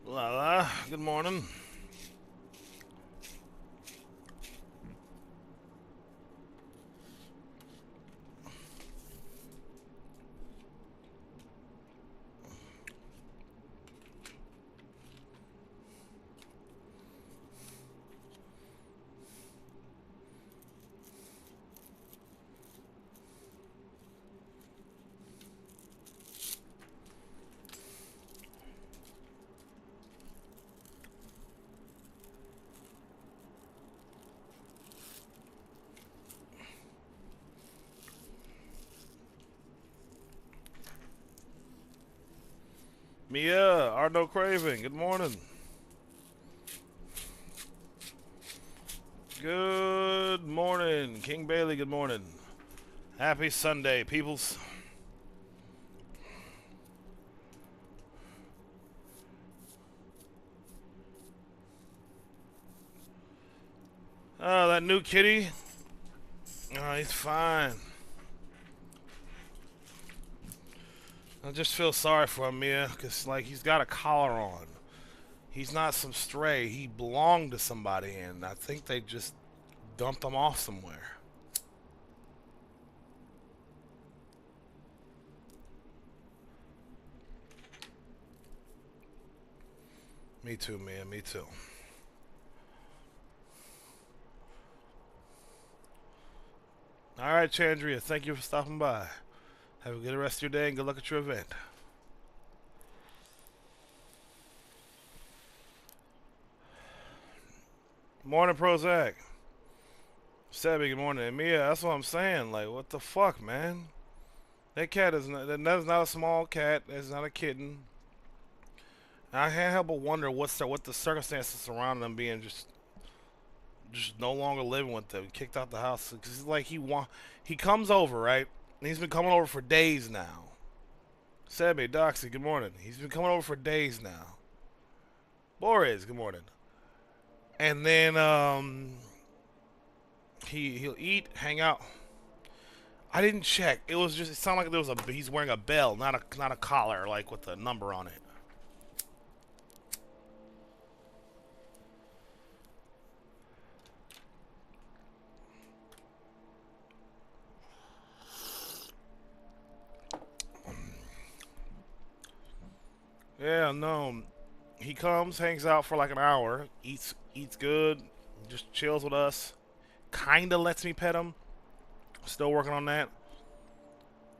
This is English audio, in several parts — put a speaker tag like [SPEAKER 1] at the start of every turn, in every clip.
[SPEAKER 1] La la, good morning. Mia, Arno Craving, good morning. Good morning. King Bailey, good morning. Happy Sunday, peoples. Oh, that new kitty. Oh, he's fine. I just feel sorry for him, Mia, because, like, he's got a collar on. He's not some stray. He belonged to somebody, and I think they just dumped him off somewhere. Me too, Mia, me too. All right, Chandria, thank you for stopping by. Have a good rest of your day and good luck at your event. Morning, Prozac. Sebby, good morning. And Mia, that's what I'm saying. Like, what the fuck, man? That cat is not, that's not a small cat. It's not a kitten. And I can't help but wonder what the circumstances surrounding them being just no longer living with them, kicked out the house. Cause like he comes over, right? And he's been coming over for days now. Sebby, Doxy, good morning. He's been coming over for days now. Boris, good morning. And then he'll eat, hang out. I didn't check. It sounded like there was he's wearing a bell, not a collar like with a number on it. Yeah, no. He comes, hangs out for like an hour, eats good, just chills with us. Kinda lets me pet him. Still working on that.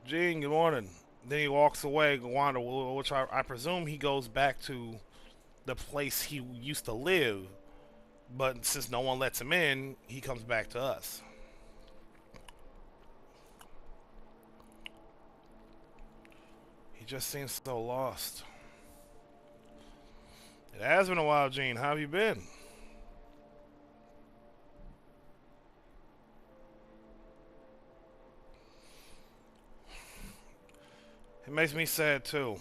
[SPEAKER 1] Gene, good morning. Then he walks away, wander, which I presume he goes back to the place he used to live. But since no one lets him in, he comes back to us. He just seems so lost. It has been a while, Gene. How have you been? It makes me sad too.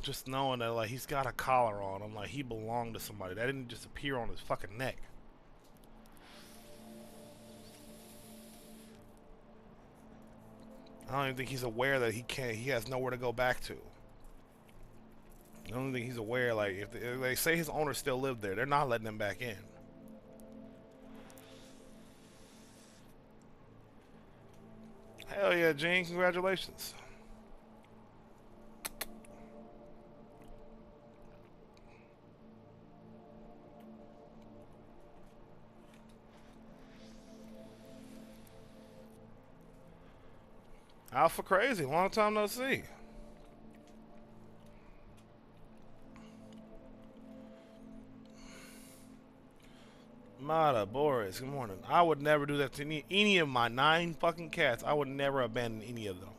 [SPEAKER 1] Just knowing that like he's got a collar on him, like he belonged to somebody. That didn't just appear on his fucking neck. I don't even think he's aware that he has nowhere to go back to. The only thing he's aware, like, if they say his owner still lived there, they're not letting him back in. Hell yeah, Gene, congratulations. Alpha Crazy, long time no see. Mata Boris, good morning. I would never do that to any of my 9 fucking cats. I would never abandon any of them.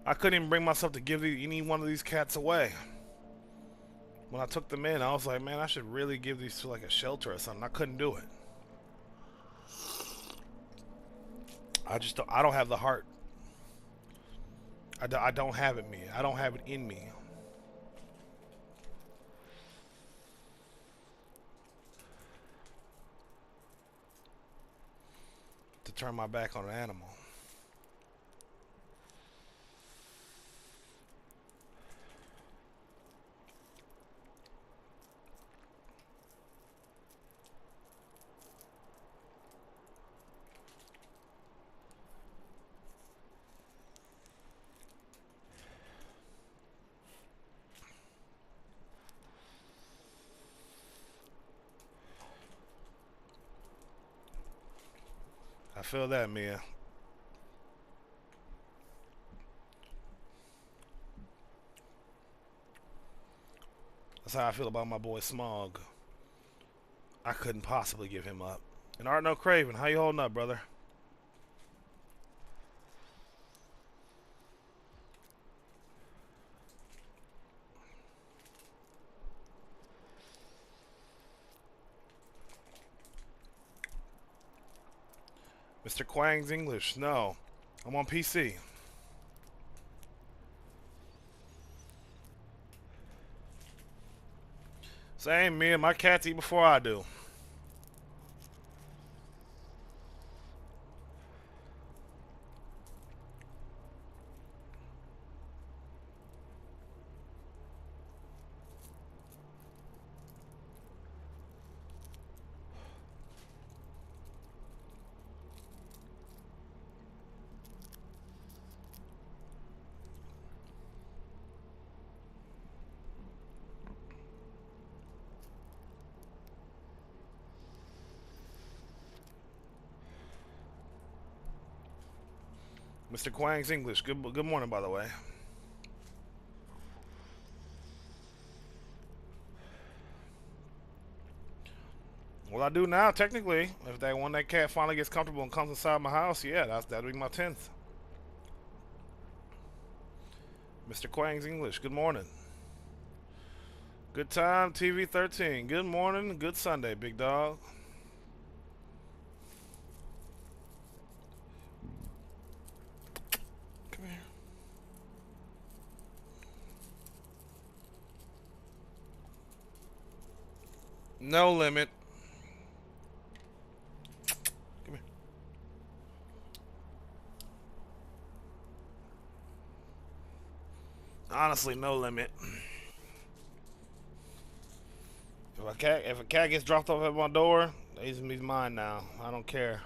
[SPEAKER 1] I couldn't even bring myself to give any one of these cats away. When I took them in, I was like, man, I should really give these to like a shelter or something. I couldn't do it. I don't have the heart. I don't have it in me. I don't have it in me. To turn my back on an animal. I feel that, Mia. That's how I feel about my boy Smog. I couldn't possibly give him up. And Art No Craven, how you holding up, brother? Mr. Quang's English, no. I'm on PC. Same, me and my cats eat before I do. Mr. Quang's English, good morning, by the way. What I do now, technically, if that cat finally gets comfortable and comes inside my house, yeah, that'll be my 10th. Mr. Quang's English, good morning. Good time, TV 13. Good morning, good Sunday, big dog. Come here. No limit. Come here. Honestly, no limit. If a cat gets dropped off at my door, he's mine now. I don't care.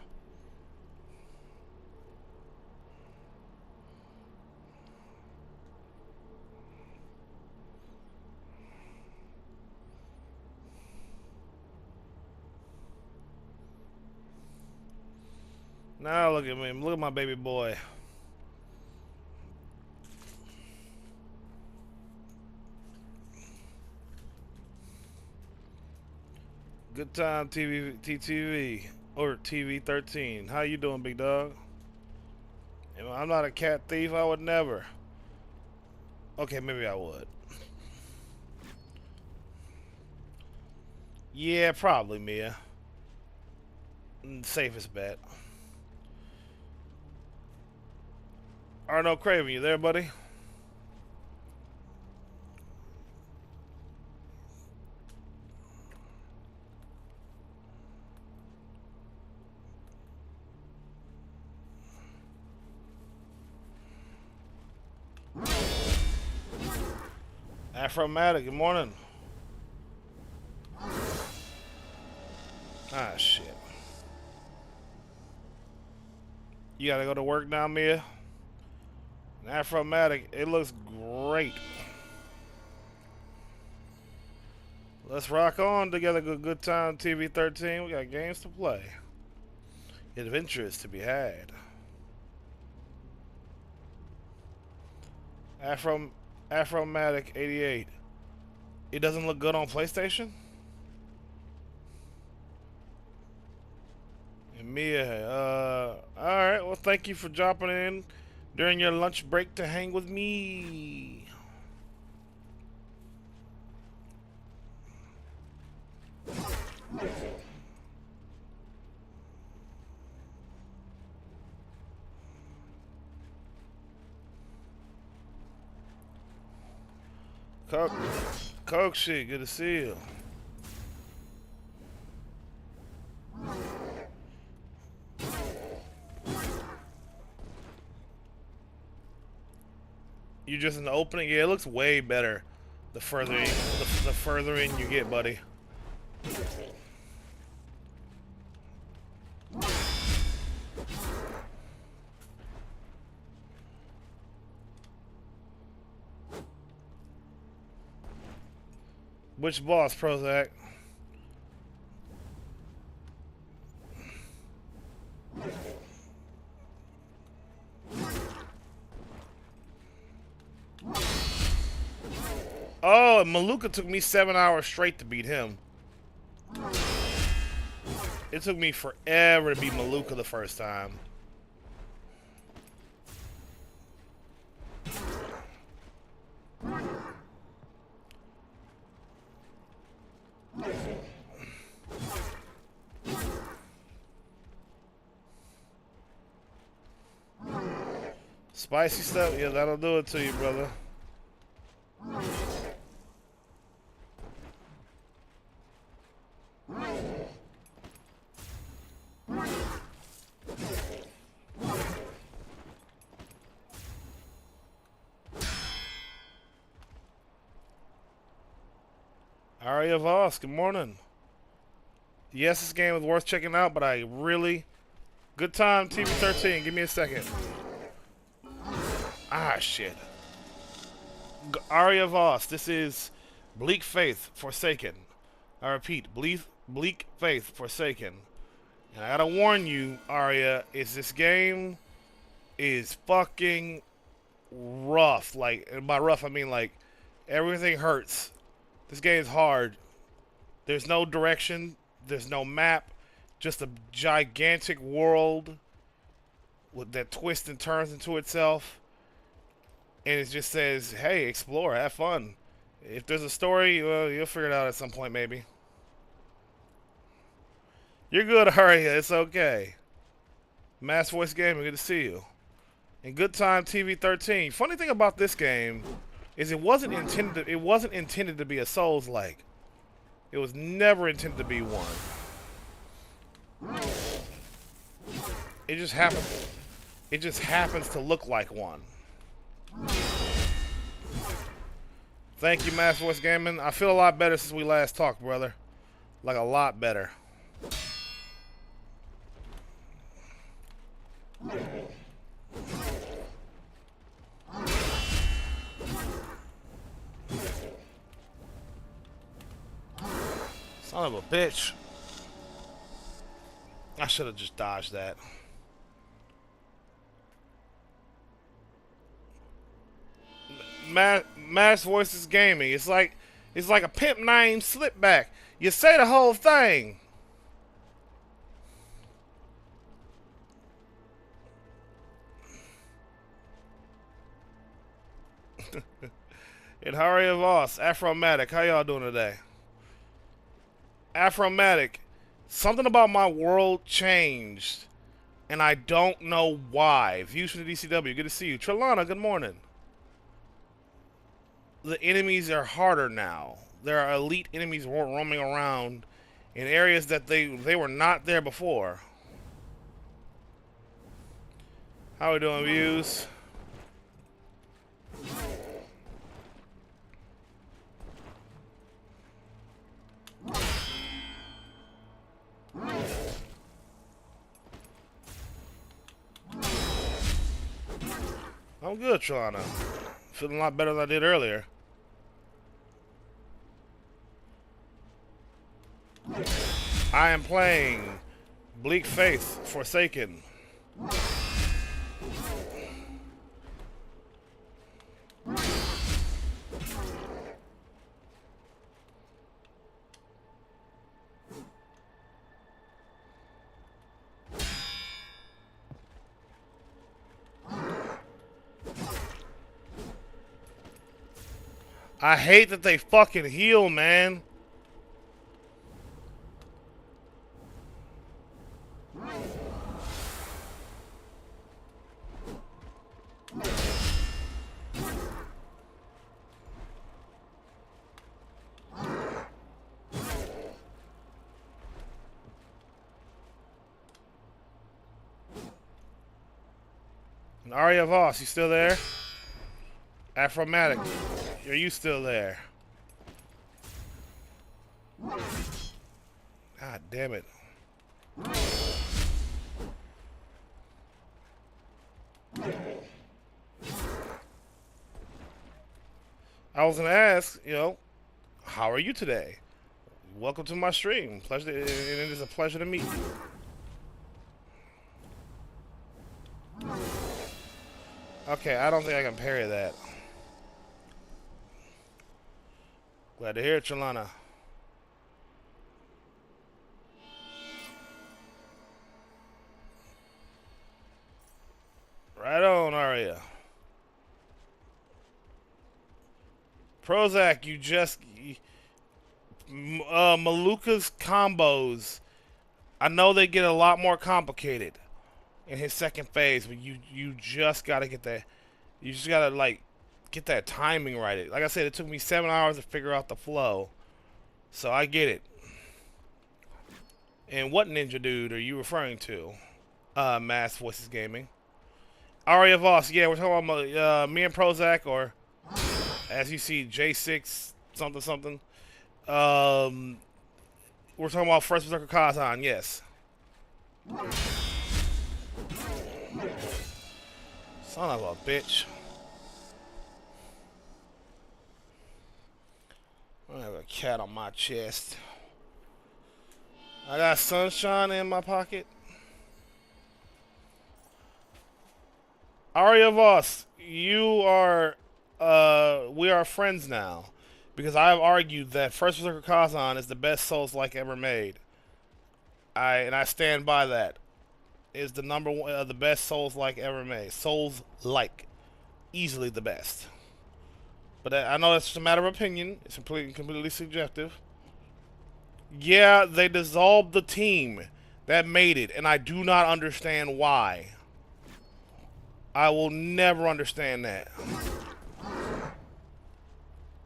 [SPEAKER 1] Now look at me. Look at my baby boy. Good time, TTV or TV 13. How you doing, big dog? I'm not a cat thief. I would never. Okay, maybe I would. Yeah, probably, Mia. Safest bet. Arno Craven, you there, buddy? Afromatic, good morning. Ah, shit. You gotta go to work now, Mia? Afromatic, it looks great. Let's rock on together. Good time, TV 13. We got games to play. Adventures to be had. Afromatic 88. It doesn't look good on PlayStation? And Mia, alright, well, thank you for dropping in during your lunch break to hang with me. Coke shit, good to see you. You just in the opening? Yeah, it looks way better the further in you get, buddy. Which boss, Prozac? Oh, Maluka took me 7 hours straight to beat him. It took me forever to beat Maluka the first time. Spicy stuff? Yeah, that'll do it to you, brother. Aria Voss, good morning. Yes, this game is worth checking out, but I really... Good time, TV 13. Give me a second. Ah, shit. Aria Voss, this is Bleak Faith Forsaken. I repeat, Bleak Faith Forsaken. And I gotta warn you, Aria, is this game is fucking rough. Like, and by rough, I mean, like, everything hurts. This game is hard. There's no direction. There's no map. Just a gigantic world that twists and turns into itself. And it just says, hey, explore, have fun. If there's a story, well, you'll figure it out at some point, maybe. You're good, Aria. It's okay. Mass Voice Gaming, good to see you. And Good Time TV 13. Funny thing about this game is it wasn't intended to be a Souls-like. It was never intended to be one. It just happens to look like one. Thank you, Mass Voice Gaming. I feel a lot better since we last talked, brother. Like a lot better. Son of a bitch. I should have just dodged that. Mass Voices Gaming. It's like a pimp name slip back. You say the whole thing. And Haria Voss, Afromatic. How y'all doing today? Afromatic. Something about my world changed, and I don't know why. Views from the DCW. Good to see you. Trelana, good morning. The enemies are harder now. There are elite enemies roaming around in areas that they were not there before. How we doing, Views? I'm good, Trelana. Feeling a lot better than I did earlier. I am playing Bleak Faith Forsaken. I hate that they fucking heal, man. And Arya Voss, you still there? Afromatic, are you still there? God damn it. I was gonna ask, how are you today? Welcome to my stream. Pleasure, and it is a pleasure to meet you. Okay, I don't think I can parry that. Glad to hear it, Trelana. Right on, Arya. Prozac, you just... Maluka's combos, I know they get a lot more complicated in his second phase, but you just gotta get that. You just gotta, like, get that timing right. Like I said, it took me 7 hours to figure out the flow. So I get it. And what ninja dude are you referring to? Mass Voices Gaming. Arya Voss, yeah, we're talking about me and Prozac, or as you see, J6 something something. We're talking about First Berserker Kazan, yes. Son of a bitch. I have a cat on my chest. I got sunshine in my pocket. Arya Voss, you are, we are friends now. Because I have argued that First Berserker Kazan is the best Souls-like ever made. And I stand by that. Is the number one, the best Souls-like ever made. Souls-like. Easily the best. But I know that's just a matter of opinion. It's completely subjective. Yeah, they dissolved the team that made it, and I do not understand why. I will never understand that.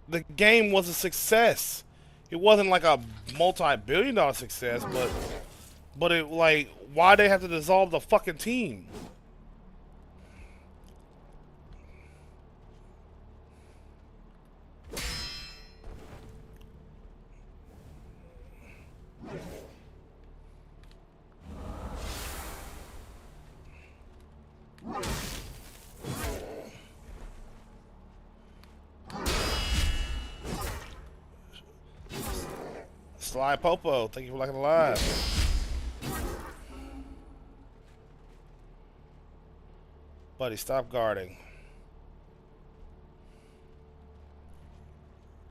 [SPEAKER 1] The game was a success. It wasn't like a multi-billion-dollar success, but it, like, why they have to dissolve the fucking team? Sly Popo, thank you for liking the live. Buddy, stop guarding.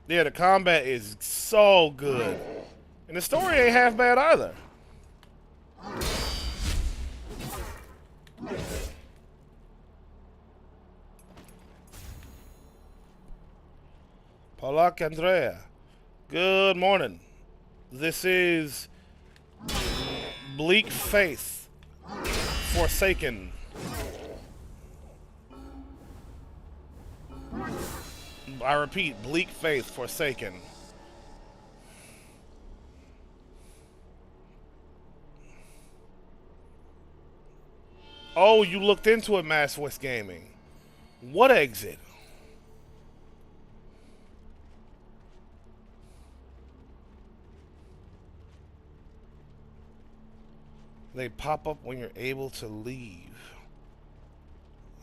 [SPEAKER 1] Yeah, the combat is so good. And the story ain't half bad either. Polak Andrea, good morning. This is Bleak Faith Forsaken. I repeat, Bleak Faith Forsaken. Oh, you looked into it, Mass Voice Gaming. What exit? They pop up when you're able to leave.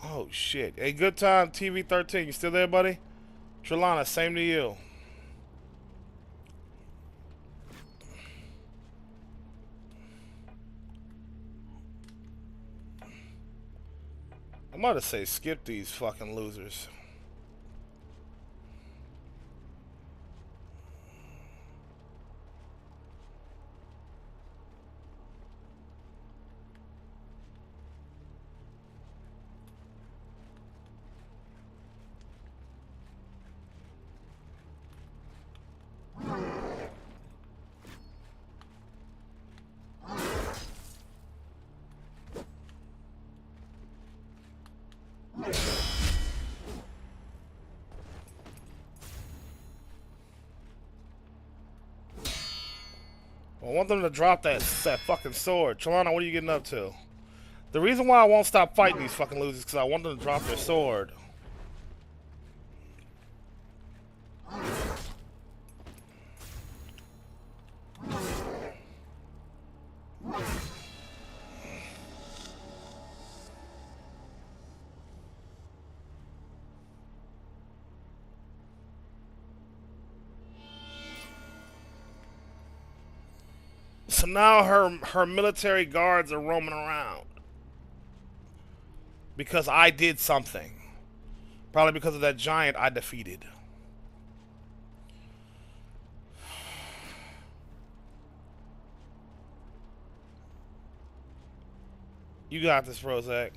[SPEAKER 1] Oh shit. Hey, good time TV13. You still there, buddy? Trelana, same to you. I'm about to say skip these fucking losers. I want them to drop that fucking sword. Trelana, what are you getting up to? The reason why I won't stop fighting these fucking losers is because I want them to drop their sword. So now her military guards are roaming around. Because I did something. Probably because of that giant I defeated. You got this, Prozac.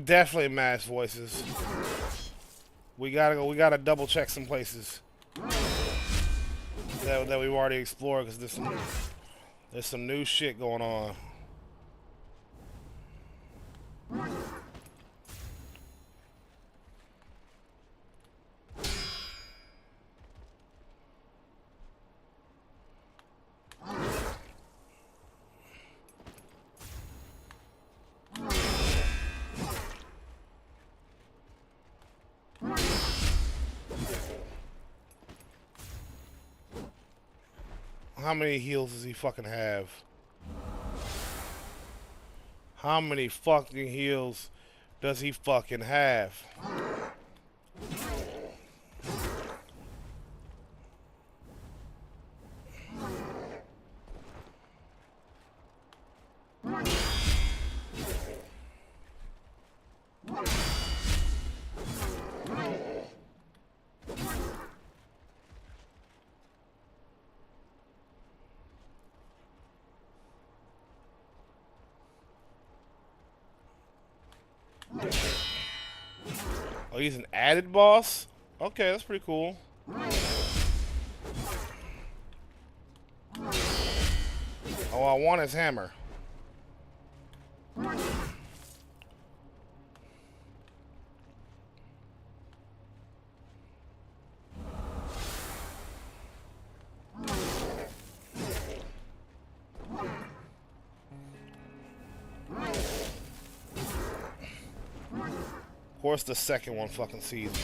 [SPEAKER 1] Definitely mass voices. We gotta go. We gotta double check some places that we've already explored because there's some new shit going on. How many heals does he fucking have? How many fucking heals does he fucking have? Oh, he's an added boss? Okay, that's pretty cool. Oh, I want his hammer. Of course the second one fucking sees me.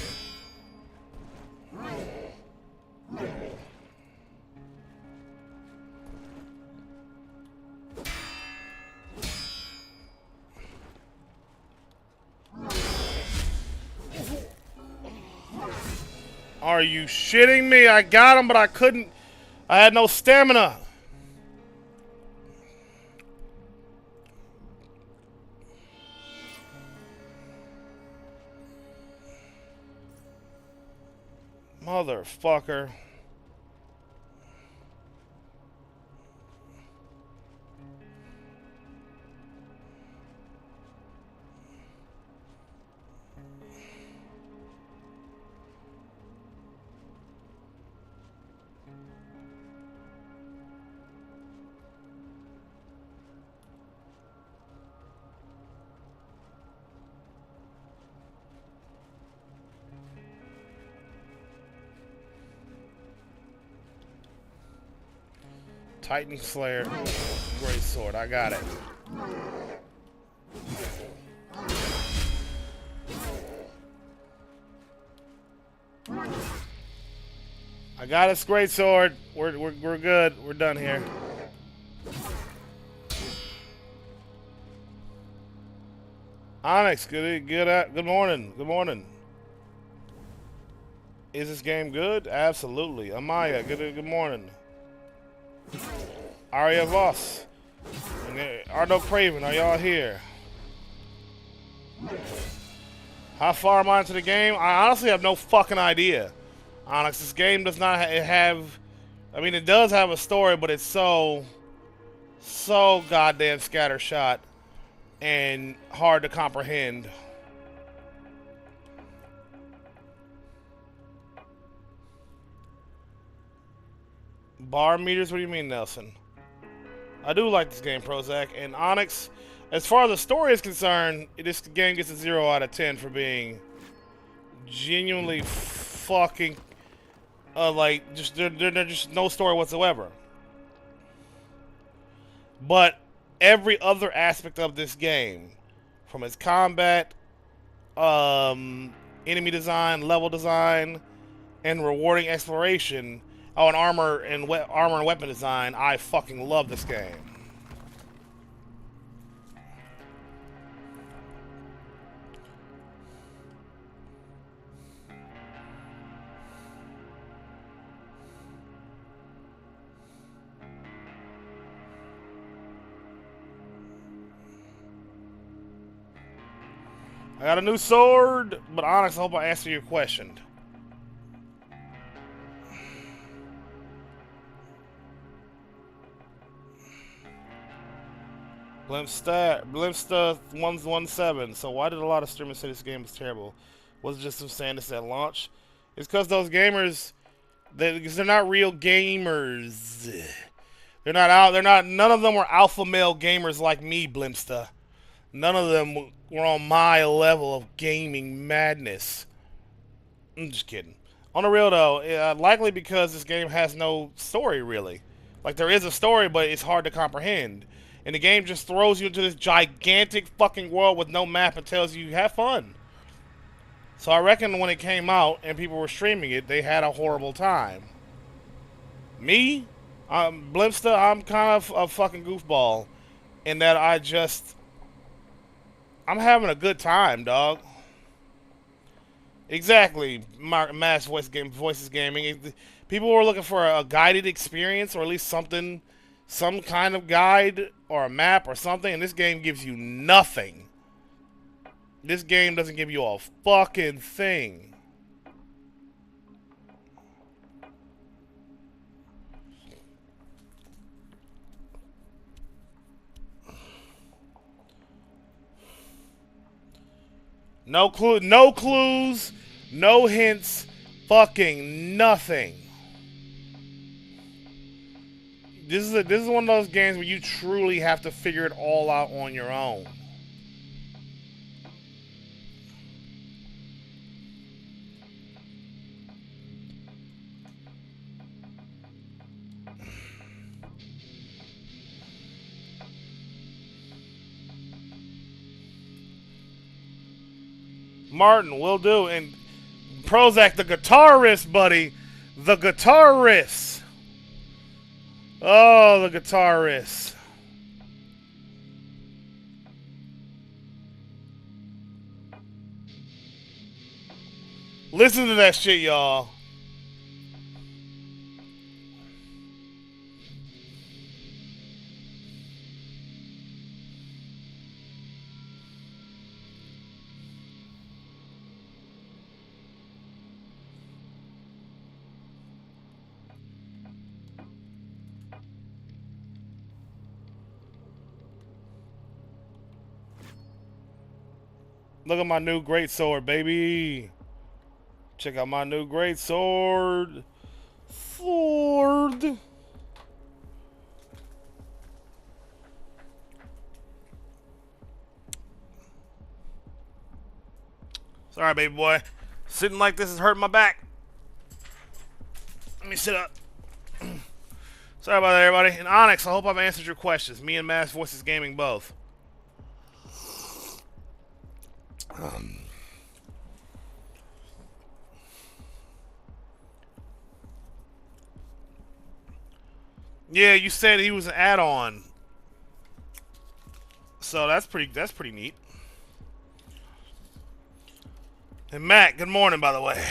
[SPEAKER 1] Are you shitting me? I got him, but I couldn't. I had no stamina. Motherfucker. Titan Slayer. Great sword. I got it. I got this great sword. We're good. We're done here. Onyx, good morning. Good morning. Is this game good? Absolutely. Amaya, good morning. Arya Voss. And Ardo Craven, are y'all here? How far am I into the game? I honestly have no fucking idea. Onyx, this game does not have... I mean, it does have a story, but it's so goddamn scattershot and hard to comprehend. Bar meters? What do you mean, Nelson? I do like this game, Prozac. And Onyx, as far as the story is concerned, this game gets a 0 out of 10 for being genuinely fucking like just there's just no story whatsoever. But every other aspect of this game, from its combat, enemy design, level design, and rewarding exploration, oh, and armor and weapon design, I fucking love this game. I got a new sword, but Onyx, I hope I answered your question. Blimpsta 117. So why did a lot of streamers say this game was terrible? Was it just them saying this at launch? It's because those gamers, because they're not real gamers. They're not out. They're not. None of them were alpha male gamers like me, Blimpsta. None of them were on my level of gaming madness. I'm just kidding. On the real though, likely because this game has no story really. Like there is a story, but it's hard to comprehend. And the game just throws you into this gigantic fucking world with no map and tells you have fun. So I reckon when it came out and people were streaming it, they had a horrible time. Me, Blimpsta, I'm kind of a fucking goofball in that I'm having a good time, dog. Exactly, Mass Voices Gaming. People were looking for a guided experience, or at least something, some kind of guide or a map or something, and this game gives you nothing. This game doesn't give you a fucking thing. No clues, no hints, fucking nothing. This is one of those games where you truly have to figure it all out on your own. Martin, will do. And Prozac, the guitarist, buddy. The guitarist. Oh, the guitarist. Listen to that shit, y'all. Look at my new great sword, baby. Check out my new great sword. Sword. Sorry, baby boy. Sitting like this is hurting my back. Let me sit up. Sorry about that, everybody. And Onyx, I hope I've answered your questions. Me and Mass Voices Gaming both. Yeah, you said he was an add-on. So that's pretty neat. And Matt, good morning, by the way.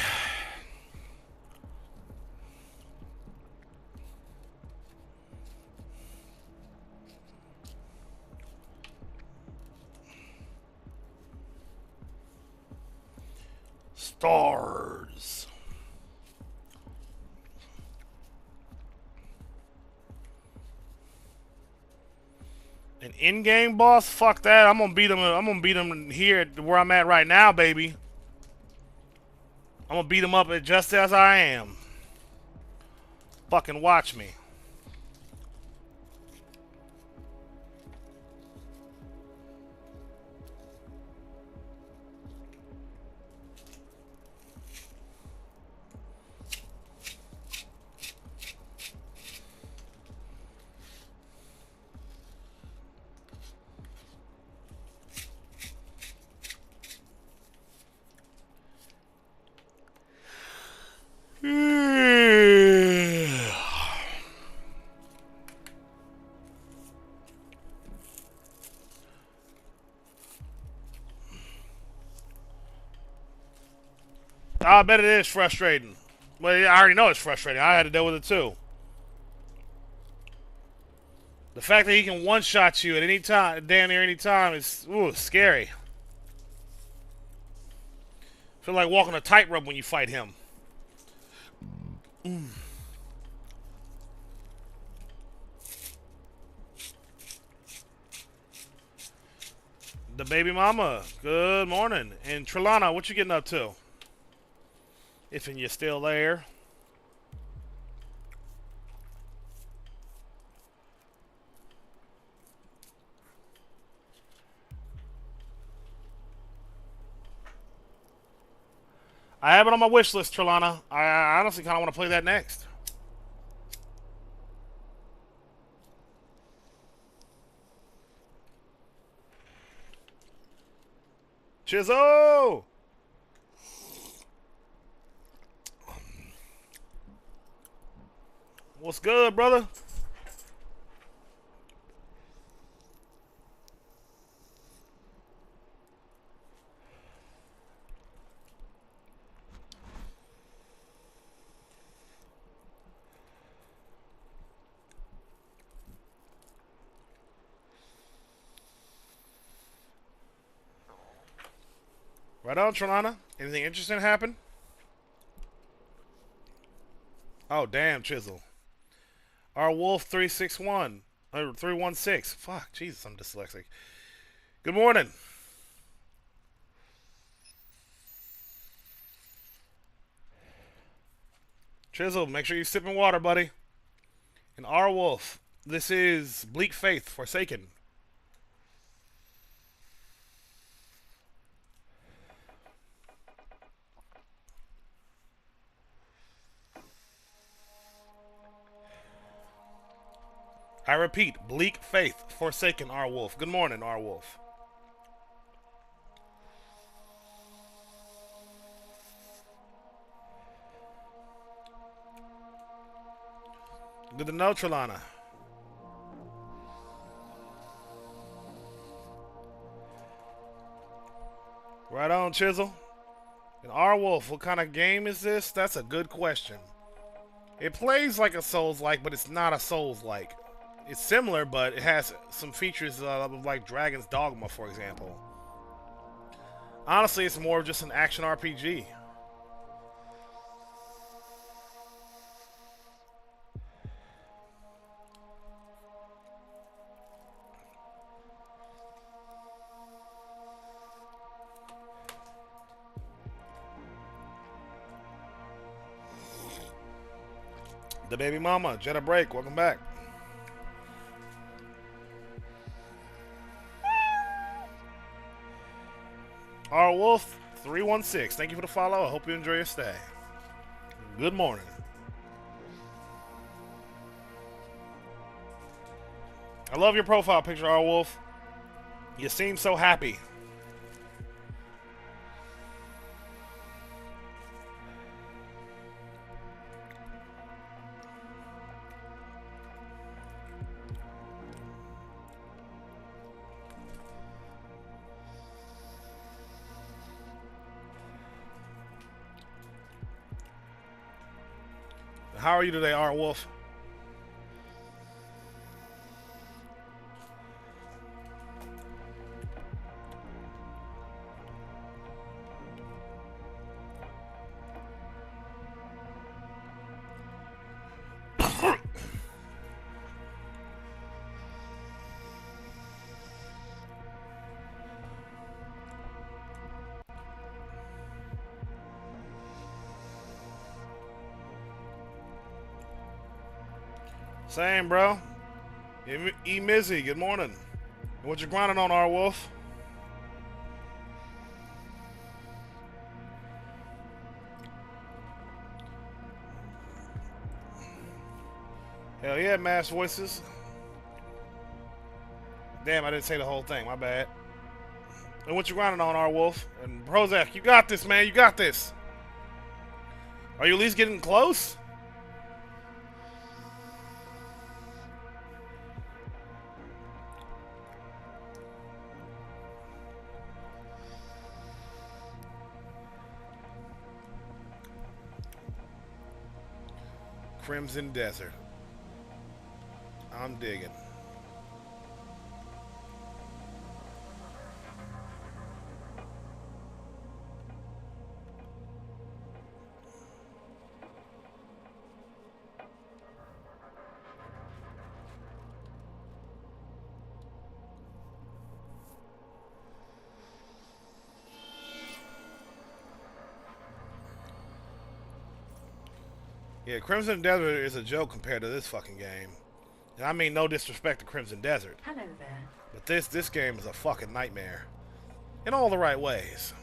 [SPEAKER 1] Stars. An in-game boss? Fuck that. I'm gonna beat him. I'm gonna beat him here where I'm at right now, baby. I'm gonna beat him up just as I am. Fucking watch me. I bet it is frustrating. Well, I already know it's frustrating. I had to deal with it too. The fact that he can one-shot you at any time, damn near any time, is scary. Feel like walking a tightrope when you fight him. The baby mama, good morning. And Trelana, what you getting up to? If you're still there. I have it on my wish list, Trelana. I honestly kind of want to play that next. Chizzo! What's good, brother? Right on, Trelana. Anything interesting happen? Oh, damn, Chisel. Our Wolf 361 or 316. Fuck, Jesus, I'm dyslexic. Good morning. Chisel, make sure you're sipping water, buddy. And our Wolf. This is Bleak Faith Forsaken. I repeat, Bleak Faith Forsaken, our Wolf. Good morning, our Wolf. Good to know, Trelana. Right on, Chisel. And our Wolf, what kind of game is this? That's a good question. It plays like a Souls-like, but it's not a Souls-like. It's similar, but it has some features of like Dragon's Dogma, for example. Honestly, it's more of just an action RPG. The baby mama, Jetta Break, welcome back. R Wolf 316, thank you for the follow. I hope you enjoy your stay. Good morning. I love your profile picture, R Wolf. You seem so happy. How are you today, R Wolf? Same, bro. E Mizzy, good morning. What you grinding on, R Wolf? Hell yeah, Mass Voices. Damn, I didn't say the whole thing. My bad. And what you grinding on, R Wolf? And Prozac, you got this, man. You got this. Are you at least getting close? Crimson Desert. I'm digging. Yeah, Crimson Desert is a joke compared to this fucking game. And I mean no disrespect to Crimson Desert.
[SPEAKER 2] Hello there.
[SPEAKER 1] But this game is a fucking nightmare. In all the right ways.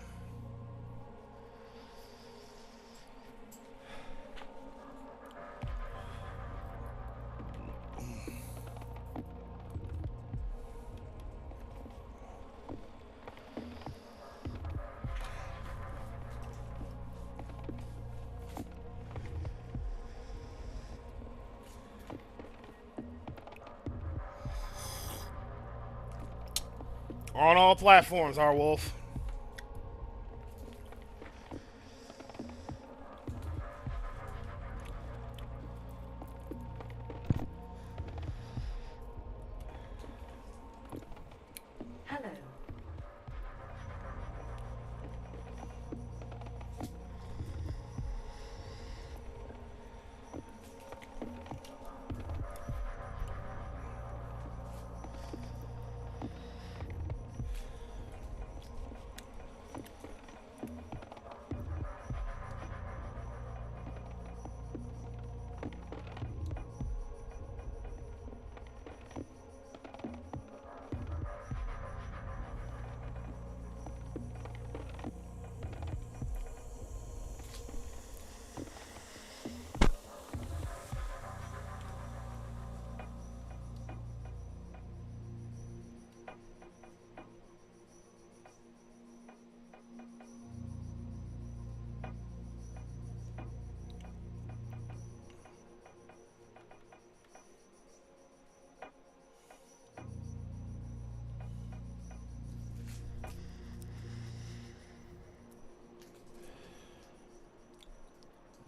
[SPEAKER 1] On all platforms, R Wolf.
[SPEAKER 2] Hello.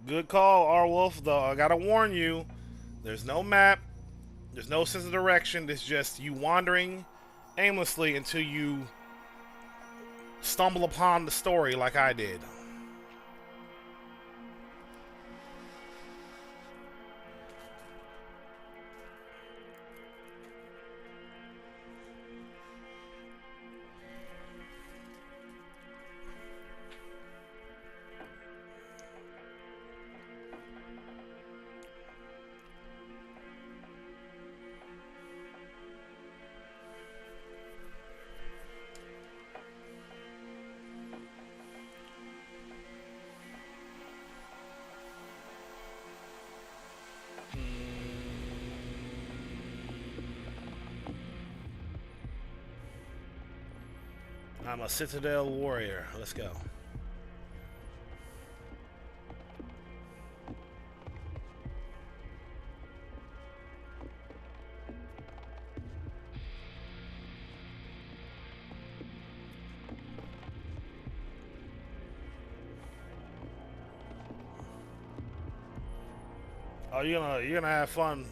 [SPEAKER 2] Good call, R Wolf, though I gotta warn you, there's no map, there's no sense of direction, it's just you wandering aimlessly until you stumble upon the story like I did. I'm a Citadel warrior. Let's go. Oh, you're gonna have fun.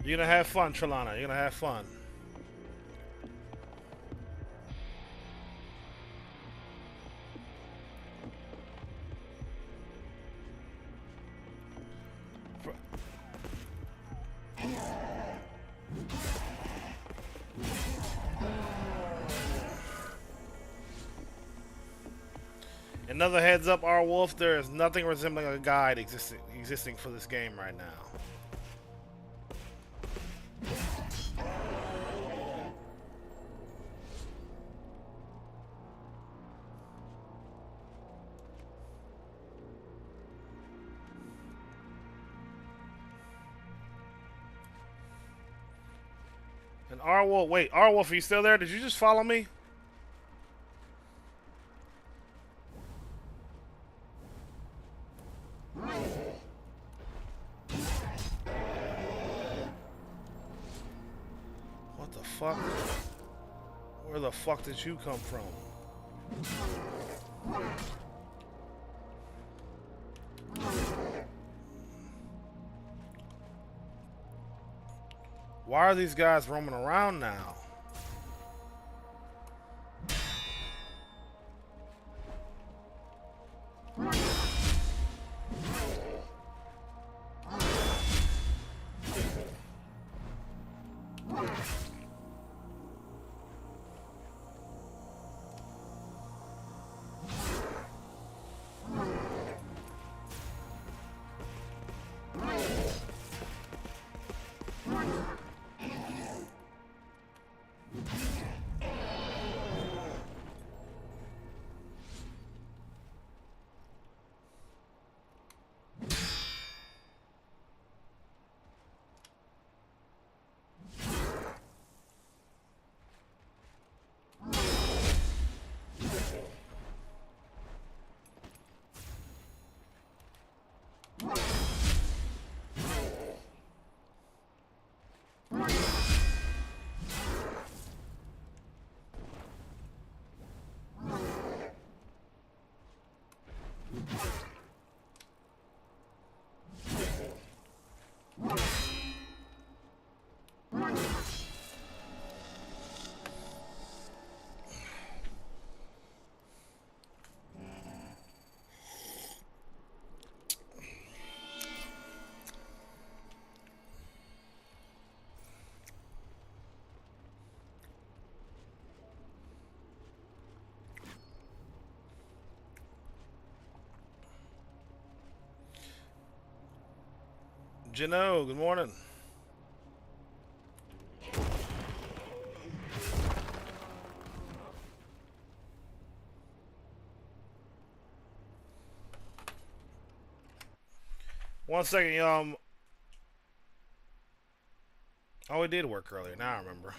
[SPEAKER 2] You're gonna have fun, Trelana. You're gonna have fun. Another heads up, R Wolf, there is nothing resembling a guide existing for this game right now. And R Wolf, wait, R Wolf, are you still there? Did you just follow me? What the fuck? Where the fuck did you come from? Why are these guys roaming around now? Jano, good morning. One second, oh, it did work earlier. Now I remember.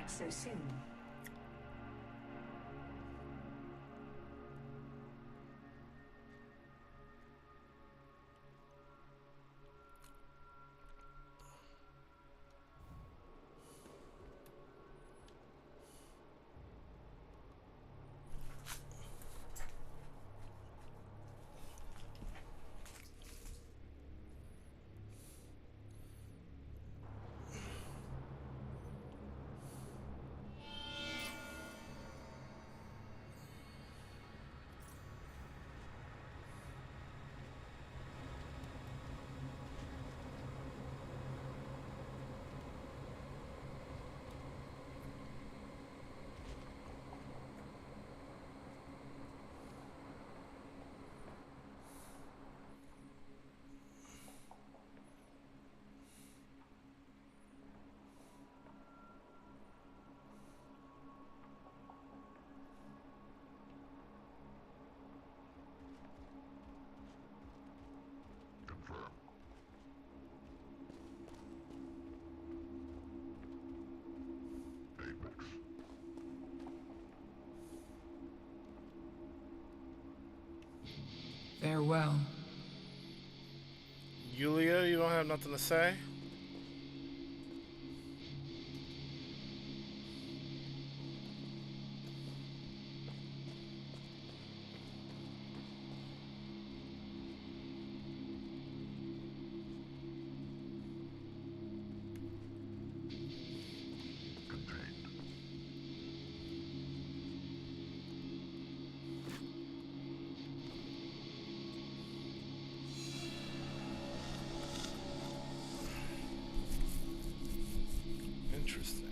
[SPEAKER 3] back so soon.
[SPEAKER 4] Farewell.
[SPEAKER 2] Yulia, you don't have nothing to say? Interesting.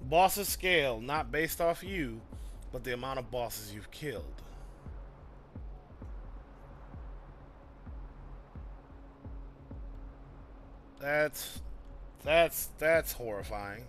[SPEAKER 2] Bosses scale, not based off you, but the amount of bosses you've killed. That's that's horrifying.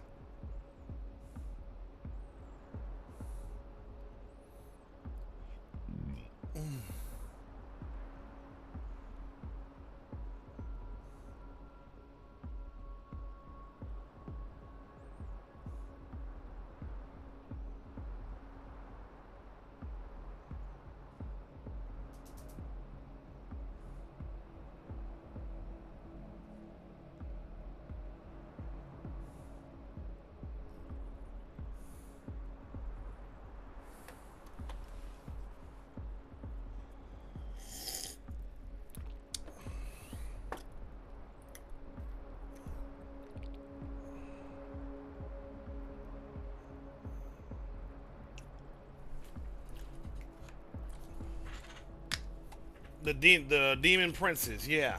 [SPEAKER 2] The demon princes, yeah.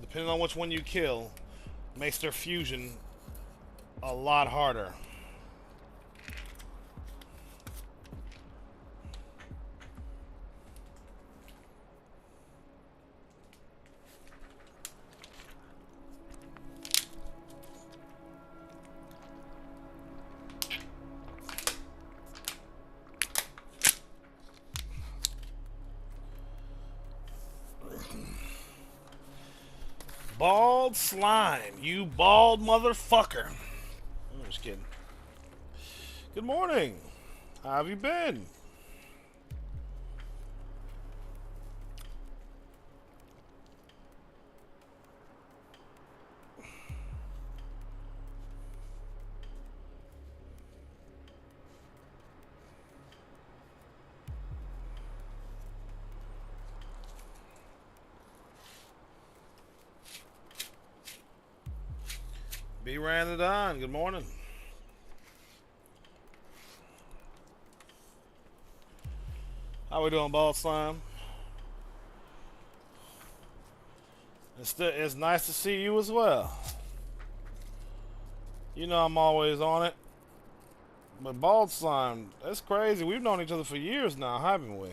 [SPEAKER 2] Depending on which one you kill, makes their fusion a lot harder. Bald slime, you bald motherfucker. I'm just kidding. Good morning. How have you been? B ran it on. Good morning. How we doing, Bald Slime? It's nice to see you as well. You know I'm always on it. But Bald Slime, that's crazy. We've known each other for years now, haven't we?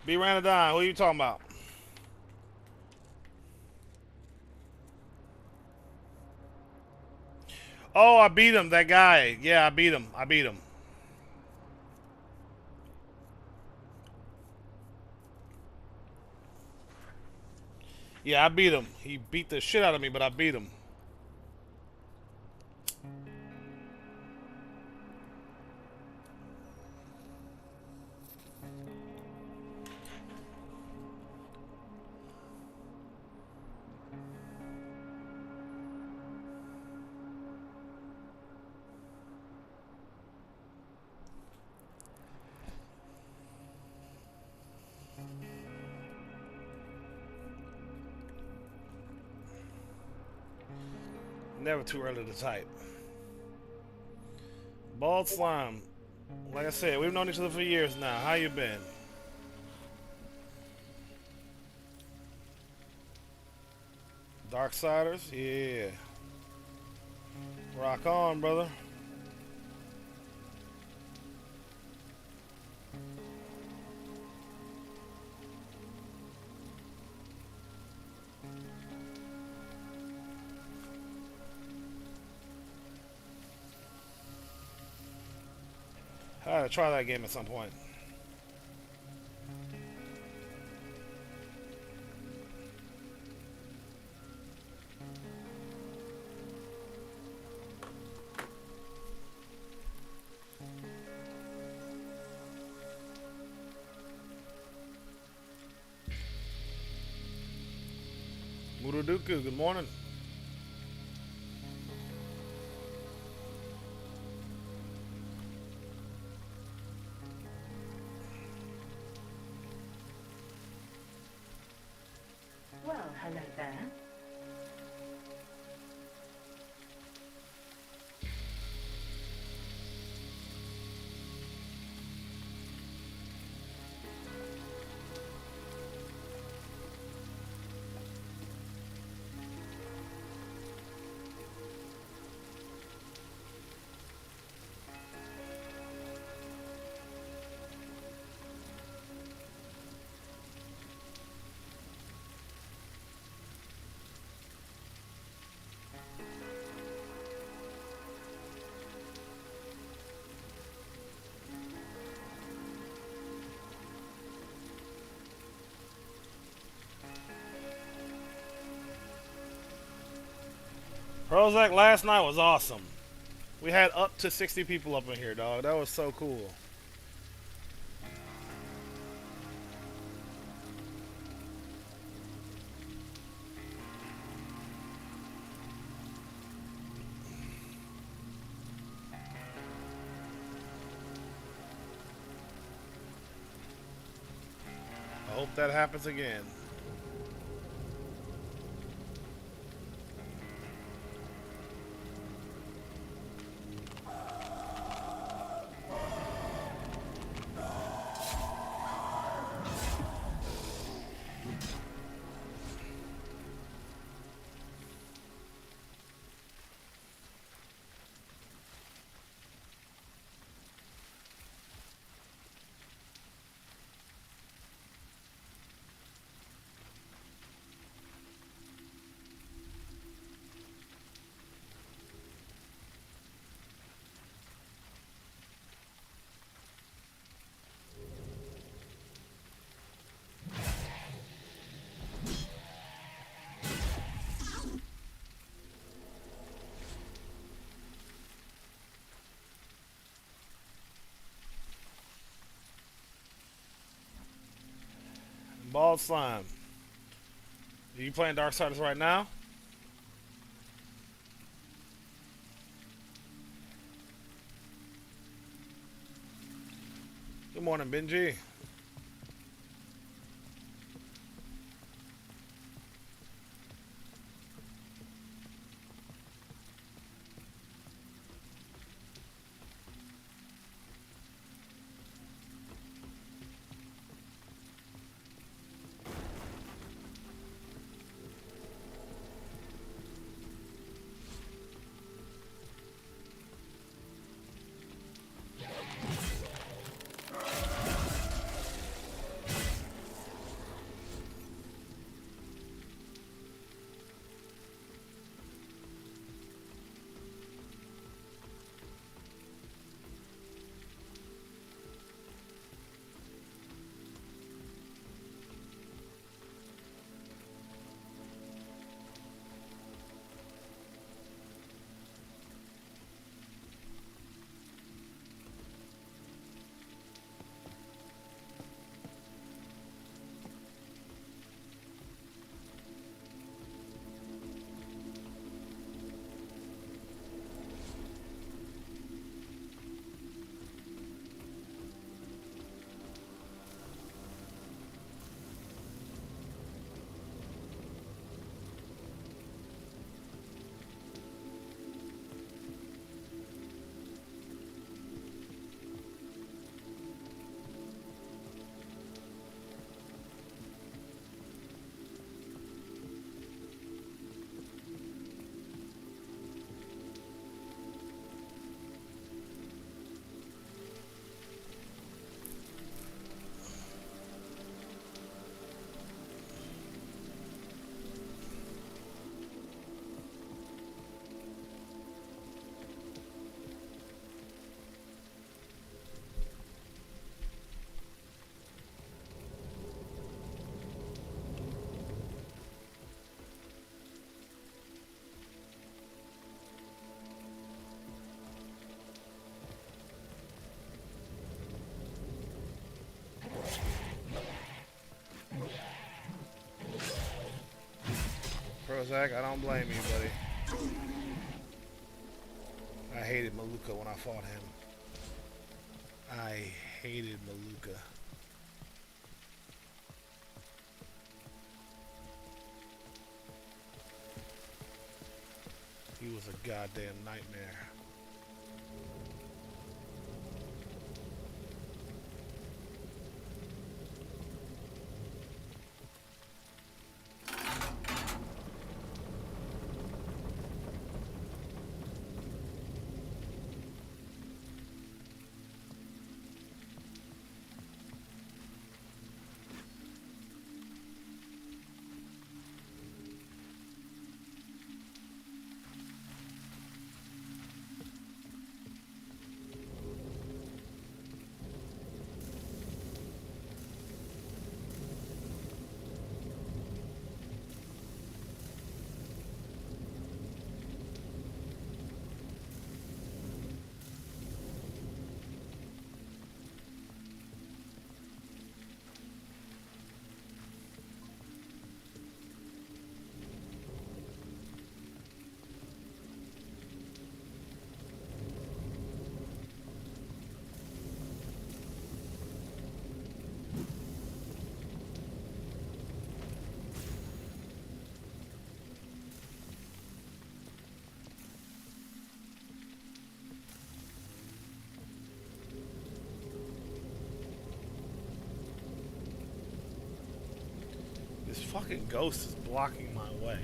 [SPEAKER 2] B Ranadine, who are you talking about? Oh, I beat him, that guy. Yeah, I beat him. Yeah, I beat him. He beat the shit out of me, but I beat him. Never too early to type. Bald Slime. Like I said, we've known each other for years now. How you been? Darksiders? Yeah. Rock on, brother. I gotta try that game at some point. Muruduku, good morning.
[SPEAKER 3] Well, hello there.
[SPEAKER 2] Prozac last night was awesome. We had up to 60 people up in here, dog. That was so cool. I hope that happens again. Bald Slime. Are you playing Darksiders right now?
[SPEAKER 1] Good morning, Benji. Prozac, I don't blame you, buddy. I hated Maluka when I fought him. I hated Maluka. He was a goddamn nightmare. This fucking ghost is blocking my way.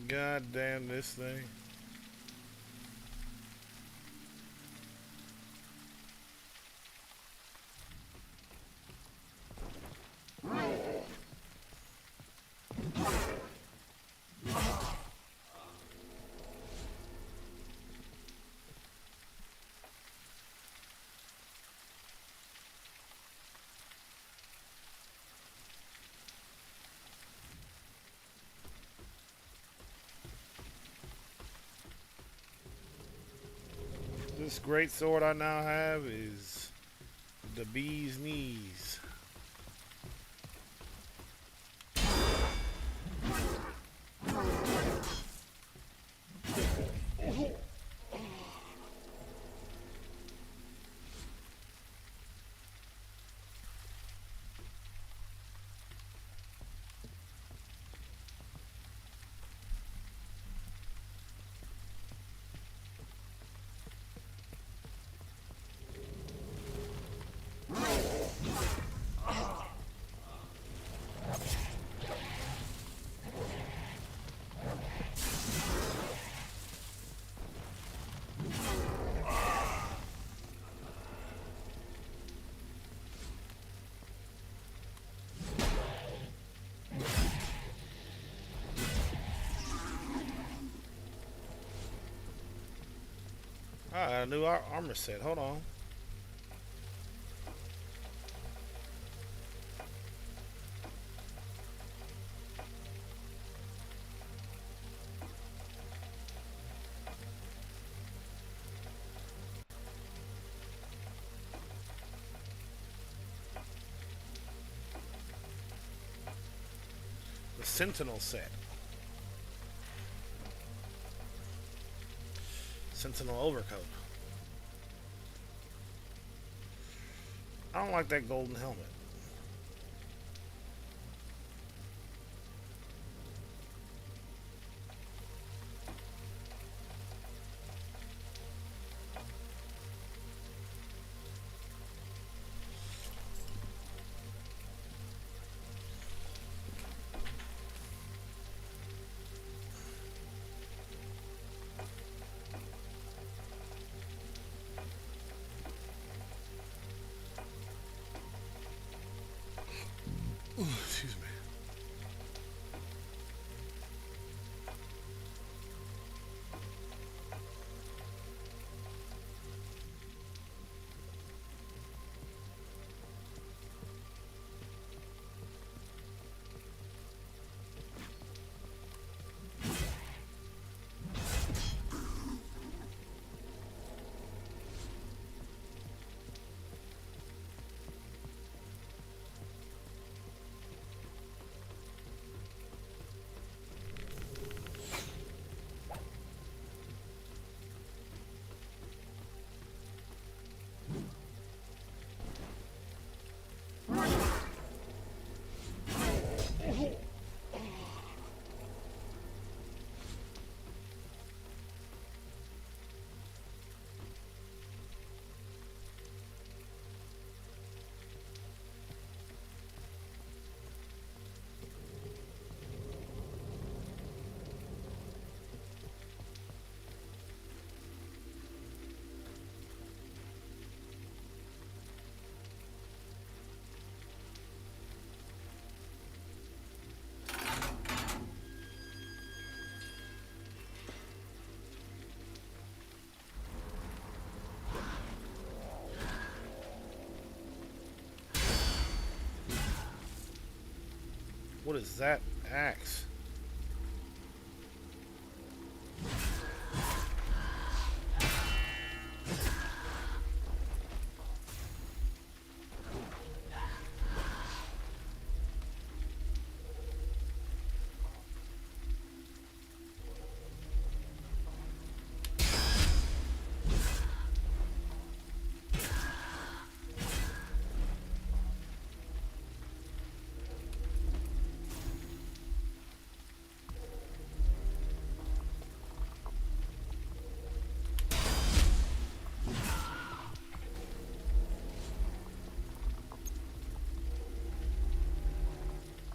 [SPEAKER 1] God damn this thing.
[SPEAKER 2] This great sword I now have is the bee's knees. I got a new armor set. Hold on. The Sentinel set. Sentinel overcoat. I don't like that golden helmet. Ooh, excuse me. What is that axe?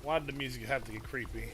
[SPEAKER 2] Why did the music have to get creepy?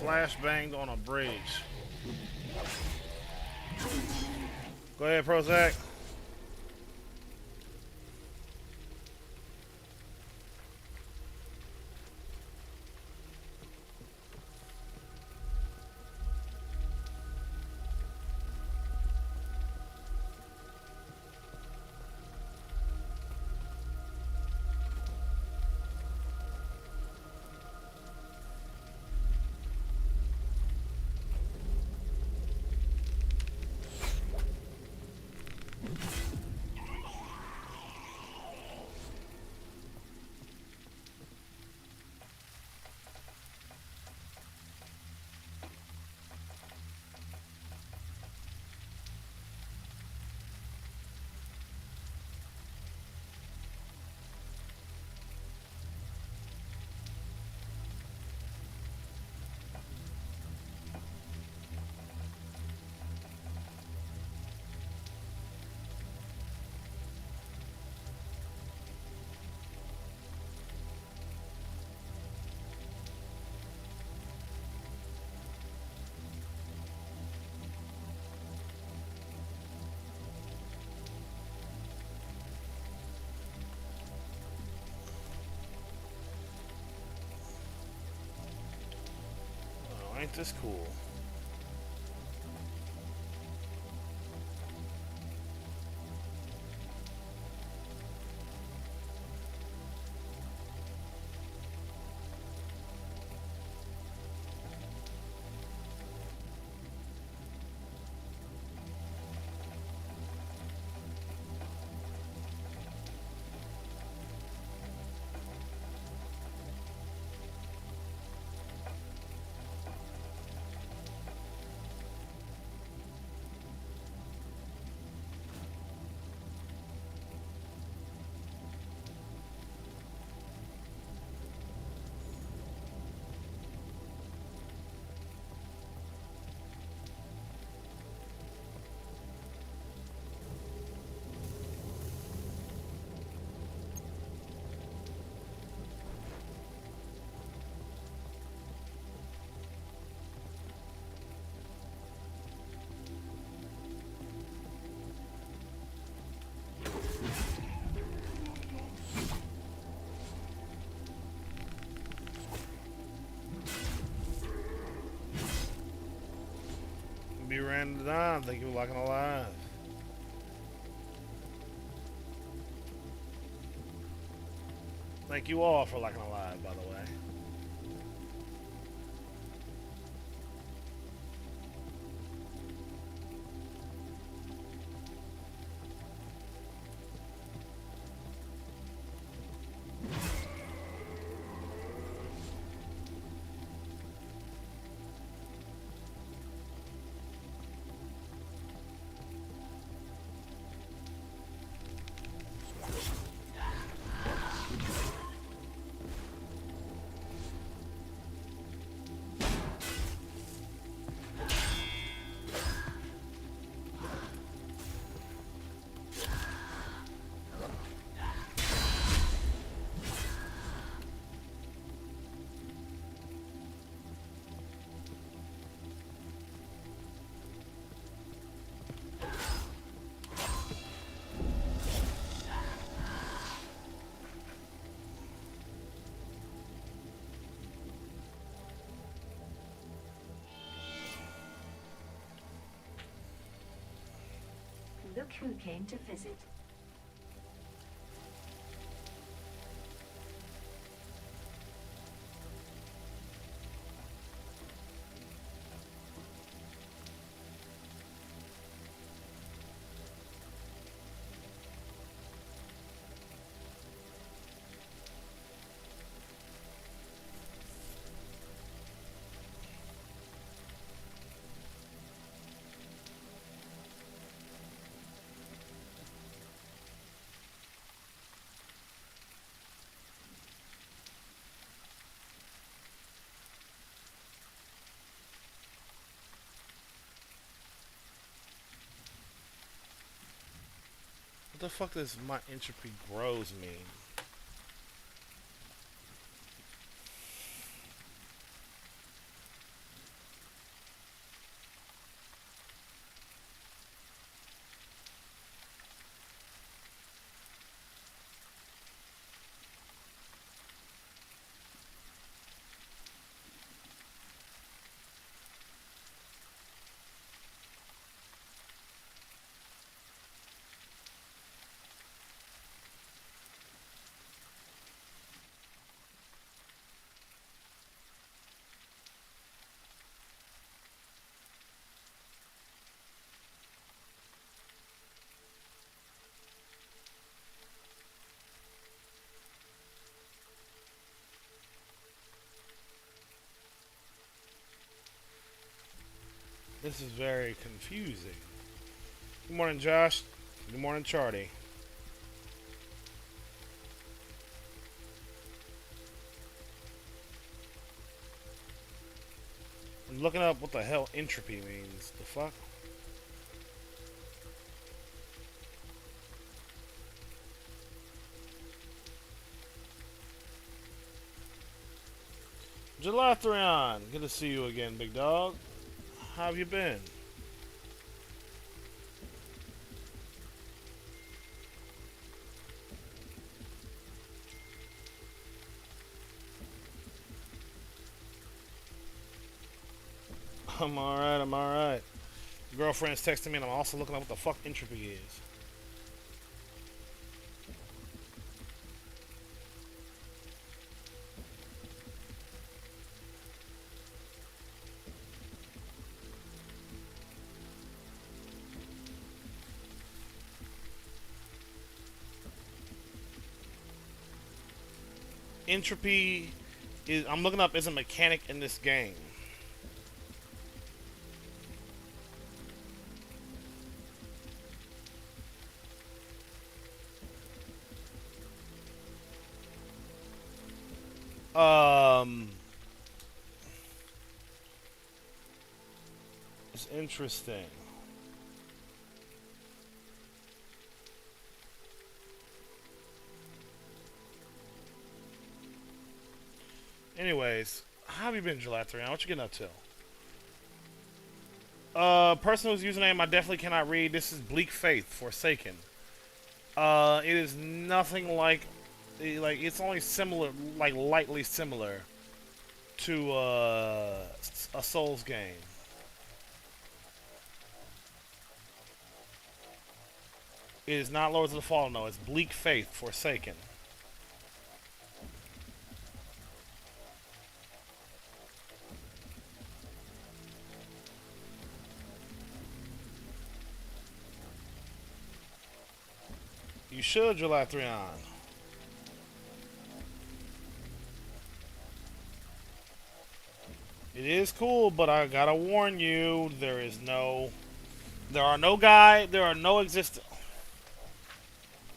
[SPEAKER 2] flashbanged on a bridge. Go ahead, Prozac. Oh, ain't this cool? Be ran down. Thank you for locking alive. Thank you all for locking alive, by the way.
[SPEAKER 3] Look who came to visit.
[SPEAKER 2] What the fuck does my entropy grows mean? This is very confusing. Good morning, Josh. Good morning, Charlie. I'm looking up what the hell entropy means. The fuck? Jalathrion, good to see you again, big dog. How have you been? I'm alright, I'm alright. Girlfriend's texting me and I'm also looking up what the fuck entropy is. Entropy is, I'm looking up, is a mechanic in this game. It's interesting. Anyways, how have you been, Jalathrion? What you getting up to? Person whose username I definitely cannot read. This is Bleak Faith Forsaken. It is nothing like it's only similar, like lightly similar to a Souls game. It is not Lords of the Fallen, no. It's Bleak Faith Forsaken. You should, Jalathrion. It is cool, but I gotta warn you, there are no existent.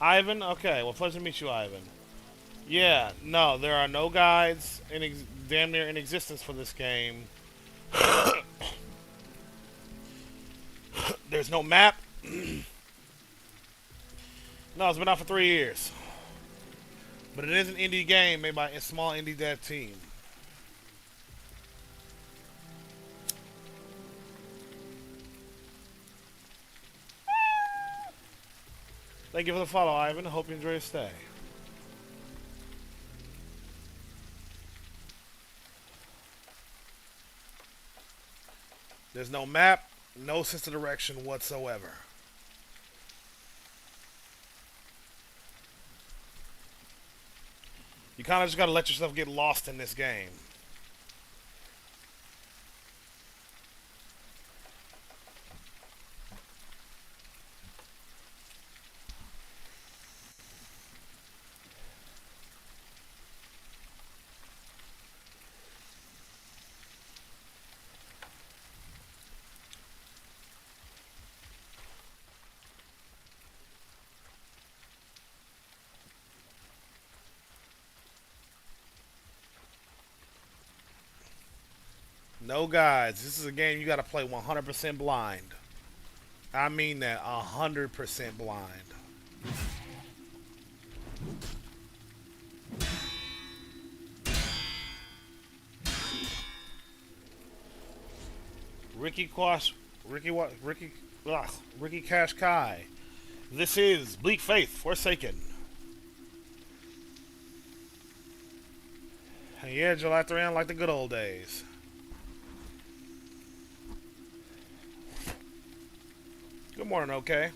[SPEAKER 2] Ivan? Okay, well, pleasure to meet you, Ivan. Yeah, no, there are no guides damn near in existence for this game. There's no map. No, it's been out for 3 years. But it is an indie game made by a small indie dev team. Thank you for the follow, Ivan. I hope you enjoy your stay. There's no map, no sense of direction whatsoever. You kind of just gotta let yourself get lost in this game. No guides. This is a game you gotta play 100% blind. I mean that, 100% blind. Ricky Cash Kai. This is Bleak Faith Forsaken. And yeah, Jalathrion, like the good old days. Good morning, okay?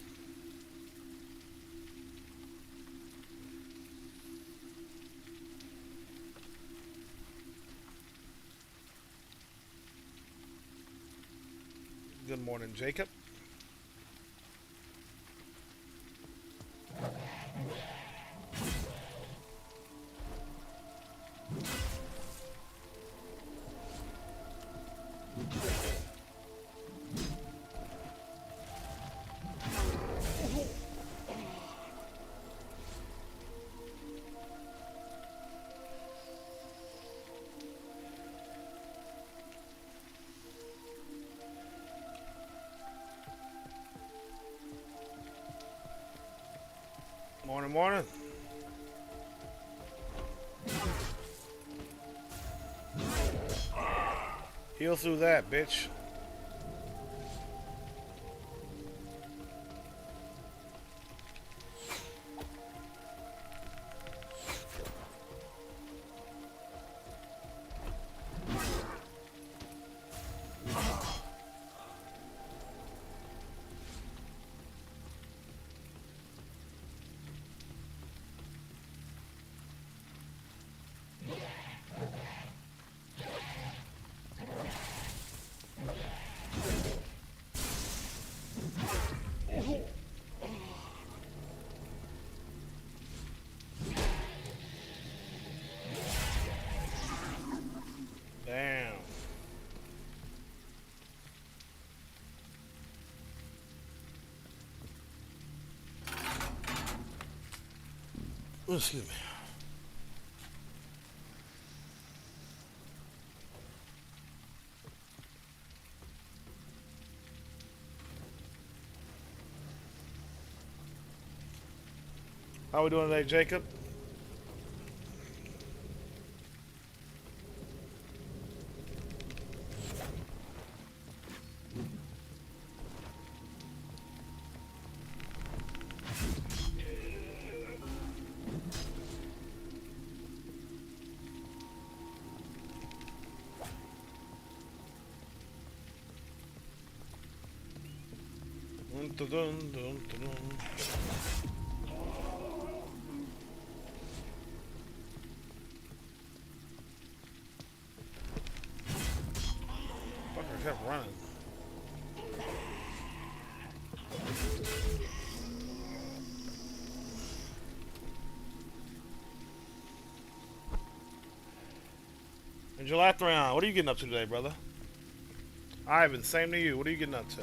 [SPEAKER 2] Good morning, Jacob.
[SPEAKER 1] morning. Heal through that, bitch. Damn. Oh, excuse me. How we doing today, Jacob? Dun, dun, dun, dun. Fucker kept running. And Jalathrion, what are you getting up to today, brother? Ivan, same to you. What are you getting up to?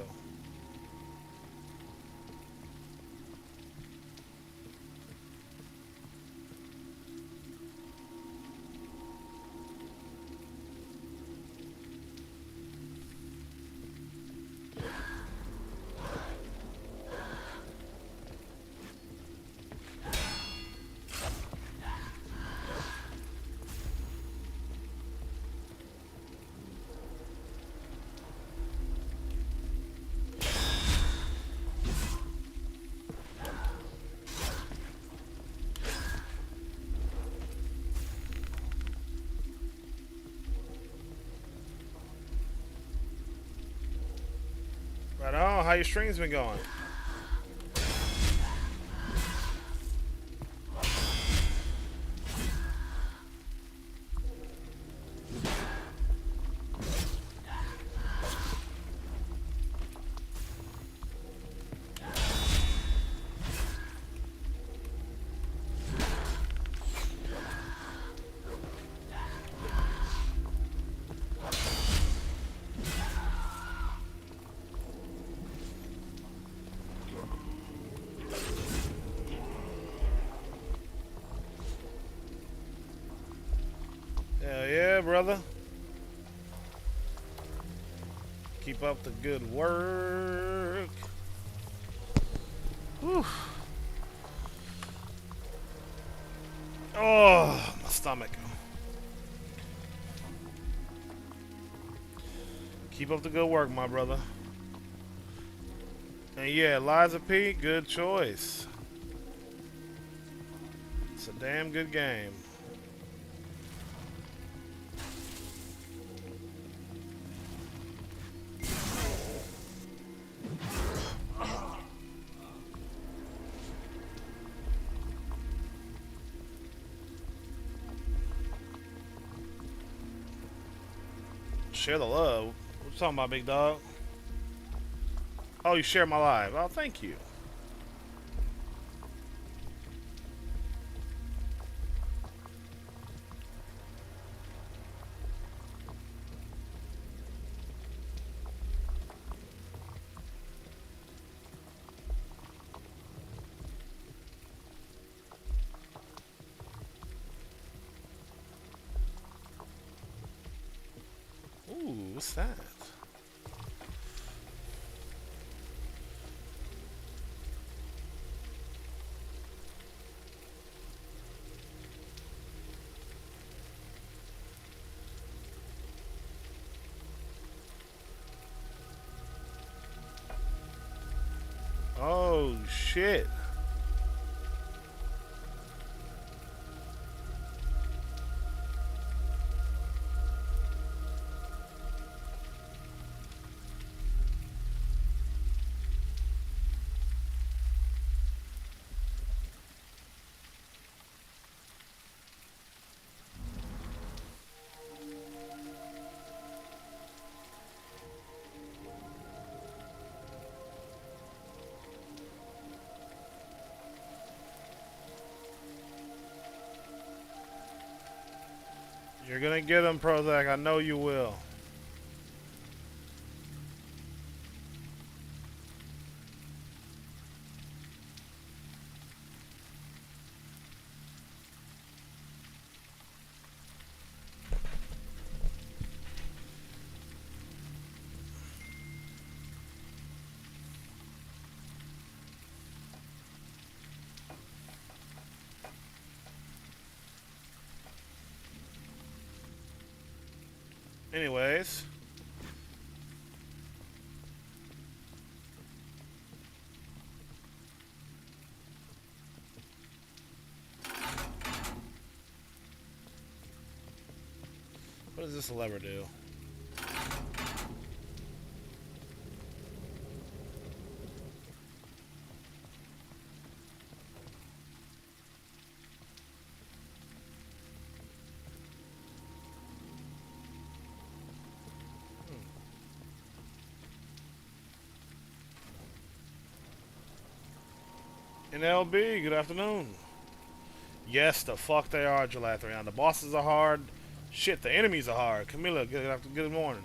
[SPEAKER 1] Right on. How your streams been going? Hell yeah, brother. Keep up the good work. Whew. Oh, my stomach. Keep up the good work, my brother. And yeah, Liza P, good choice. It's a damn good game. Share the love. What you talking about, big dog? Oh, you share my live. Oh, thank you. Ooh, what's that?
[SPEAKER 2] Oh shit. You're gonna get him, Prozac. I know you will. Anyways. What does this lever do? NLB, good afternoon. Yes, the fuck they are, Gelathrion. The bosses are hard. Shit, the enemies are hard. Camilla, good morning.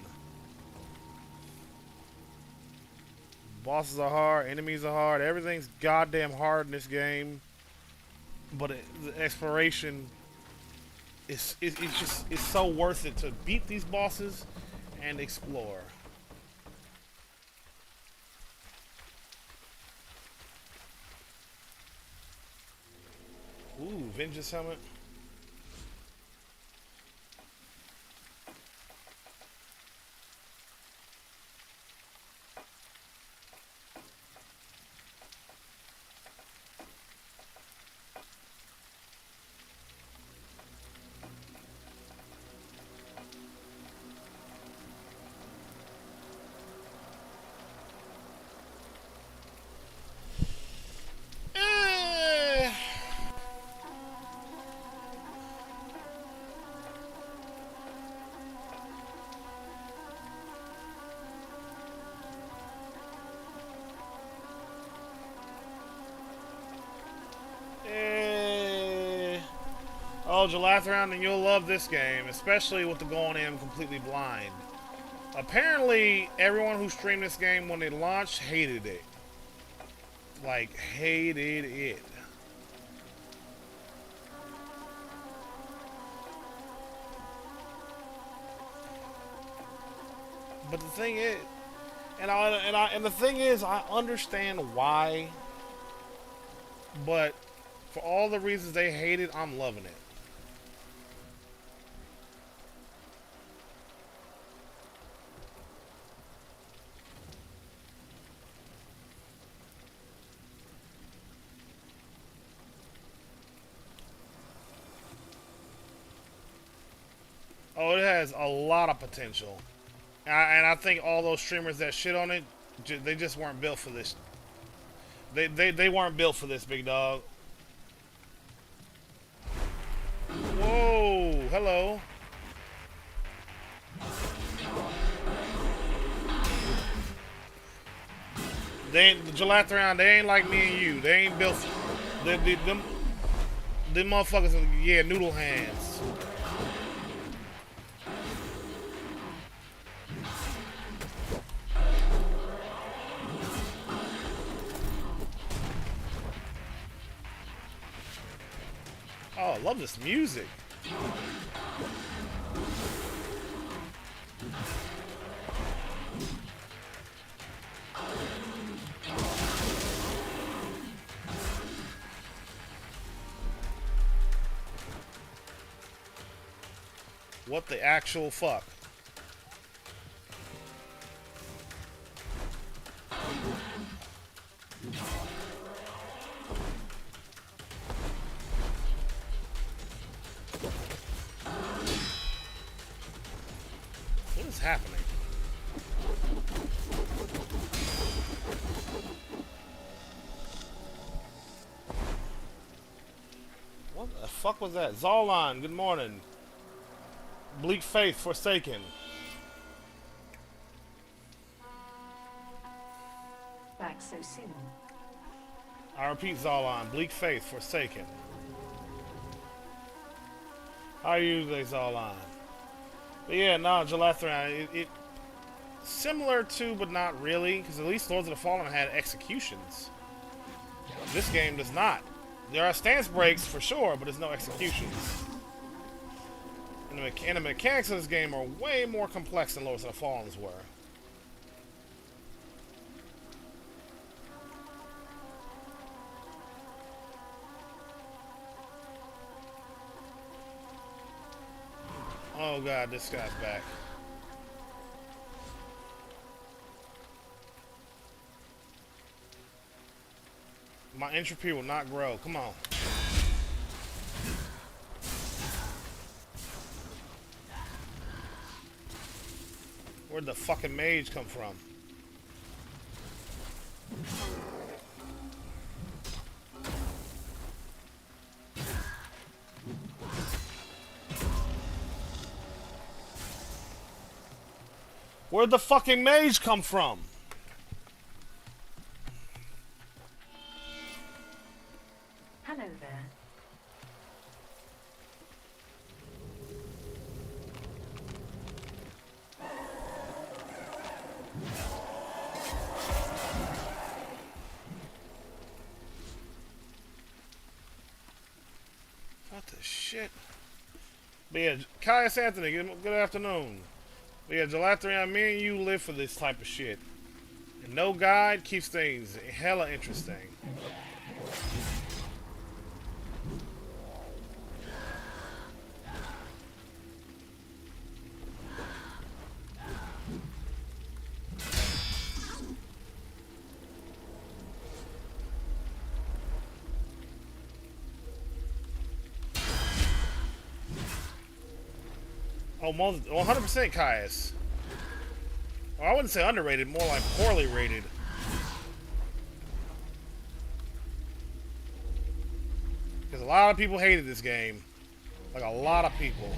[SPEAKER 2] Bosses are hard, enemies are hard, everything's goddamn hard in this game. But the exploration it's so worth it to beat these bosses and explore. Ooh, Vengeance Helmet. Oh, Gelathrion, and you'll love this game, especially with the going in completely blind. Apparently, everyone who streamed this game when it launched hated it. Like, hated it. But the thing is, and the thing is, I understand why. But for all the reasons they hate it, I'm loving it. Oh, it has a lot of potential. And I think all those streamers that shit on it, they just weren't built for this. They weren't built for this, big dog. Whoa, hello. They ain't, the Gelathrion, they ain't like me and you. They ain't built, them motherfuckers, yeah, noodle hands. Oh, I love this music. What the actual fuck? happening? What the fuck was that? Zolon, good morning. Bleak Faith Forsaken.
[SPEAKER 3] Back so soon.
[SPEAKER 2] I repeat, Zolon. Bleak Faith Forsaken. How are you today, Zolon? But yeah, no, Jalathrion, it similar to, but not really, because at least Lords of the Fallen had executions. This game does not. There are stance breaks for sure, but there's no executions. And the mechanics of this game are way more complex than Lords of the Fallen's were. Oh god, this guy's back. My entropy will not grow. Come on. Where'd the fucking mage come from? Where'd the fucking mage come from?
[SPEAKER 3] Hello there.
[SPEAKER 2] What the shit? But yeah, Caius Anthony, good afternoon. But yeah, Jalathrion, me and you live for this type of shit. And no guide keeps things hella interesting. Oh, 100% Caius. Well, I wouldn't say underrated, more like poorly rated. Because a lot of people hated this game. Like a lot of people.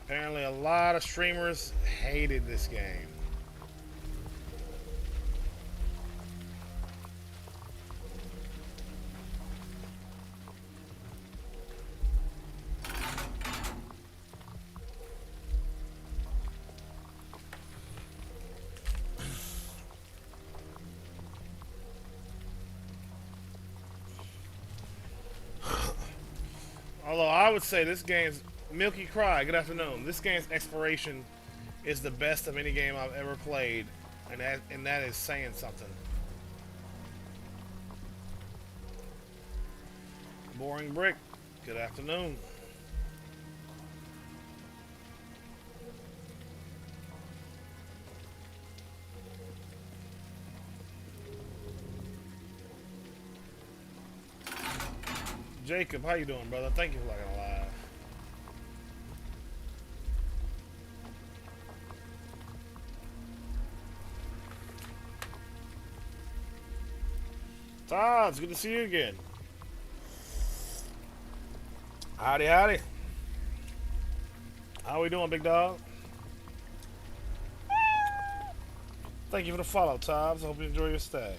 [SPEAKER 2] Apparently a lot of streamers hated this game. Although I would say this game's Milky Cry, good afternoon. This game's exploration is the best of any game I've ever played, and that is saying something. Boring Brick, good afternoon. Jacob, how you doing, brother? Thank you for locking alive. Todd, it's good to see you again. Howdy, howdy. How we doing, big dog? Thank you for the follow, Tobbs. I hope you enjoy your stay.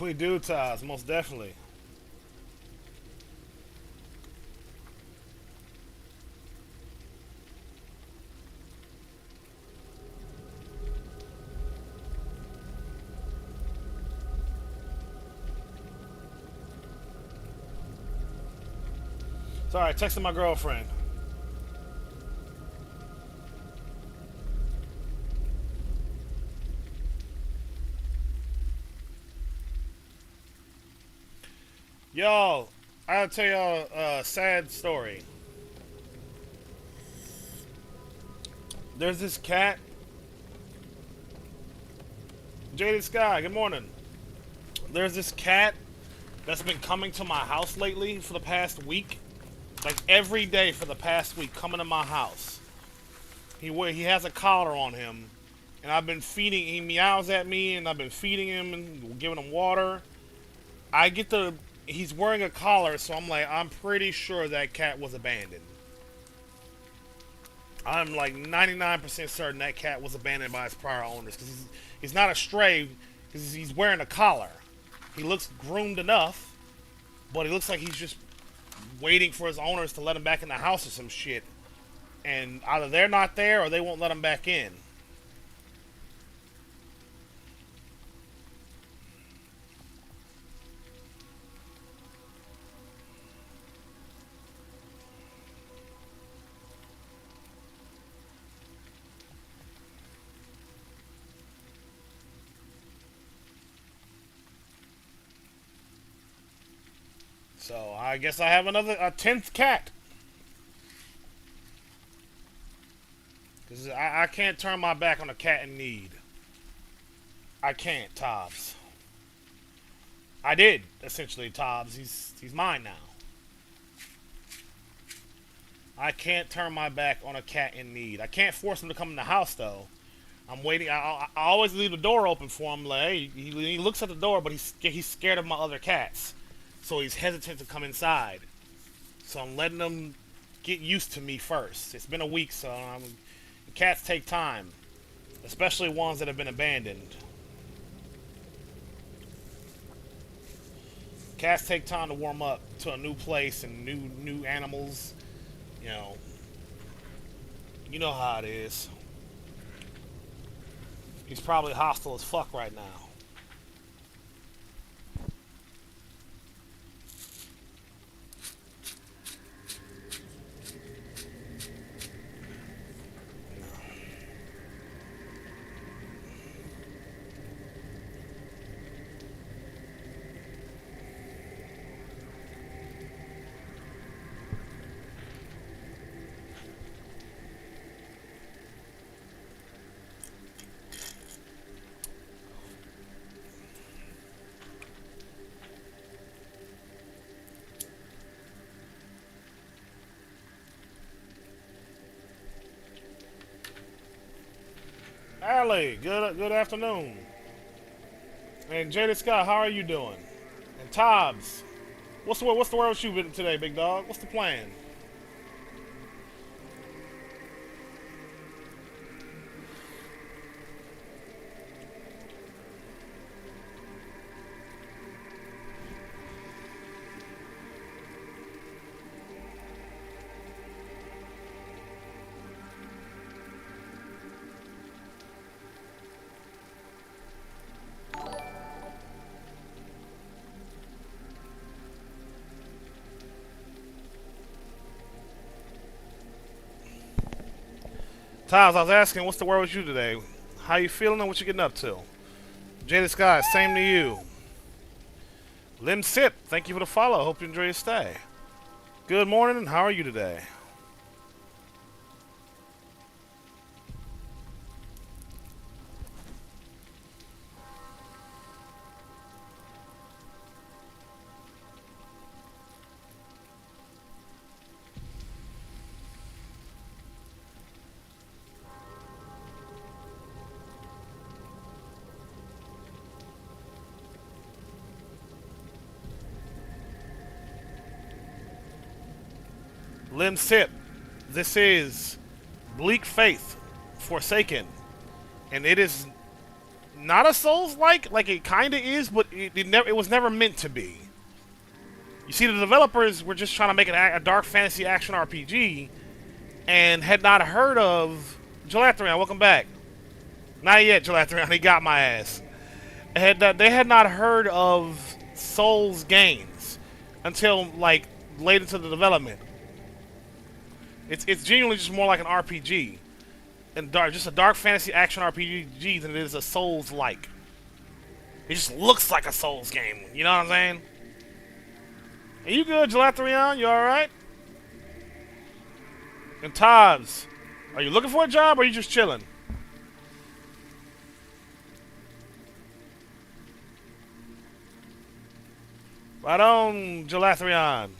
[SPEAKER 2] We do, Taz, most definitely. Sorry, texting my girlfriend. Y'all, I gotta tell y'all a sad story. There's this cat. Jaded Sky, good morning. There's this cat that's been coming to my house lately for the past week. Like every day for the past week, coming to my house. He has a collar on him, and I've been feeding. He meows at me, and I've been feeding him and giving him water. I get the. He's wearing a collar, so I'm like, I'm pretty sure that cat was abandoned. I'm like 99% certain that cat was abandoned by its prior owners, because he's not a stray, because he's wearing a collar. He looks groomed enough, but he looks like he's just waiting for his owners to let him back in the house or some shit. And either they're not there or they won't let him back in. So I guess I have a 10th cat. Because I can't turn my back on a cat in need. I can't, Tobbs. I did, essentially, Tobbs. He's mine now. I can't turn my back on a cat in need. I can't force him to come in the house, though. I'm waiting. I always leave the door open for him. Like, hey, he looks at the door, but he's scared of my other cats. So he's hesitant to come inside. So I'm letting him get used to me first. It's been a week, so cats take time. Especially ones that have been abandoned. Cats take time to warm up to a new place and new animals. You know how it is. He's probably hostile as fuck right now. Allie, good afternoon. And Jaded Scott, how are you doing? And Tobbs, what's the word with you today, big dog? What's the plan? Tobbs, I was asking, what's the word with you today? How you feeling and what you getting up to? Jaded Sky, same to you. Lim Sip, thank you for the follow. Hope you enjoy your stay. Good morning, and how are you today? Lim Sip, this is Bleak Faith, Forsaken, and it is not a Souls-like it kind of is, but it was never meant to be. You see, the developers were just trying to make a dark fantasy action RPG, and had not heard of Jalathrion. Welcome back. Not yet, Jalathrion. He got my ass. They had not heard of Souls games until like late into the development. It's genuinely just more like an RPG, and just a dark fantasy action RPG than it is a Souls-like. It just looks like a Souls game. You know what I'm saying? Are you good, Gelatrion? You all right? And Tobbs, are you looking for a job or are you just chilling? Right on, Gelatrion.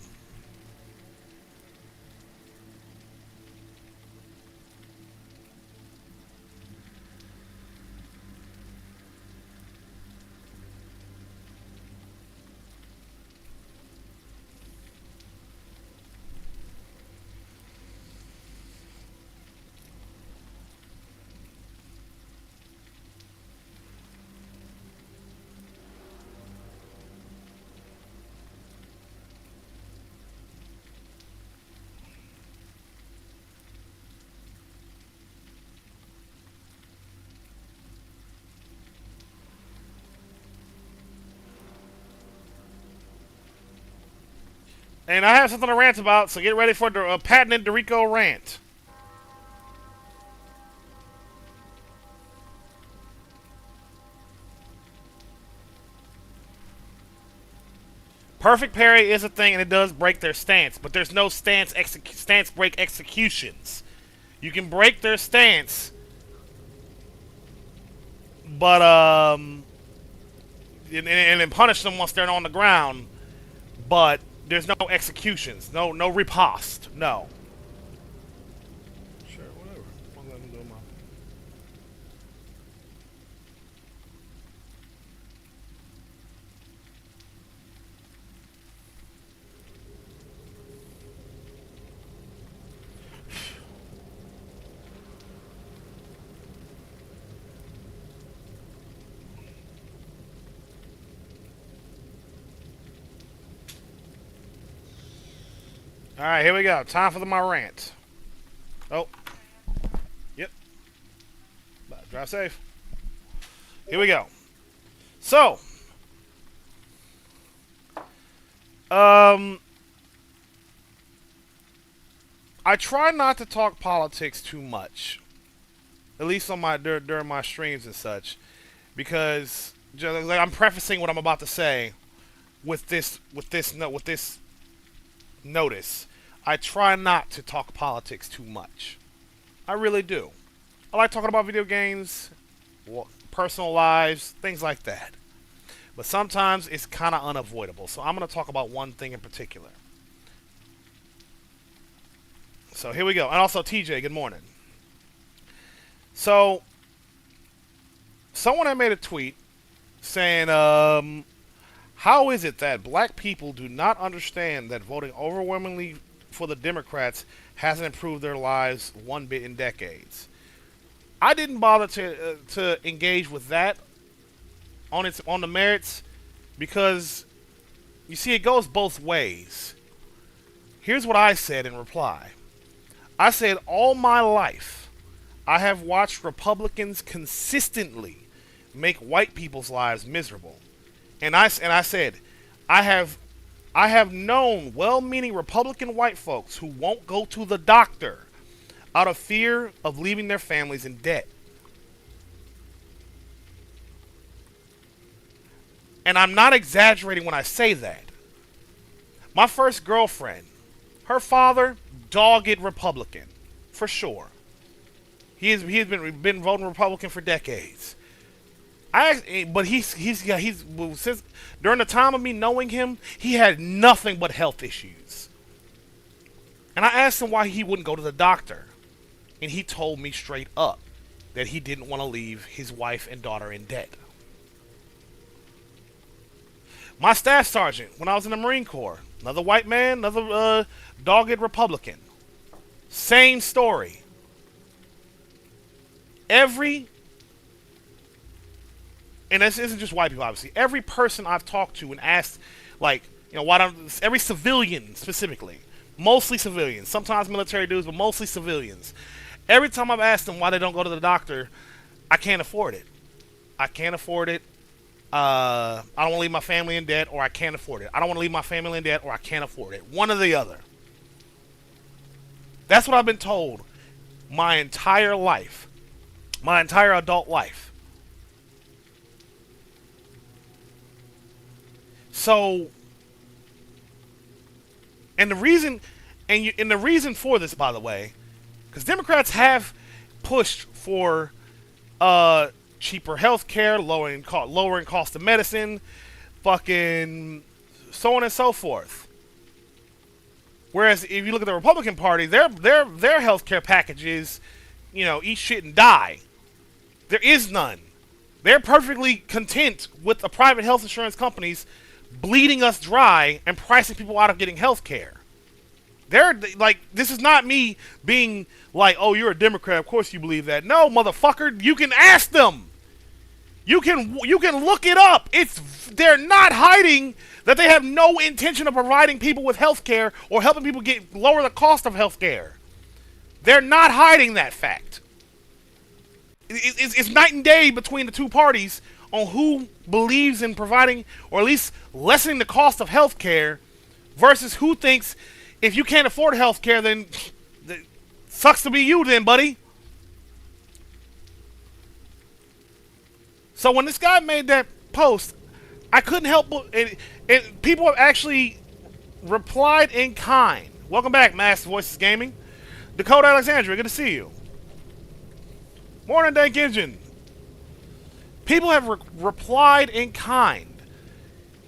[SPEAKER 2] And I have something to rant about, so get ready for the patented Dorico rant. Perfect parry is a thing, and it does break their stance, but there's no stance break executions. You can break their stance, but and then punish them once they're on the ground. But there's no executions, no riposte, no. Sure, whatever. Let me go my. All right, here we go. Time for my rant. Oh, yep. Drive safe. Here we go. So, I try not to talk politics too much, at least on my during my streams and such, because like, I'm prefacing what I'm about to say with this notice. I try not to talk politics too much. I really do. I like talking about video games, personal lives, things like that. But sometimes it's kind of unavoidable. So I'm going to talk about one thing in particular. So here we go. And also TJ, good morning. So someone had made a tweet saying, how is it that black people do not understand that voting overwhelmingly for the Democrats hasn't improved their lives one bit in decades? I didn't bother to engage with that on the merits because you see it goes both ways. Here's what I said in reply. I said all my life I have watched Republicans consistently make white people's lives miserable. And I said, I have known well-meaning Republican white folks who won't go to the doctor out of fear of leaving their families in debt. And I'm not exaggerating when I say that. My first girlfriend, her father, dogged Republican, for sure. He has been voting Republican for decades. But he's since during the time of me knowing him, he had nothing but health issues. And I asked him why he wouldn't go to the doctor, and he told me straight up that he didn't want to leave his wife and daughter in debt. My staff sergeant, when I was in the Marine Corps, another white man, another dogged Republican, same story. And this isn't just white people, obviously. Every person I've talked to and asked, like, why don't every civilian specifically, mostly civilians, sometimes military dudes, but mostly civilians. Every time I've asked them why they don't go to the doctor, I can't afford it. I can't afford it. I don't want to leave my family in debt, or I can't afford it. I don't want to leave my family in debt, or I can't afford it. One or the other. That's what I've been told my entire life. My entire adult life. So, and the reason, and the reason for this, by the way, because Democrats have pushed for cheaper health care, lowering cost of medicine, fucking so on and so forth. Whereas if you look at the Republican Party, their health care packages, you know, eat shit and die. There is none. They're perfectly content with the private health insurance companies bleeding us dry and pricing people out of getting health care. They're like, this is not me being like, oh, you're a Democrat, of course you believe that. No, motherfucker, you can ask them. You can look it up. They're not hiding that they have no intention of providing people with health care or helping people lower the cost of health care. They're not hiding that fact. It's night and day between the two parties on who believes in providing or at least lessening the cost of health care versus who thinks if you can't afford health care, then sucks to be you then, buddy. So when this guy made that post, I couldn't help but... And people have actually replied in kind. Welcome back, Master Voices Gaming. Dakota Alexandria, good to see you. Morning, Dank Engine. People have replied in kind,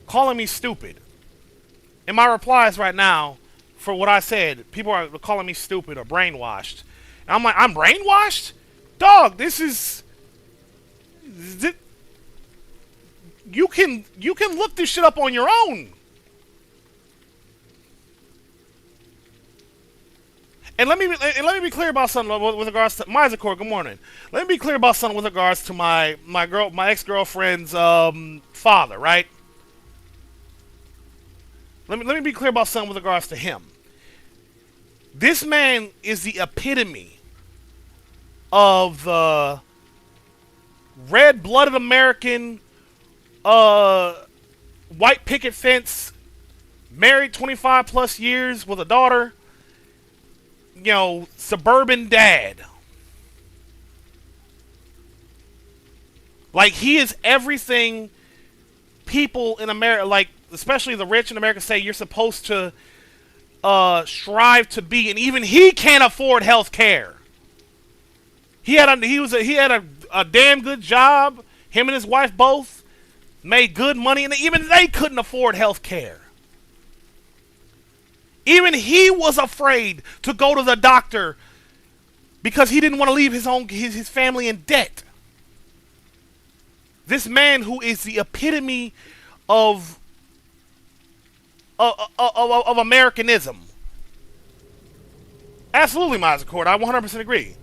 [SPEAKER 2] calling me stupid. In my replies right now, for what I said, people are calling me stupid or brainwashed. And I'm like, I'm brainwashed? Dog, this is... You can look this shit up on your own. And let me be clear about something with regards to Mizakor. Good morning. Let me be clear about something with regards to my ex-girlfriend's father, right? Let me be clear about something with regards to him. This man is the epitome of the red-blooded American, white picket fence, married 25 plus years with a daughter, you know, suburban dad. Like, he is everything people in America, like, especially the rich in America, say you're supposed to strive to be, and even he can't afford health care. He had a damn good job. Him and his wife both made good money, and even they couldn't afford health care. Even he was afraid to go to the doctor because he didn't want to leave his family in debt. This man who is the epitome of Americanism. Absolutely, Mazakord. I 100% agree.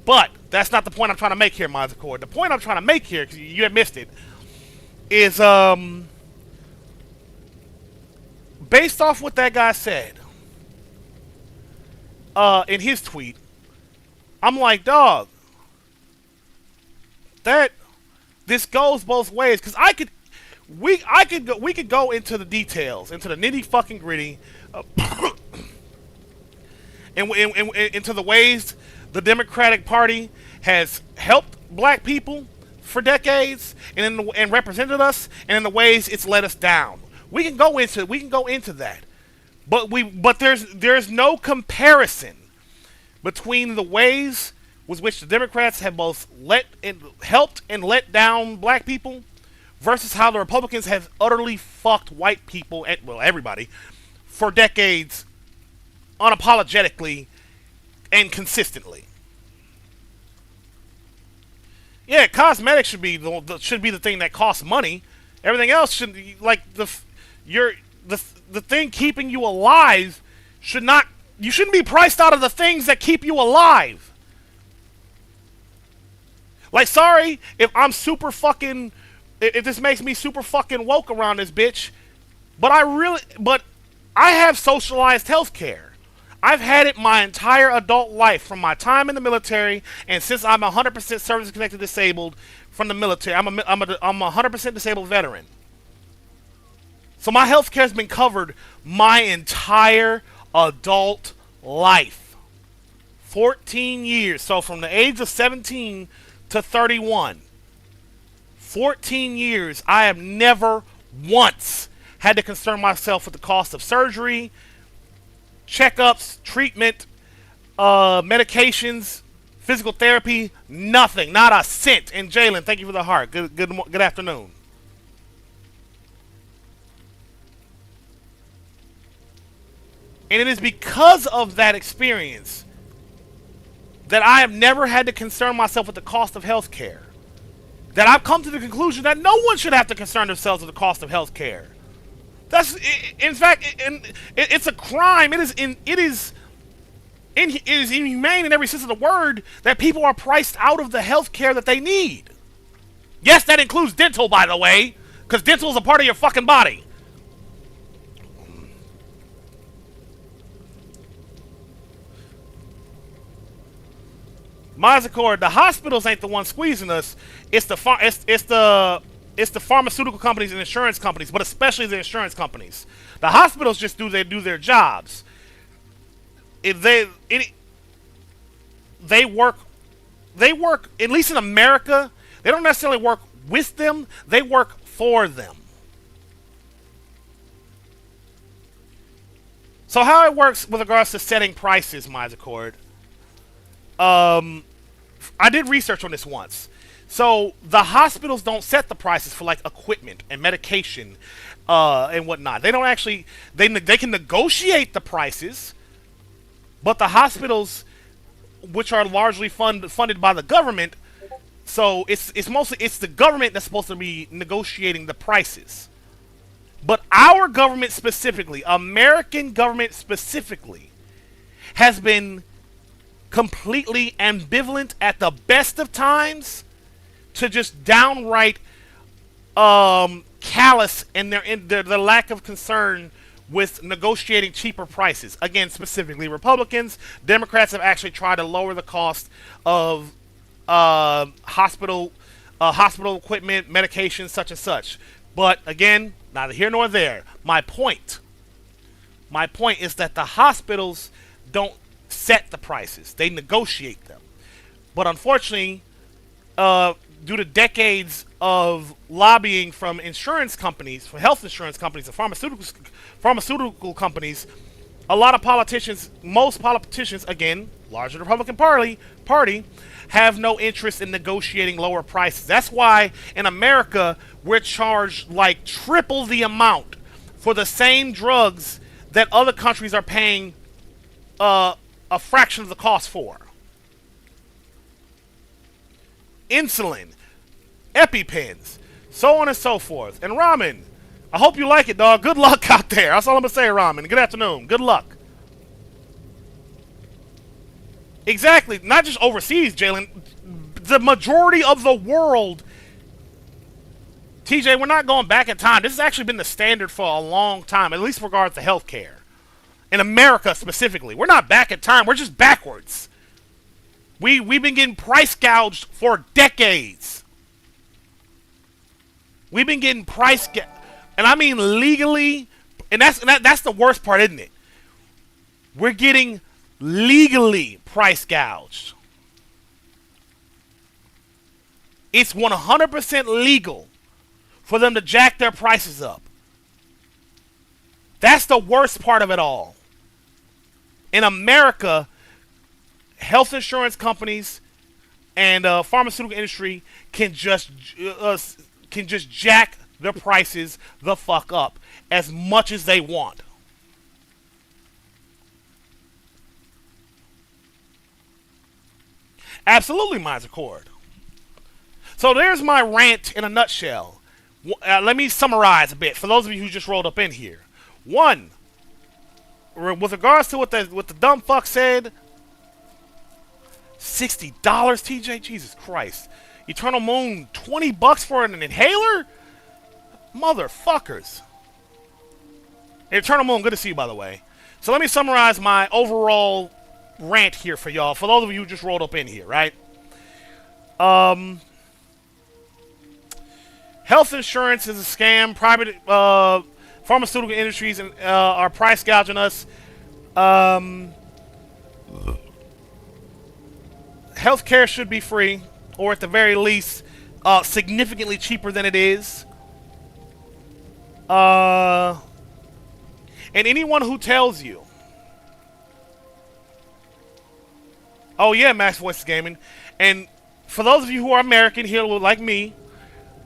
[SPEAKER 2] But that's not the point I'm trying to make here, Mazakord. The point I'm trying to make here, because you have missed it, is based off what that guy said in his tweet. I'm like, dog, this goes both ways, because we could go into the details, into the nitty fucking gritty, and into the ways the Democratic Party has helped black people for decades and represented us, and in the ways it's let us down. We can go into that, but there's no comparison between the ways with which the Democrats have both helped and let down black people versus how the Republicans have utterly fucked white people, well, everybody, for decades, unapologetically and consistently. Yeah, cosmetics should be the thing that costs money. Everything else should, like, the thing keeping you alive you shouldn't be priced out of the things that keep you alive. Like, sorry if I'm super fucking, if this makes me super fucking woke around this bitch, but I have socialized healthcare. I've had it my entire adult life, from my time in the military, and since I'm 100% service-connected disabled from the military. I'm a 100% disabled veteran. So my healthcare has been covered my entire adult life. 14 years. So from the age of 17 to 31, 14 years, I have never once had to concern myself with the cost of surgery, checkups, treatment, medications, physical therapy, nothing, not a cent. And Jalen, thank you for the heart. Good afternoon. And it is because of that experience that I have never had to concern myself with the cost of health care. That I've come to the conclusion that no one should have to concern themselves with the cost of health care. That's, in fact, it's a crime. It is inhumane in every sense of the word that people are priced out of the health care that they need. Yes, that includes dental, by the way, because dental is a part of your fucking body. Mazakor, the hospitals ain't the ones squeezing us. It's the pharmaceutical companies and insurance companies, but especially the insurance companies. The hospitals just do their jobs. They work at least in America. They don't necessarily work with them. They work for them. So how it works with regards to setting prices, Mazakor. I did research on this once. So the hospitals don't set the prices for like equipment and medication and whatnot. They don't actually they can negotiate the prices, but the hospitals, which are largely funded by the government, so it's the government that's supposed to be negotiating the prices. But our government specifically, American government specifically, has been completely ambivalent at the best of times to just downright callous in their lack of concern with negotiating cheaper prices. Again, specifically Republicans. Democrats have actually tried to lower the cost of hospital equipment, medications, such and such. But again, neither here nor there. My point is that the hospitals don't set the prices. They negotiate them. But unfortunately, due to decades of lobbying from insurance companies, from health insurance companies and pharmaceutical companies, a lot of politicians, most politicians, again, larger Republican Party, have no interest in negotiating lower prices. That's why in America, we're charged like triple the amount for the same drugs that other countries are paying a fraction of the cost for. Insulin, EpiPens, so on and so forth. And Ramen, I hope you like it, dog. Good luck out there. That's all I'm going to say, Ramen. Good afternoon. Good luck. Exactly. Not just overseas, Jalen. The majority of the world. TJ, we're not going back in time. This has actually been the standard for a long time, at least with regards to healthcare. In America specifically. We're not back in time. We're just backwards. We've been getting price gouged for decades. We've been getting and I mean legally, and that's the worst part, isn't it? We're getting legally price gouged. It's 100% legal for them to jack their prices up. That's the worst part of it all. In America, health insurance companies and pharmaceutical industry can just jack their prices the fuck up as much as they want. Absolutely, mine's accord. So there's my rant in a nutshell. Let me summarize a bit for those of you who just rolled up in here. One, with regards to what the dumb fuck said, $60, TJ? Jesus Christ. Eternal Moon, $20 for an inhaler? Motherfuckers. Eternal Moon, good to see you, by the way. So let me summarize my overall rant here for y'all, for those of you who just rolled up in here, right? Health insurance is a scam. Private pharmaceutical industries are price gouging us. healthcare should be free, or at the very least, significantly cheaper than it is. And anyone who tells you, oh yeah, Max Voice Gaming, and for those of you who are American here like me,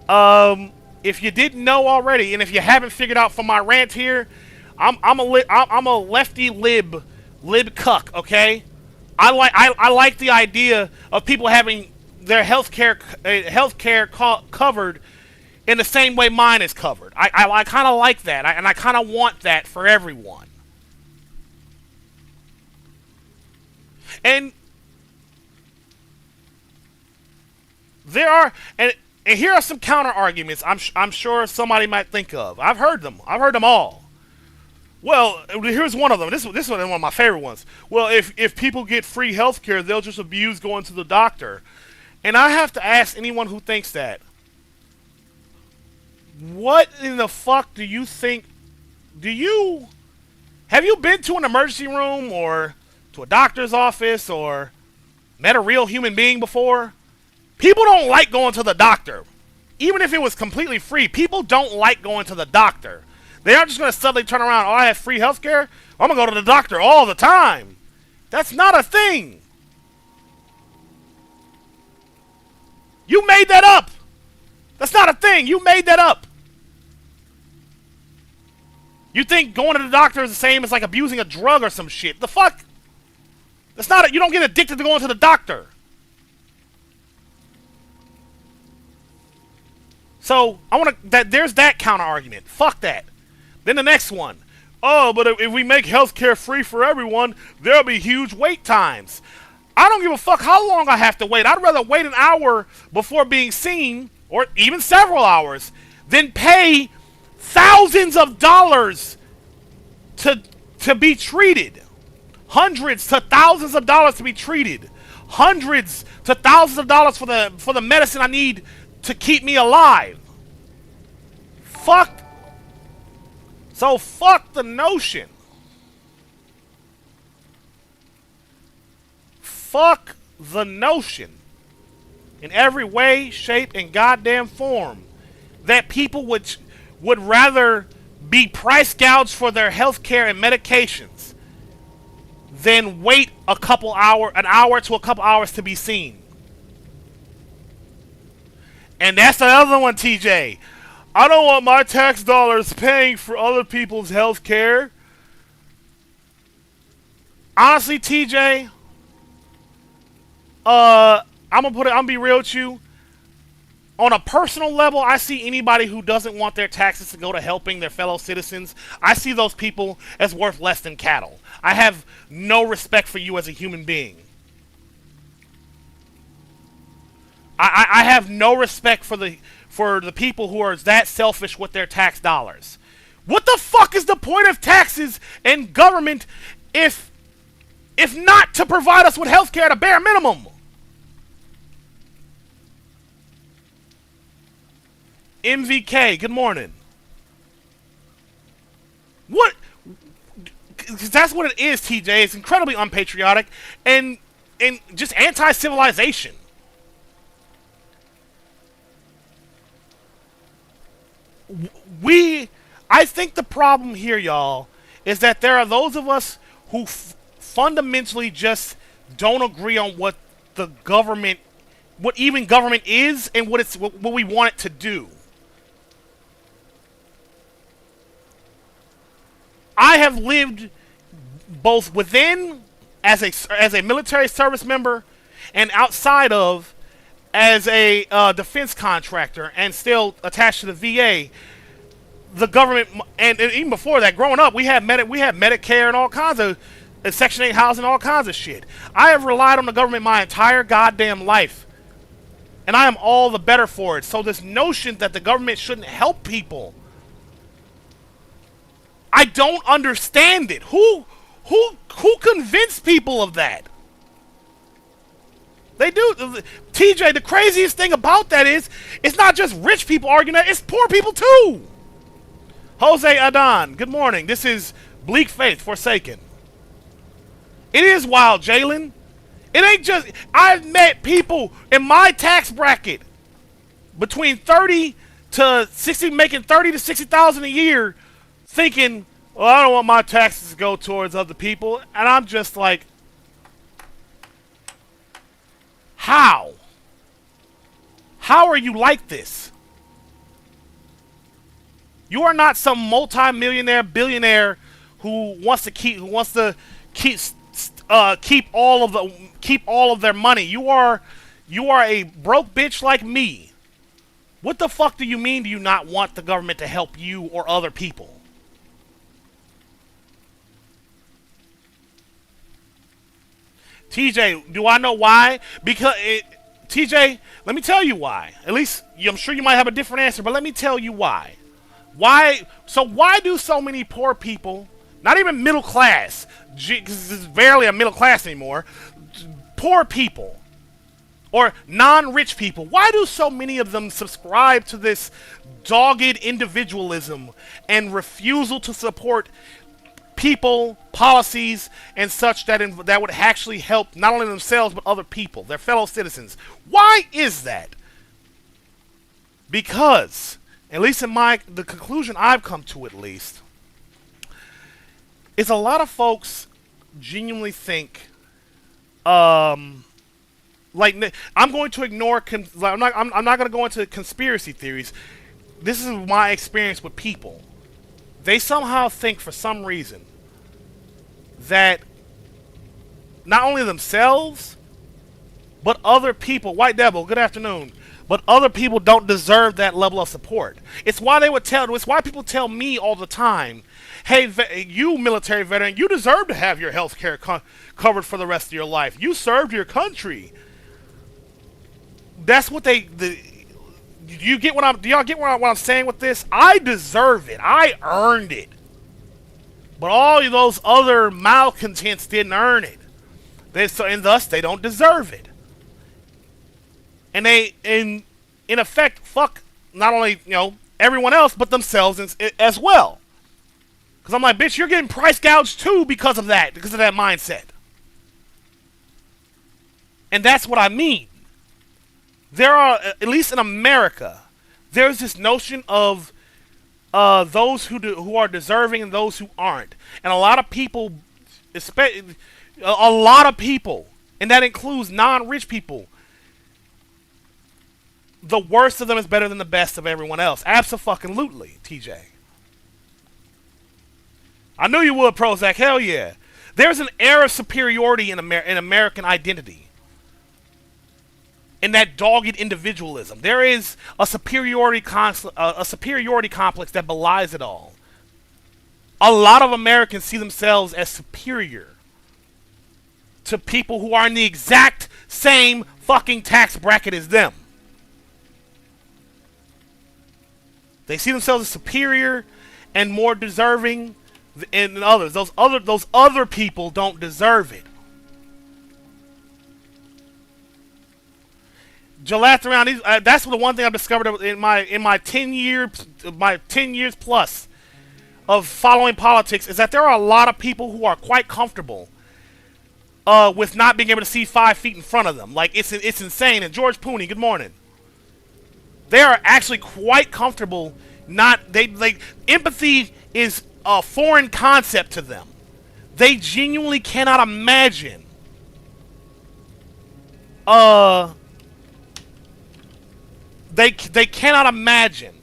[SPEAKER 2] if you didn't know already, and if you haven't figured out from my rant here, I'm a lefty lib cuck, okay? I like the idea of people having their healthcare covered in the same way mine is covered. I kind of like that, and I kind of want that for everyone. And there are, and here are some counter arguments I'm sure somebody might think of. I've heard them all. Well, here's one of them. This one is one of my favorite ones. Well, if people get free healthcare, they'll just abuse going to the doctor. And I have to ask anyone who thinks that, what in the fuck do you think? Have you been to an emergency room or to a doctor's office or met a real human being before? People don't like going to the doctor. Even if it was completely free, people don't like going to the doctor. They aren't just going to suddenly turn around, oh, I have free healthcare? I'm going to go to the doctor all the time. That's not a thing. You made that up. That's not a thing. You made that up. You think going to the doctor is the same as like abusing a drug or some shit. The fuck? That's not you don't get addicted to going to the doctor. So, there's that counter argument. Fuck that. Then the next one. Oh, but if we make healthcare free for everyone, there'll be huge wait times. I don't give a fuck how long I have to wait. I'd rather wait an hour before being seen, or even several hours, than pay thousands of dollars to be treated. Hundreds to thousands of dollars to be treated. Hundreds to thousands of dollars for the medicine I need to keep me alive. Fuck the notion. Fuck the notion in every way, shape, and goddamn form that people would rather be price gouged for their health care and medications than wait an hour to a couple hours to be seen. And that's the other one, TJ. I don't want my tax dollars paying for other people's health care. Honestly, TJ, I'm gonna be real with you. On a personal level, I see anybody who doesn't want their taxes to go to helping their fellow citizens. I see those people as worth less than cattle. I have no respect for you as a human being. I have no respect for the people who are that selfish with their tax dollars. What the fuck is the point of taxes and government if not to provide us with healthcare at a bare minimum? MVK, good morning. What? Because that's what it is, TJ. It's incredibly unpatriotic and just anti-civilization. I think the problem here, y'all, is that there are those of us who fundamentally just don't agree on what the government, what even government is, and what we want it to do. I have lived both within as a military service member and outside of as a defense contractor and still attached to the VA. The government, and even before that, growing up, we had Medicare and all kinds of Section 8 housing, all kinds of shit. I have relied on the government my entire goddamn life, and I am all the better for it. So this notion that the government shouldn't help people, I don't understand it. Who convinced people of that? They do. TJ, the craziest thing about that is, it's not just rich people arguing that, it's poor people too. Jose Adan, good morning. This is Bleak Faith Forsaken. It is wild, Jalen. It ain't just, I've met people in my tax bracket between 30 to 60, making 30 to 60,000 a year, thinking, well, I don't want my taxes to go towards other people. And I'm just like, how? How are you like this? You are not some multi-millionaire, billionaire who wants to keep all of their money. You are a broke bitch like me. What the fuck do you mean? Do you not want the government to help you or other people? TJ, do I know why? Because TJ, let me tell you why. At least I'm sure you might have a different answer, but let me tell you why. Why? So why do so many poor people, not even middle class, because it's barely a middle class anymore, poor people or non-rich people, why do so many of them subscribe to this dogged individualism and refusal to support people, policies, and such that would actually help not only themselves but other people, their fellow citizens? Why is that? Because, at least in the conclusion I've come to, at least, is a lot of folks genuinely think, like, I'm going to ignore. I'm not going to go into conspiracy theories. This is my experience with people. They somehow think, for some reason, that not only themselves, but other people. White Devil, good afternoon. But other people don't deserve that level of support. It's why It's why people tell me all the time, "Hey, you military veteran, you deserve to have your health care covered for the rest of your life. You served your country." That's what do y'all get what I'm saying with this? I deserve it. I earned it. But all of those other malcontents didn't earn it. And thus they don't deserve it. And they, in effect, fuck not only, everyone else, but themselves as well. Because I'm like, bitch, you're getting price gouged too because of that mindset. And that's what I mean. There are, at least in America, there's this notion of those who are deserving and those who aren't. And a lot of people, and that includes non-rich people, the worst of them is better than the best of everyone else. Abso-fucking-lutely, TJ. I knew you would, Prozac. Hell yeah. There's an air of superiority in American identity. In that dogged individualism. There is a superiority complex that belies it all. A lot of Americans see themselves as superior to people who are in the exact same fucking tax bracket as them. They see themselves as superior and more deserving than others. Those other people don't deserve it. Gelath, that's the one thing I've discovered in my 10 years plus of following politics, is that there are a lot of people who are quite comfortable with not being able to see 5 feet in front of them. Like, it's insane. And George Pooney, good morning. They are actually quite comfortable. Empathy is a foreign concept to them. They genuinely cannot imagine they cannot imagine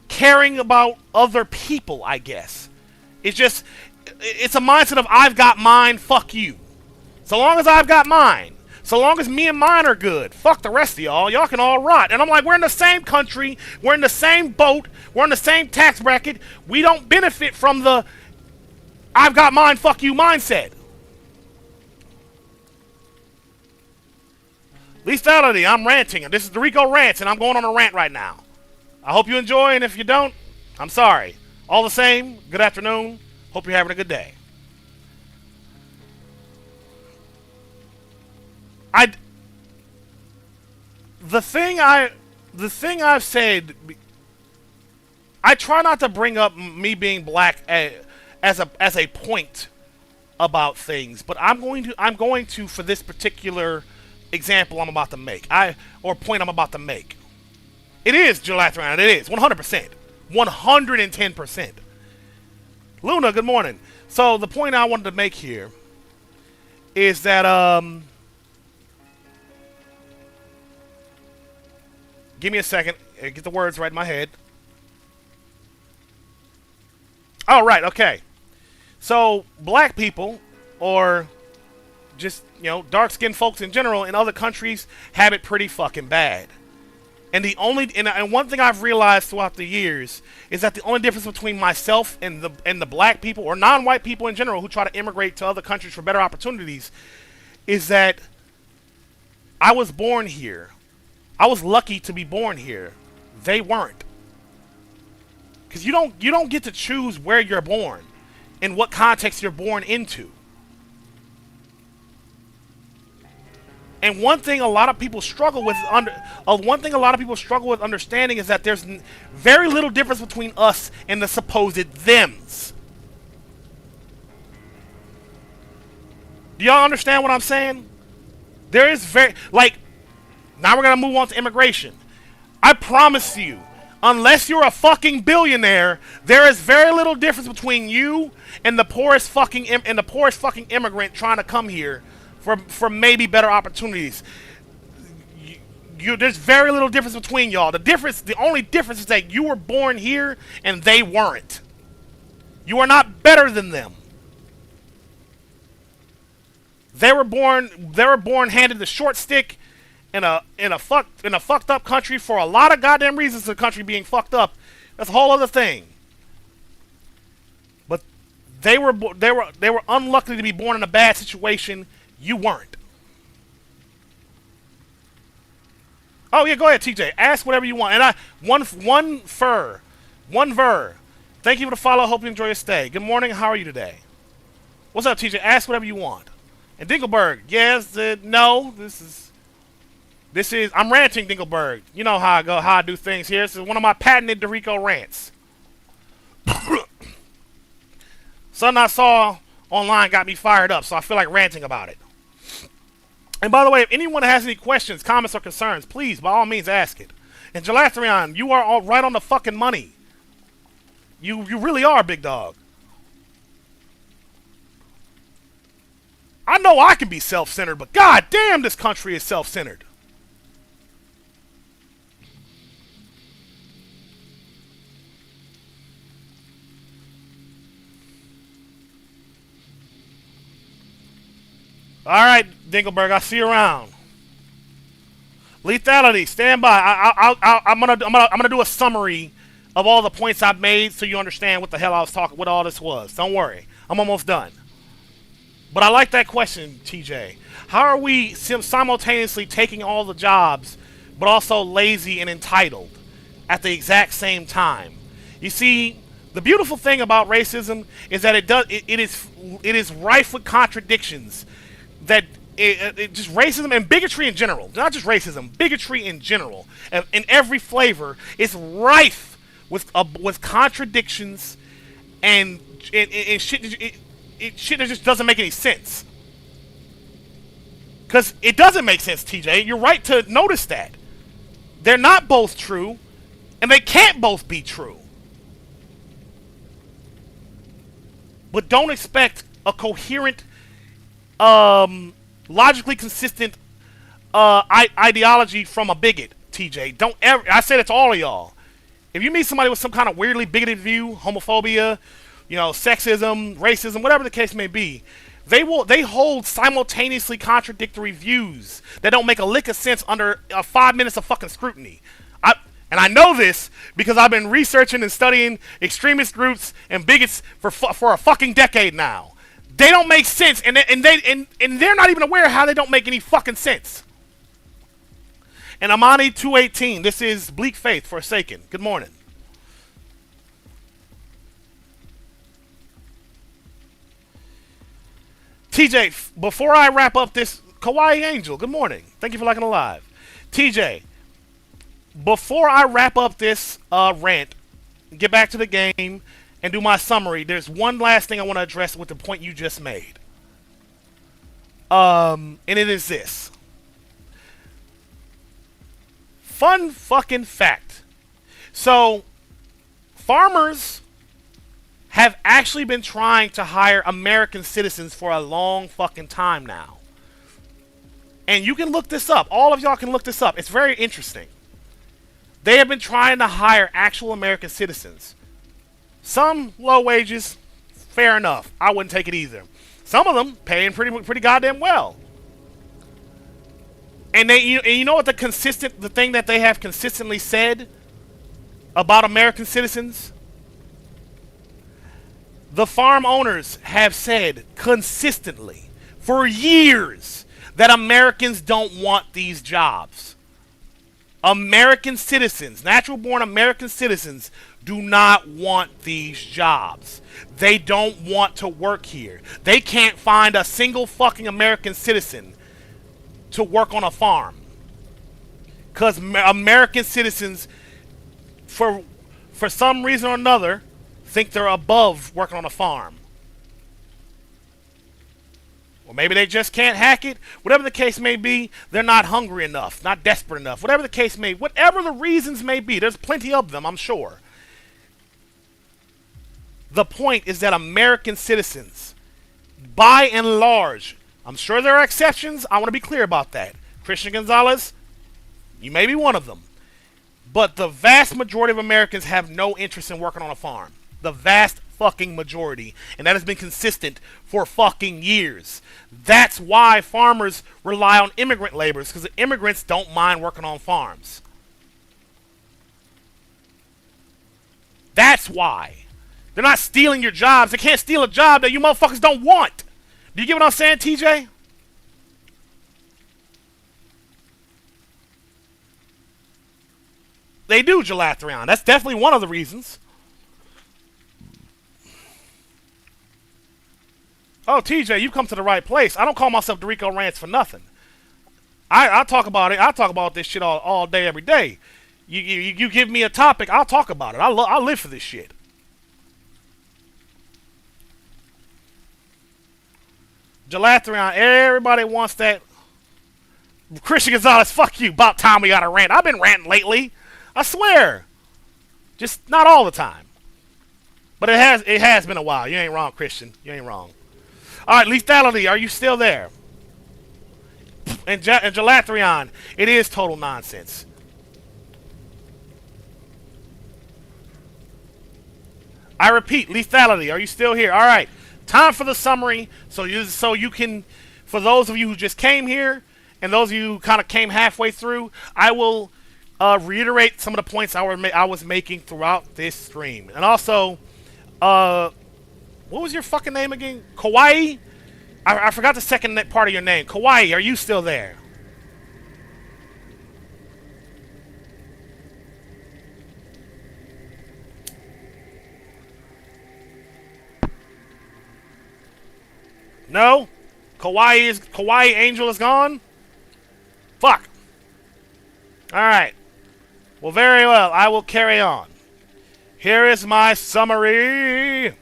[SPEAKER 2] caring about other people, I guess. It's a mindset of, I've got mine, fuck you. So long as I've got mine, so long as me and mine are good, fuck the rest of y'all. Y'all can all rot. And I'm like, we're in the same country, we're in the same boat, we're in the same tax bracket. We don't benefit from the I've got mine, fuck you mindset. Lethality, I'm ranting. This is the Rico Rants, and I'm going on a rant right now. I hope you enjoy, and if you don't, I'm sorry. All the same, good afternoon. Hope you're having a good day. The thing I've said, I try not to bring up me being black as a point about things, but I'm going to for this particular example I'm about to make, or point I'm about to make. It is July 3rd. It is 100%, 110%. Luna, good morning. So the point I wanted to make here is that give me a second. Get the words right in my head. All right, okay. So black people, or just, dark-skinned folks in general in other countries have it pretty fucking bad. And and one thing I've realized throughout the years is that the only difference between myself and the black people, or non-white people in general, who try to immigrate to other countries for better opportunities, is that I was born here. I was lucky to be born here. They weren't. Because you don't get to choose where you're born and what context you're born into. And one thing a lot of people struggle with understanding is that there's very little difference between us and the supposed thems. Do y'all understand what I'm saying? There is now we're going to move on to immigration. I promise you, unless you're a fucking billionaire, there is very little difference between you and the poorest fucking immigrant trying to come here for maybe better opportunities. There's very little difference between y'all. The only difference is that you were born here and they weren't. You are not better than them. They were born handed the short stick in a fucked up country for a lot of goddamn reasons. The country being fucked up, that's a whole other thing. But they were unlucky to be born in a bad situation. You weren't. Oh yeah, go ahead, TJ. Ask whatever you want. And one ver. Thank you for the follow. Hope you enjoy your stay. Good morning. How are you today? What's up, TJ? Ask whatever you want. And Dinkelberg, yes, no. This is. I'm ranting, Dinkelberg. You know how I do things here. This is one of my patented Dorico rants. Something I saw online got me fired up, so I feel like ranting about it. And by the way, if anyone has any questions, comments, or concerns, please, by all means, ask it. And Jalathrion, you are all right on the fucking money. You really are, big dog. I know I can be self-centered, but god damn, this country is self-centered. All right, Dinkelberg, I see you around. Lethality, stand by. I'm gonna do a summary of all the points I've made, so you understand what the hell I was talking, what all this was. Don't worry, I'm almost done. But I like that question, TJ. How are we simultaneously taking all the jobs, but also lazy and entitled at the exact same time? You see, the beautiful thing about racism is that it is rife with contradictions. That it just racism and bigotry in general, not just racism, bigotry in general, in every flavor, is rife with contradictions and shit. Shit that just doesn't make any sense. Because it doesn't make sense, TJ. You're right to notice that. They're not both true, and they can't both be true. But don't expect a coherent, logically consistent ideology from a bigot, TJ. Don't ever. I said it to all of y'all. If you meet somebody with some kind of weirdly bigoted view, homophobia, sexism, racism, whatever the case may be, they hold simultaneously contradictory views that don't make a lick of sense under 5 minutes of fucking scrutiny. And I know this because I've been researching and studying extremist groups and bigots for a fucking decade now. They don't make sense, and they're not even aware how they don't make any fucking sense. And Amani 218, this is Bleak Faith Forsaken. Good morning. TJ, before I wrap up this, Kawaii Angel, good morning. Thank you for liking the live. TJ, before I wrap up this rant, get back to the game, and do my summary, there's one last thing I want to address with the point you just made. And it is this. Fun fucking fact. So, farmers have actually been trying to hire American citizens for a long fucking time now. And you can look this up. All of y'all can look this up. It's very interesting. They have been trying to hire actual American citizens. Some low wages, fair enough. I wouldn't take it either. Some of them paying pretty goddamn well. And you know what the thing that they have consistently said about American citizens? The farm owners have said consistently for years that Americans don't want these jobs. American citizens, natural-born American citizens, do not want these jobs. They don't want to work here. They can't find a single fucking American citizen to work on a farm. Because American citizens, for some reason or another, think they're above working on a farm. Or maybe they just can't hack it. Whatever the case may be, they're not hungry enough, not desperate enough. Whatever the reasons may be, there's plenty of them, I'm sure. The point is that American citizens, by and large, I'm sure there are exceptions. I want to be clear about that. Christian Gonzalez, you may be one of them. But the vast majority of Americans have no interest in working on a farm. The vast fucking majority. And that has been consistent for fucking years. That's why farmers rely on immigrant laborers, because the immigrants don't mind working on farms. That's why. They're not stealing your jobs. They can't steal a job that you motherfuckers don't want. Do you get what I'm saying, TJ? They do, Jalathrion. That's definitely one of the reasons. Oh, TJ, you come to the right place. I don't call myself Dorico Rants for nothing. I talk about it. I talk about this shit all day, every day. You give me a topic, I'll talk about it. I live for this shit. Jalathrion, everybody wants that. Christian Gonzalez, fuck you. About time we got a rant. I've been ranting lately. I swear. Just not all the time. But it has been a while. You ain't wrong, Christian. You ain't wrong. Alright, Lethality, are you still there? And Jalathrion, it is total nonsense. I repeat, Lethality, are you still here? Alright. Time for the summary, so you can, for those of you who just came here, and those of you who kind of came halfway through, I will reiterate some of the points I was making throughout this stream. And also, what was your fucking name again? Kawaii? I forgot the second part of your name. Kawaii, are you still there? No? Kawaii Angel is gone? Fuck. Alright. Well, very well. I will carry on. Here is my summary.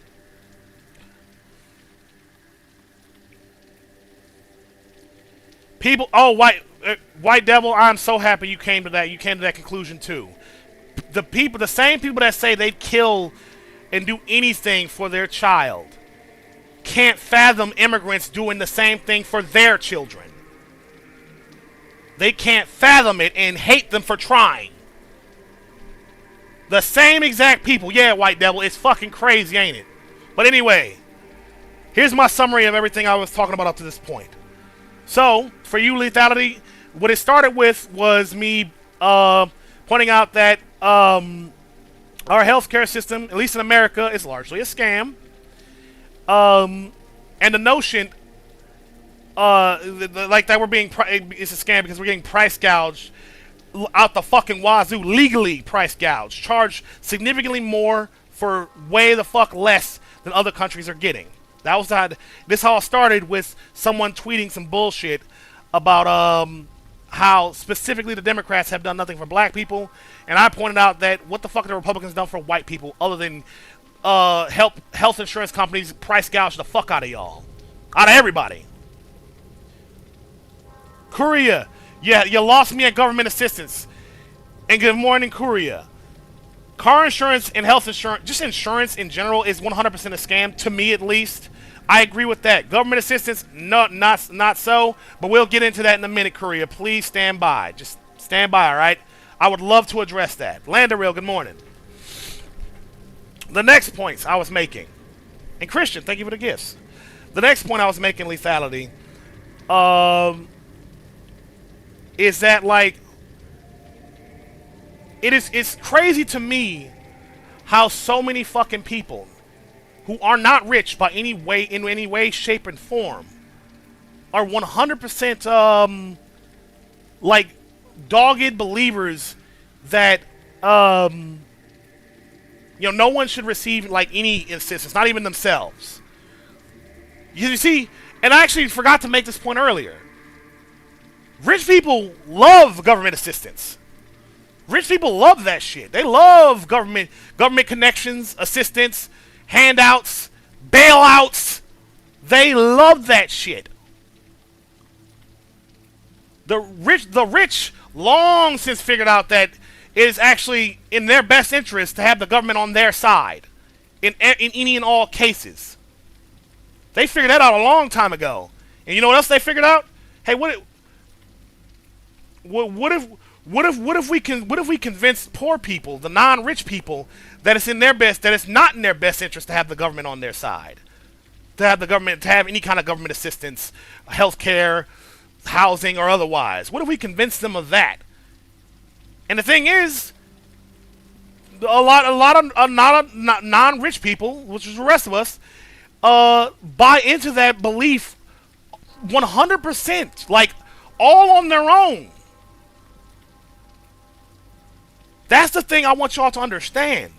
[SPEAKER 2] People, oh, White Devil, I'm so happy you came to that. You came to that conclusion too. The same people that say they'd kill and do anything for their child can't fathom immigrants doing the same thing for their children. They can't fathom it and hate them for trying. The same exact people. Yeah, White Devil, it's fucking crazy, ain't it? But anyway, here's my summary of everything I was talking about up to this point. So, for you, Lethality, what it started with was me pointing out that our healthcare system, at least in America, is largely a scam. And the notion, like that it's a scam because we're getting price gouged out the fucking wazoo, legally price gouged, charged significantly more for way the fuck less than other countries are getting. That was this all started with someone tweeting some bullshit about how specifically the Democrats have done nothing for black people, and I pointed out that what the fuck have the Republicans done for white people other than health insurance companies price gouge the fuck out of y'all, out of everybody. Korea, yeah, you lost me at government assistance. And good morning, Korea. Car insurance and health insurance, just insurance in general, is 100% a scam, to me at least. I agree with that. Government assistance, no, not so, but we'll get into that in a minute, Korea. Please stand by. Just stand by, all right? I would love to address that. Landarill, good morning. The next points I was making, and Christian, thank you for the gifts. The next point I was making, lethality, is that, like, it's crazy to me how so many fucking people who are not rich by any way, in any way, shape, and form, are 100% like dogged believers that you know, no one should receive like any assistance, not even themselves. You see, and I actually forgot to make this point earlier. Rich people love government assistance. Rich people love that shit. They love government connections, assistance, handouts, bailouts. They love that shit. The rich long since figured out that it is actually in their best interest to have the government on their side in any and all cases. They figured that out a long time ago. And you know what else they figured out? Hey, what if we convince poor people, the non-rich people, that it's not in their best interest to have the government on their side, to have any kind of government assistance, healthcare, housing, or otherwise? What if we convince them of that? And the thing is, a lot of non-rich people, which is the rest of us, buy into that belief 100%, like all on their own. That's the thing I want y'all to understand.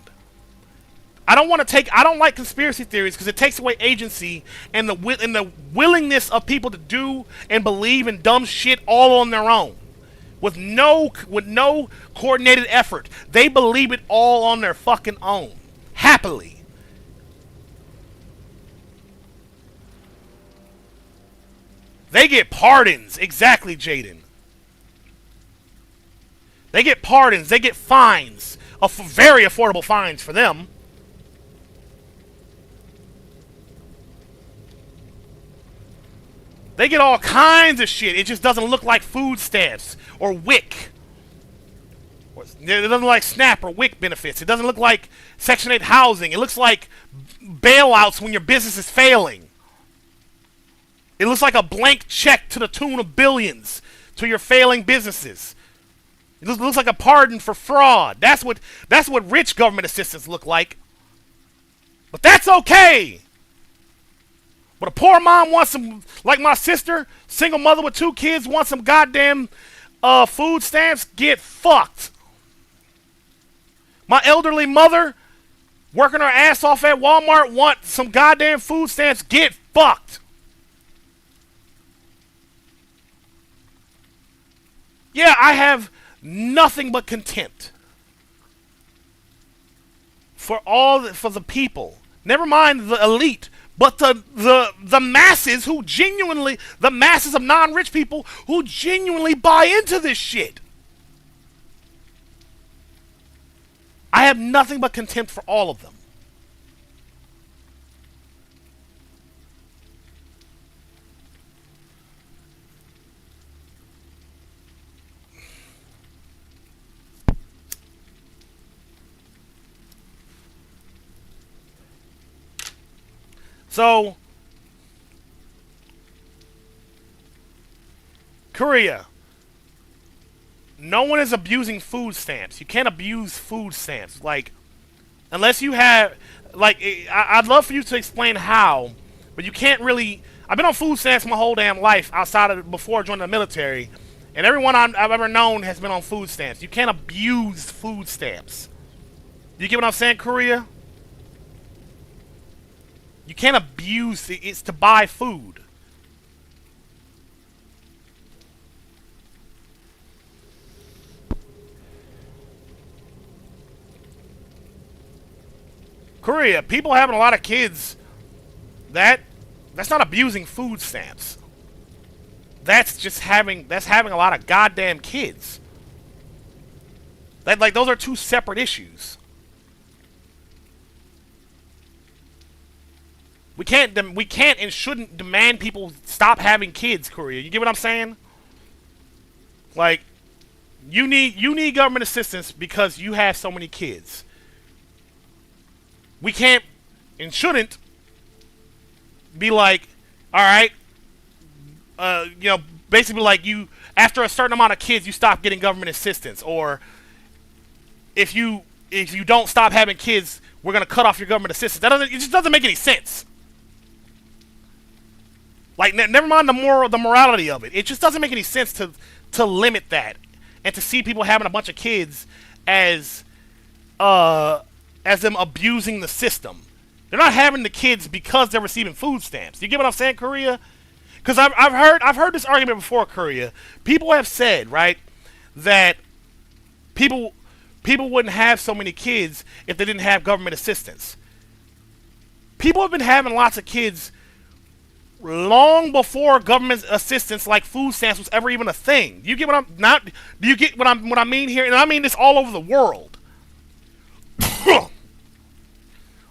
[SPEAKER 2] I don't like conspiracy theories because it takes away agency and the willingness of people to do and believe in dumb shit all on their own. With no coordinated effort. They believe it all on their fucking own. Happily. They get pardons. Exactly, Jaden. They get pardons. They get fines. Very affordable fines for them. They get all kinds of shit. It just doesn't look like food stamps or WIC. It doesn't look like SNAP or WIC benefits. It doesn't look like Section 8 housing. It looks like bailouts when your business is failing. It looks like a blank check to the tune of billions to your failing businesses. It looks like a pardon for fraud. That's what rich government assistance look like. But that's okay. But a poor mom wants some, like my sister, single mother with 2 kids, wants some goddamn food stamps, get fucked. My elderly mother, working her ass off at Walmart, want some goddamn food stamps, get fucked. Yeah, I have nothing but contempt for the people. Never mind the elite. But the masses who genuinely, the masses of non-rich people who genuinely buy into this shit. I have nothing but contempt for all of them. So, Korea, no one is abusing food stamps. You can't abuse food stamps. Like, unless you have, like, I'd love for you to explain how, but you can't really. I've been on food stamps my whole damn life outside of before joining the military, and everyone I've ever known has been on food stamps. You can't abuse food stamps. You get what I'm saying, Korea? You can't abuse it. It's to buy food. Korea, people having a lot of kids, that's not abusing food stamps. that's having a lot of goddamn kids. Like those are two separate issues. We can't and shouldn't demand people stop having kids, Korea. You get what I'm saying? Like, you need government assistance because you have so many kids. We can't and shouldn't be like, all right, basically like you after a certain amount of kids you stop getting government assistance, or if you don't stop having kids, we're gonna cut off your government assistance. It just doesn't make any sense. Like, never mind the morality of it. It just doesn't make any sense to limit that and to see people having a bunch of kids as them abusing the system. They're not having the kids because they're receiving food stamps. You get what I'm saying, Korea? Because I've heard this argument before, Korea. People have said, right, that people wouldn't have so many kids if they didn't have government assistance. People have been having lots of kids long before government assistance like food stamps was ever even a thing. You get what I'm not? Do you get what I mean here? And I mean this all over the world.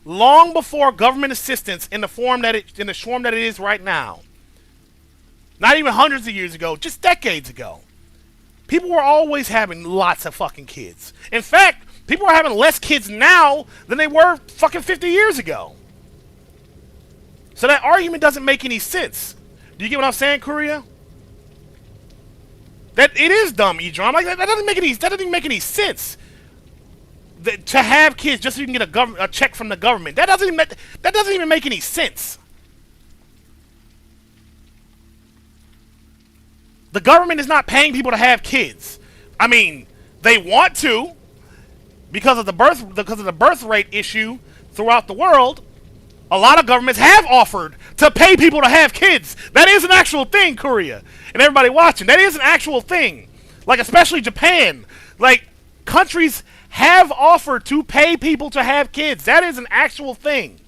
[SPEAKER 2] Long before government assistance in the form that it is right now. Not even hundreds of years ago, just decades ago. People were always having lots of fucking kids. In fact, people are having less kids now than they were fucking 50 years ago. So that argument doesn't make any sense. Do you get what I'm saying, Korea? That it is dumb, E-Drum. Like that doesn't even make any sense. To have kids just so you can get a check from the government. That doesn't even make any sense. The government is not paying people to have kids. I mean, they want to because of the birth rate issue throughout the world. A lot of governments have offered to pay people to have kids. That is an actual thing, Korea. And everybody watching, that is an actual thing. Like, especially Japan. Like, countries have offered to pay people to have kids. That is an actual thing.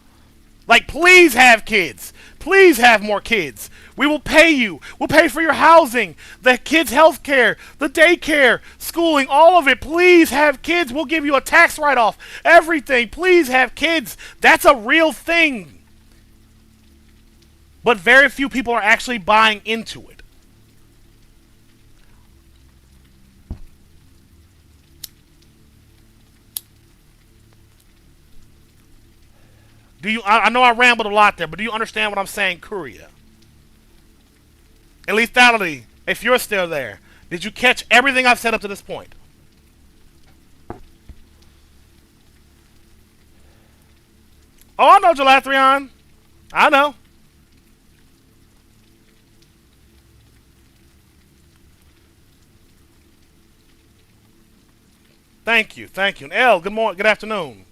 [SPEAKER 2] Like, please have kids. Please have more kids. We will pay you. We'll pay for your housing, the kids' health care, the daycare, schooling, all of it. Please have kids. We'll give you a tax write-off. Everything. Please have kids. That's a real thing. But very few people are actually buying into it. I know I rambled a lot there, but do you understand what I'm saying, Korea? And lethality, if you're still there, did you catch everything I've said up to this point? Oh, I know, Gelathrion. I know. Thank you. And L, good morning, good afternoon.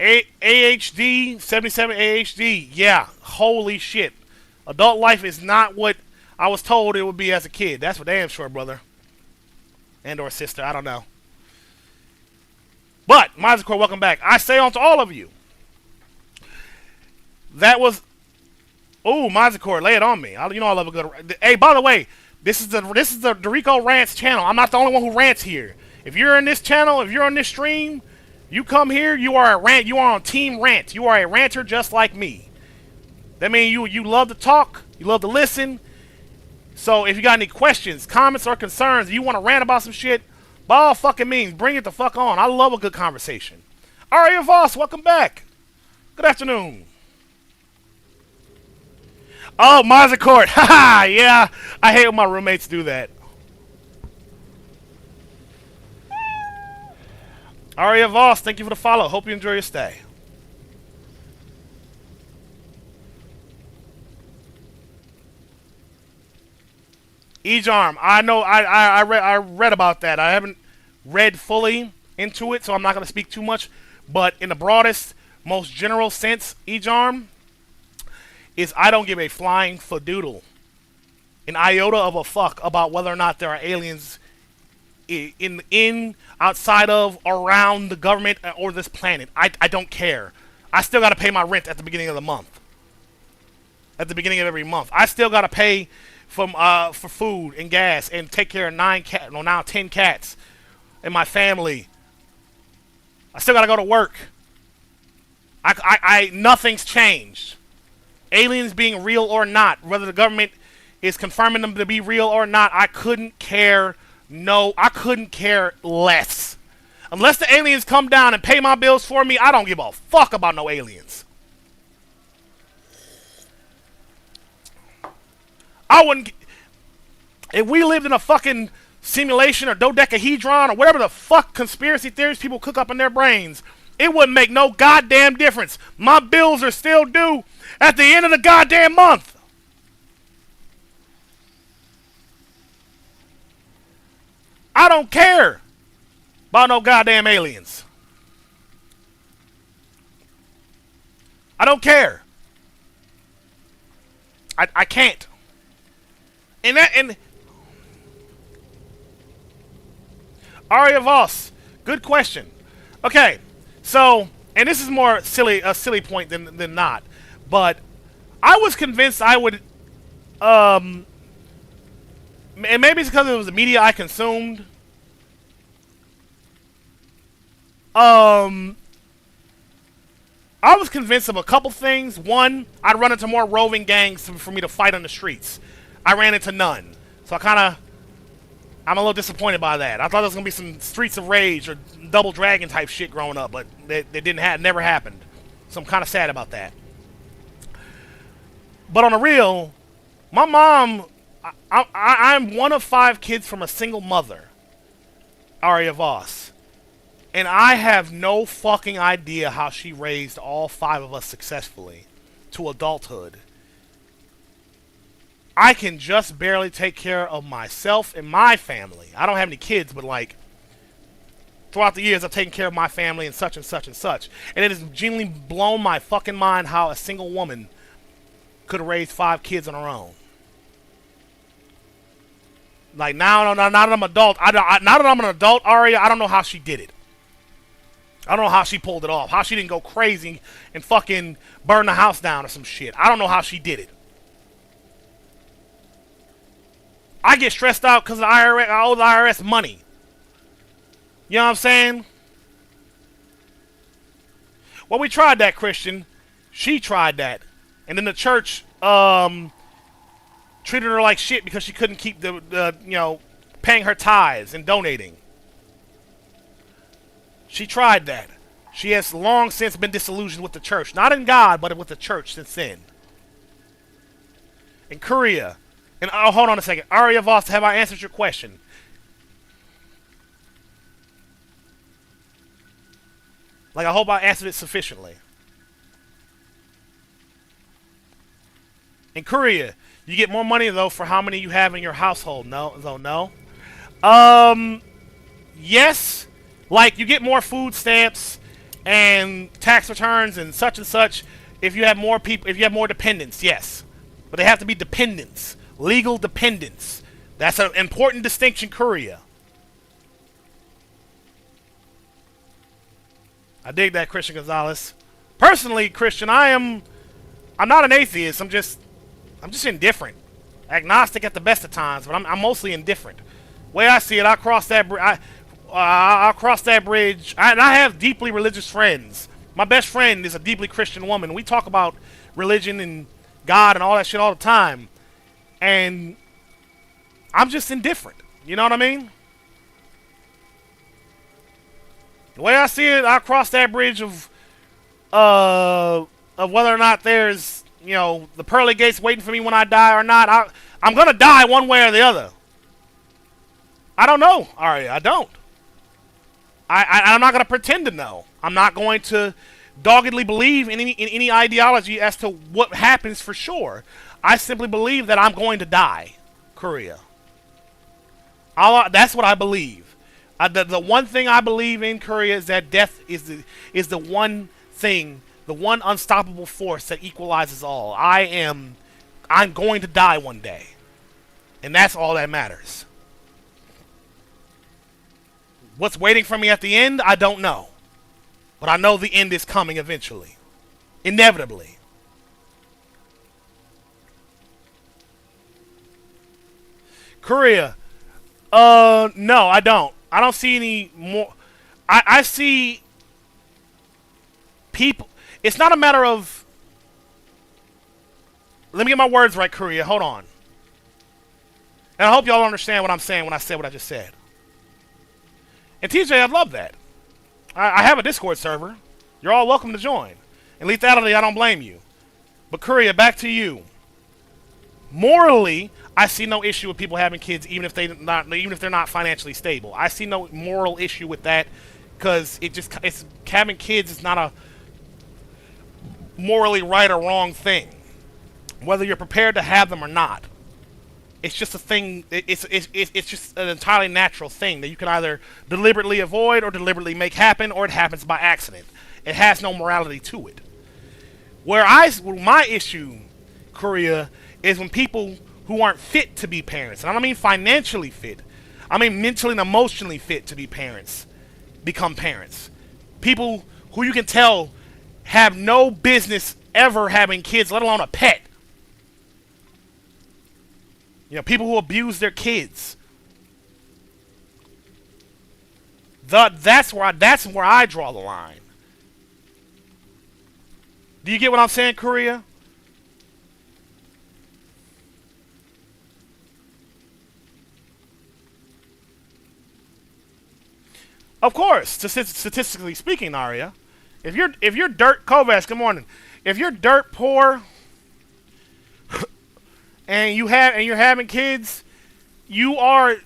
[SPEAKER 2] AHD, 77 AHD, yeah, holy shit. Adult life is not what I was told it would be as a kid. That's for damn sure, brother. And or sister, I don't know. But, Mazakor, welcome back. I say on to all of you. That was... Oh, Mazakor, lay it on me. You know I love a good... Hey, by the way, this is the Dorico Rants channel. I'm not the only one who rants here. If you're in this channel, if you're on this stream... You come here, you are a rant. You are on Team Rant. You are a ranter just like me. That means you love to talk, you love to listen. So if you got any questions, comments, or concerns, you want to rant about some shit, by all fucking means, bring it the fuck on. I love a good conversation. Aria Voss, welcome back. Good afternoon. Oh, Mazakort. Haha, yeah. I hate when my roommates do that. Aria Voss, thank you for the follow. Hope you enjoy your stay. Ejarm, I know I read about that. I haven't read fully into it, so I'm not going to speak too much. But in the broadest, most general sense, Ejarm, is I don't give a flying fadoodle, an iota of a fuck about whether or not there are aliens in outside of, around the government or this planet. I don't care. I still got to pay my rent at the beginning of the month. at the beginning of every month. I still gotta pay for food and gas and take care of 10 cats in my family. I still gotta go to work. Nothing's changed. Aliens being real or not, whether the government is confirming them to be real or not, I couldn't care. No, I couldn't care less. Unless the aliens come down and pay my bills for me, I don't give a fuck about no aliens. I wouldn't. If we lived in a fucking simulation or dodecahedron or whatever the fuck conspiracy theories people cook up in their brains, it wouldn't make no goddamn difference. My bills are still due at the end of the goddamn month. I don't care about no goddamn aliens. I don't care. I can't. And Aria Voss, good question. Okay, so, and this is more a silly point than not, but I was convinced I would, and maybe it's because it was the media I consumed. I was convinced of a couple things. One, I'd run into more roving gangs for me to fight on the streets. I ran into none. So I'm a little disappointed by that. I thought there was going to be some Streets of Rage or Double Dragon type shit growing up, but it never happened. So I'm kind of sad about that. But on the real, my mom, I'm one of 5 kids from a single mother, Aria Voss. And I have no fucking idea how she raised all 5 of us successfully to adulthood. I can just barely take care of myself and my family. I don't have any kids, but like, throughout the years, I've taken care of my family and such and such and such. And it has genuinely blown my fucking mind how a single woman could have raised 5 kids on her own. Like, now that I'm an adult, now that I'm an adult, Aria, I don't know how she did it. I don't know how she pulled it off. How she didn't go crazy and fucking burn the house down or some shit. I don't know how she did it. I get stressed out because the IRS, I owe the IRS money. You know what I'm saying? Well, we tried that, Christian. She tried that. And then the church treated her like shit because she couldn't keep paying her tithes and donating. She tried that. She has long since been disillusioned with the church. Not in God, but with the church since then. In Korea. And hold on a second. Aria Voss, have I answered your question? Like, I hope I answered it sufficiently. In Korea, you get more money, though, for how many you have in your household. No. Yes. Like, you get more food stamps and tax returns and such if you have more people, if you have more dependents, yes. But they have to be dependents. Legal dependents. That's an important distinction, Korea. I dig that, Christian Gonzalez. Personally, Christian, I'm not an atheist. I'm just indifferent. Agnostic at the best of times, but I'm mostly indifferent. The way I see it, I'll cross that bridge. I'll cross that bridge. And I have deeply religious friends. My best friend is a deeply Christian woman. We talk about religion and God and all that shit all the time. And I'm just indifferent. You know what I mean? The way I see it, I'll cross that bridge of whether or not there's, the pearly gates waiting for me when I die or not. I'm going to die one way or the other. I don't know, Aria. I don't. I'm not going to pretend to know. I'm not going to doggedly believe in any ideology as to what happens for sure. I simply believe that I'm going to die, Korea. That's what I believe. The one thing I believe in, Korea, is that death is the one thing, the one unstoppable force that equalizes all. I'm going to die one day. And that's all that matters. What's waiting for me at the end, I don't know. But I know the end is coming eventually. Inevitably. Korea. No, I don't. I don't see any more. I see people. It's not a matter of. Let me get my words right, Korea. Hold on. And I hope y'all understand what I'm saying when I say what I just said. And TJ, I love that. I have a Discord server. You're all welcome to join. And lethality, I don't blame you. But Korea, back to you. Morally, I see no issue with people having kids, even if they're not financially stable. I see no moral issue with that, because it's having kids is not a morally right or wrong thing, whether you're prepared to have them or not. It's just a thing. It's just an entirely natural thing that you can either deliberately avoid or deliberately make happen, or it happens by accident. It has no morality to it. Where my issue, Korea, is when people who aren't fit to be parents, and I don't mean financially fit, I mean mentally and emotionally fit to be parents, become parents. People who you can tell have no business ever having kids, let alone a pet. You know, people who abuse their kids. That's where I draw the line. Do you get what I'm saying, Korea? Of course, statistically speaking, Aria, if you're dirt Kovacs, good morning. If you're dirt poor and you're having kids, you are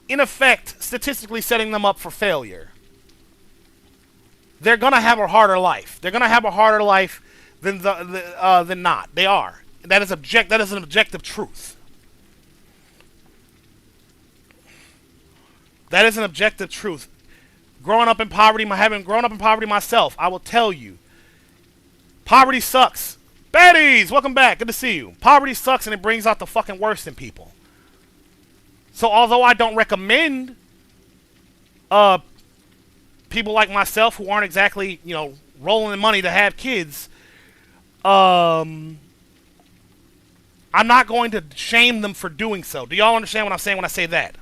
[SPEAKER 2] in effect statistically setting them up for failure. They're gonna have a harder life. They're gonna have a harder life than not. They are. That is an objective truth. That is an objective truth. Growing up in poverty, having grown up in poverty myself, I will tell you, poverty sucks. Baddies, welcome back. Good to see you. Poverty sucks, and it brings out the fucking worst in people. So although I don't recommend people like myself who aren't exactly, rolling in money to have kids, I'm not going to shame them for doing so. Do y'all understand what I'm saying when I say that?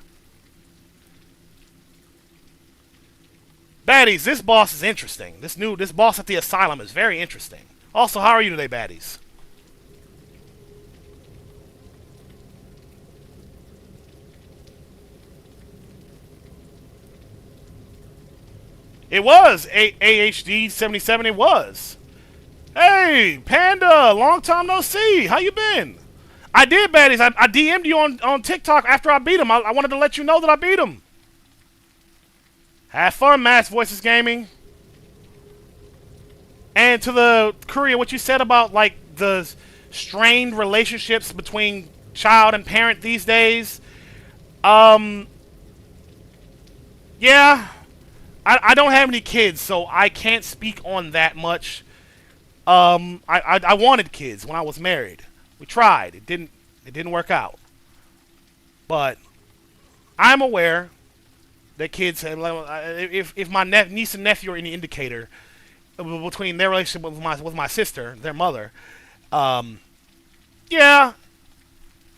[SPEAKER 2] Baddies, this boss is interesting. This boss at the asylum is very interesting. Also, how are you today, baddies? It was AHD 77. It was. Hey, Panda, long time no see. How you been? I did, baddies. I DM'd you on TikTok after I beat him. I wanted to let you know that I beat him. Have fun, Mass Voices Gaming. And to the Korea, what you said about like the strained relationships between child and parent these days. Yeah, I don't have any kids, so I can't speak on that much. I wanted kids when I was married. We tried. It didn't work out. But I'm aware that kids have, if my niece and nephew are any indicator between their relationship with my sister, their mother, yeah,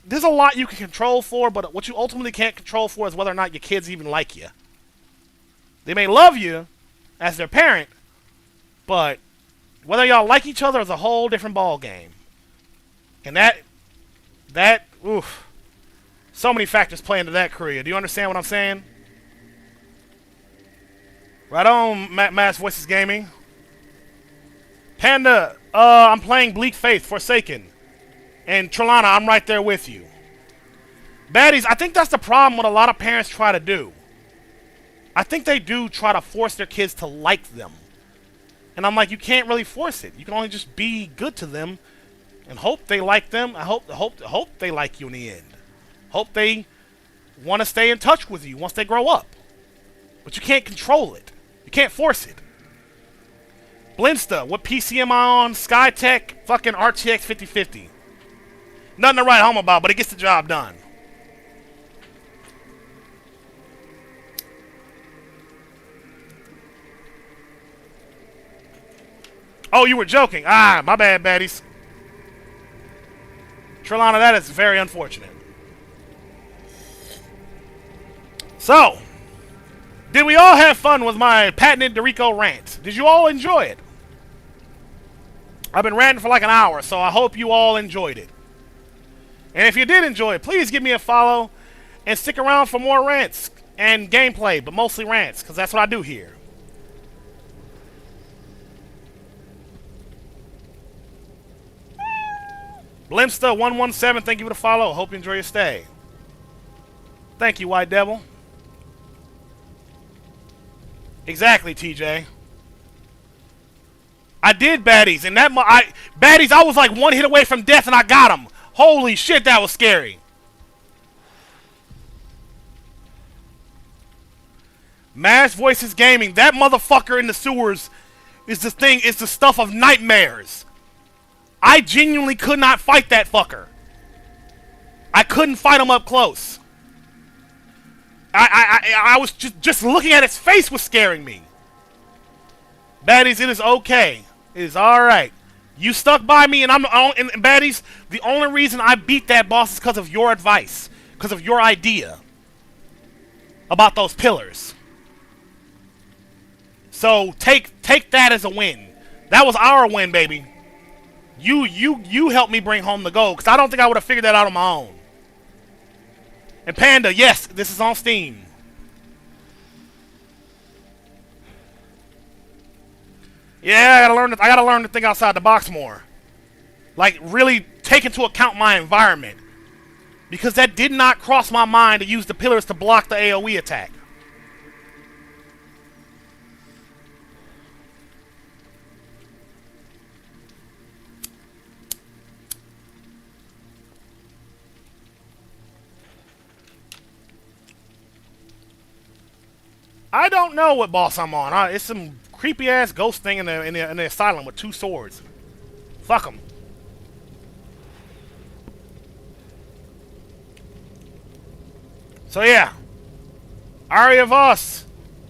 [SPEAKER 2] there's a lot you can control for, but what you ultimately can't control for is whether or not your kids even like you. They may love you as their parent, but whether y'all like each other is a whole different ball game. And oof, so many factors play into that, Korea. Do you understand what I'm saying? Right on, Mass Voices Gaming. Panda, I'm playing Bleak Faith, Forsaken. And Trelana, I'm right there with you. Baddies, I think that's the problem what a lot of parents try to do. I think they do try to force their kids to like them. And I'm like, you can't really force it. You can only just be good to them and hope they like them. I hope they like you in the end. Hope they want to stay in touch with you once they grow up. But you can't control it. You can't force it. Blinsta, what PC am I on? Skytech, fucking RTX 5050. Nothing to write home about, but it gets the job done. Oh, you were joking. Ah, my bad, baddies. Trelana, that is very unfortunate. So, did we all have fun with my patented Dorico rant? Did you all enjoy it? I've been ranting for like an hour, so I hope you all enjoyed it. And if you did enjoy it, please give me a follow and stick around for more rants and gameplay, but mostly rants, because that's what I do here. Blimsta117, thank you for the follow. Hope you enjoy your stay. Thank you, White Devil. Exactly, TJ. I did baddies, and baddies, I was like one hit away from death, and I got him. Holy shit, that was scary. Mass Voices Gaming, that motherfucker in the sewers is the thing, is the stuff of nightmares. I genuinely could not fight that fucker. I couldn't fight him up close. I was just looking at his face was scaring me. Baddies, it is okay. It is alright. You stuck by me, and and baddies, the only reason I beat that boss is because of your advice. Because of your idea about those pillars. So take that as a win. That was our win, baby. You helped me bring home the gold, because I don't think I would have figured that out on my own. And Panda, yes, this is on Steam. Yeah, I gotta learn to think outside the box more. Like, really take into account my environment. Because that did not cross my mind to use the pillars to block the AoE attack. I don't know what boss I'm on. It's some creepy ass ghost thing in the asylum with 2 swords. Fuck them. So yeah, Aria Voss,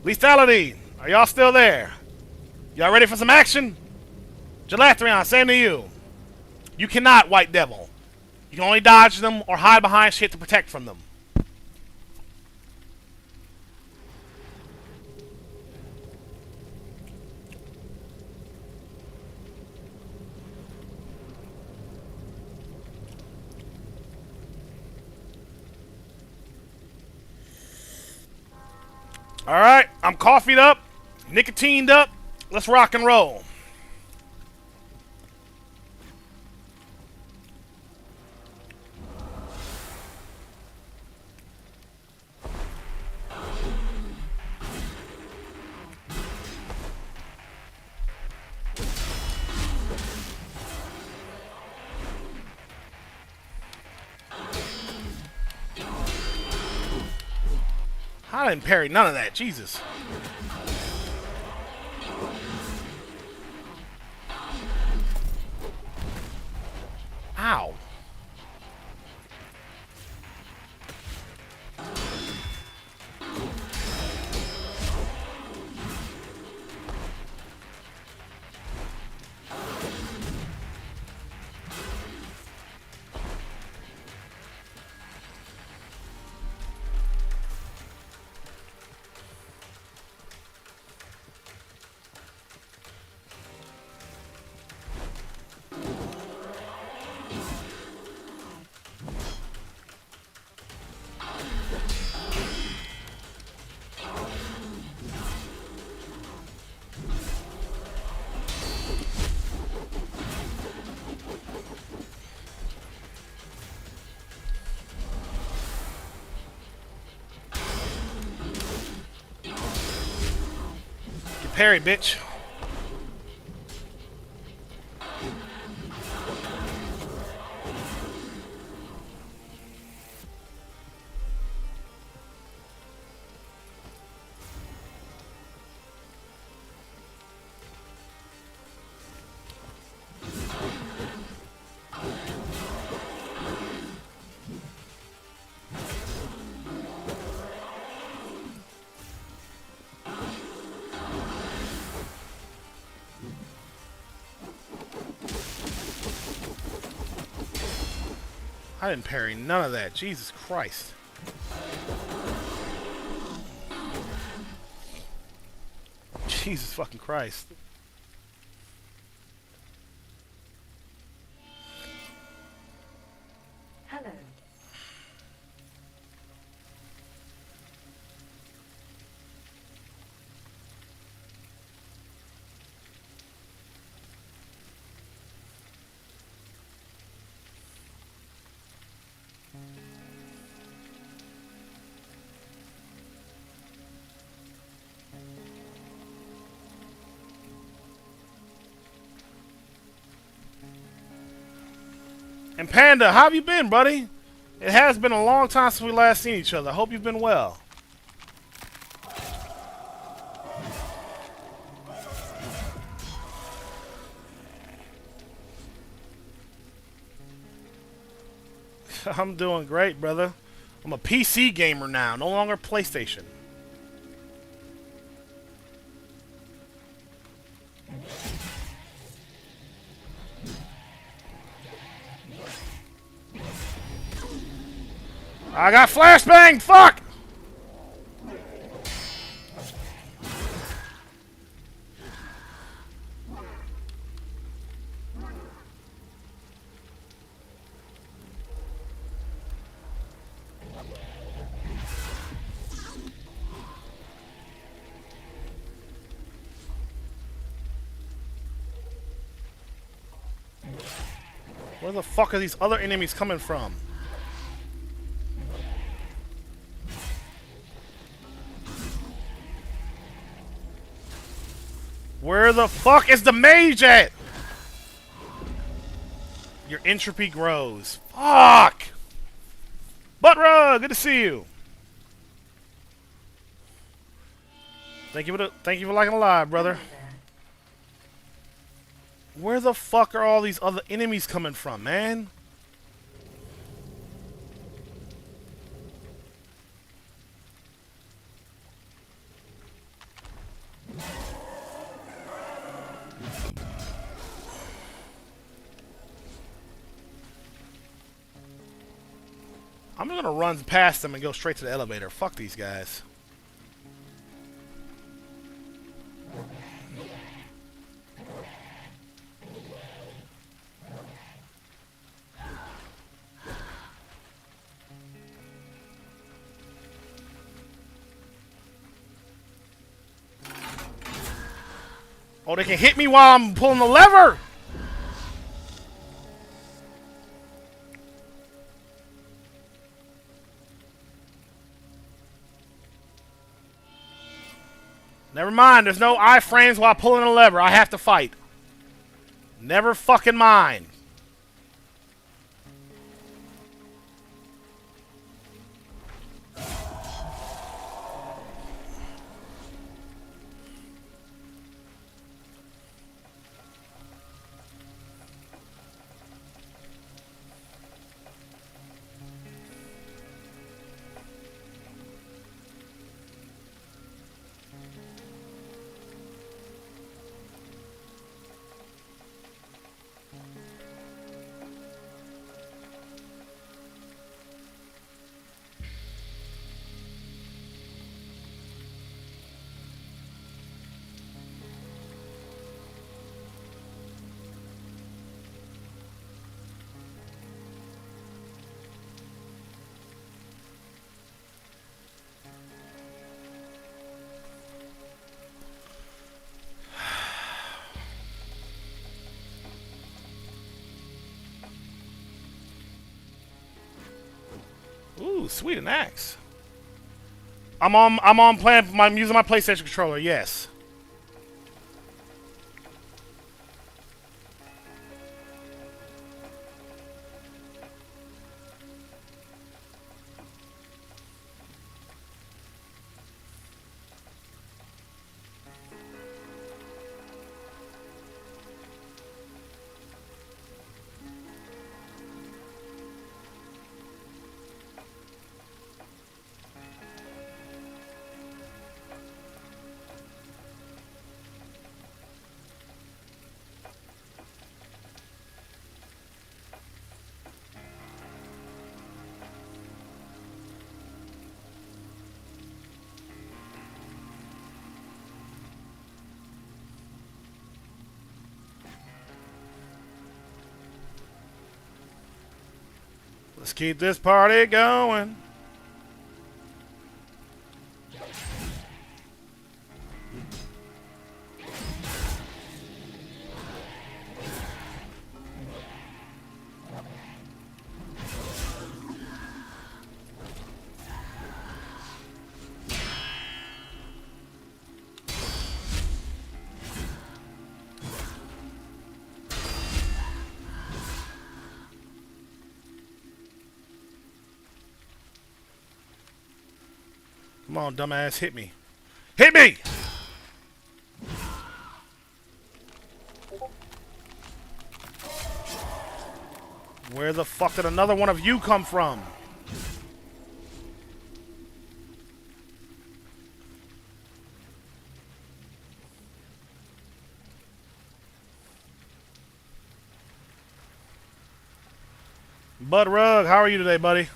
[SPEAKER 2] Lethality, are y'all still there? Y'all ready for some action? Gelathrion, same to you. You cannot, White Devil. You can only dodge them or hide behind shit to protect from them. Alright, I'm coffeeed up, nicotined up, let's rock and roll. I didn't parry none of that, Jesus. Ow. Parry, bitch. I didn't parry none of that. Jesus Christ. Jesus fucking Christ.
[SPEAKER 3] Hello.
[SPEAKER 2] And Panda, how have you been, buddy? It has been a long time since we last seen each other. I hope you've been well. I'm doing great, brother. I'm a PC gamer now, no longer PlayStation. I got flashbang! Fuck! Where the fuck are these other enemies coming from? Where the fuck is the mage at? Your entropy grows. Fuck! Buttrug, good to see you. Thank you for liking the live, brother.
[SPEAKER 3] Hello there.
[SPEAKER 2] Where the fuck are all these other enemies coming from, man? I'm gonna run past them and go straight to the elevator. Fuck these guys. Oh, they can hit me while I'm pulling the lever! Never mind, there's no iframes while pulling the lever. I have to fight. Never fucking mind. Ooh, sweet, an axe. I'm I'm using my PlayStation controller, yes. Let's keep this party going. Come on, dumbass, hit me. Hit me! Where the fuck did another one of you come from? Bud Rug, how are you today, buddy?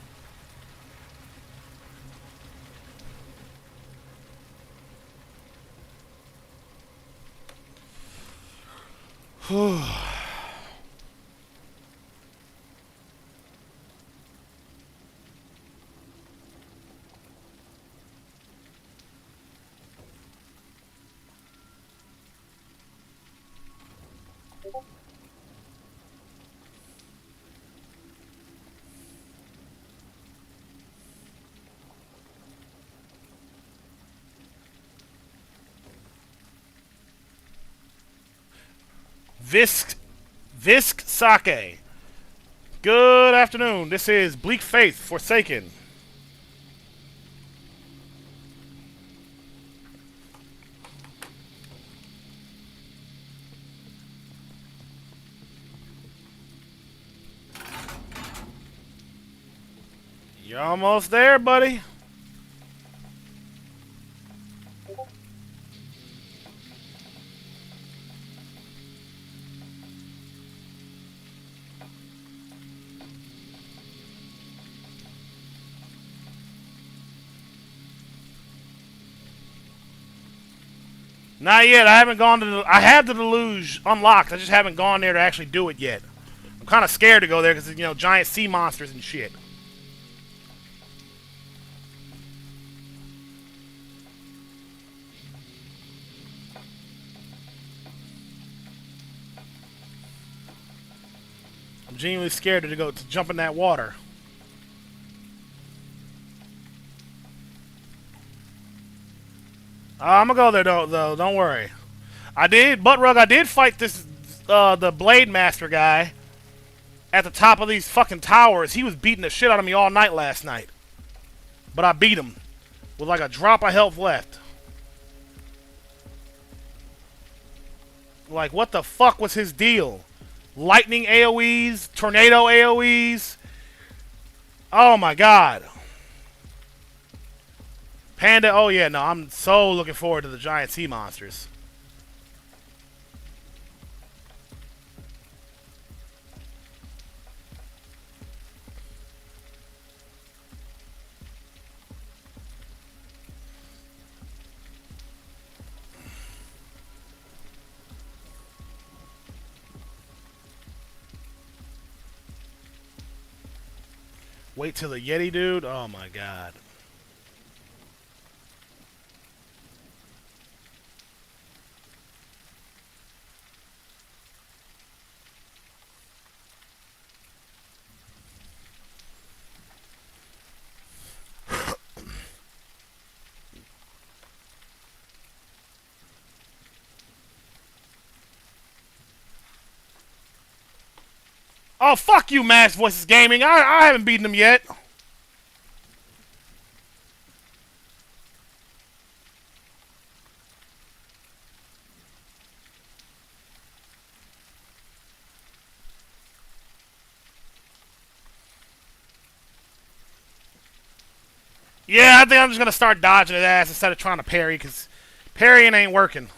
[SPEAKER 2] Visk Sake. Good afternoon. This is Bleak Faith Forsaken. You're almost there, buddy. Not yet. I haven't gone to the... I have the deluge unlocked. I just haven't gone there to actually do it yet. I'm kind of scared to go there because, you know, giant sea monsters and shit. I'm genuinely scared to go to jump in that water. I'm gonna go there though. Don't worry. I did fight this the Blade Master guy at the top of these fucking towers. He was beating the shit out of me all night last night, but I beat him with like a drop of health left. Like, what the fuck was his deal? Lightning AoEs, tornado AoEs. Oh my god. Panda, oh yeah, no, I'm so looking forward to the giant sea monsters. Wait till the Yeti dude, oh my god. Oh, fuck you, Mass Voices Gaming. I haven't beaten him yet. Yeah, I think I'm just going to start dodging his ass instead of trying to parry, because parrying ain't working.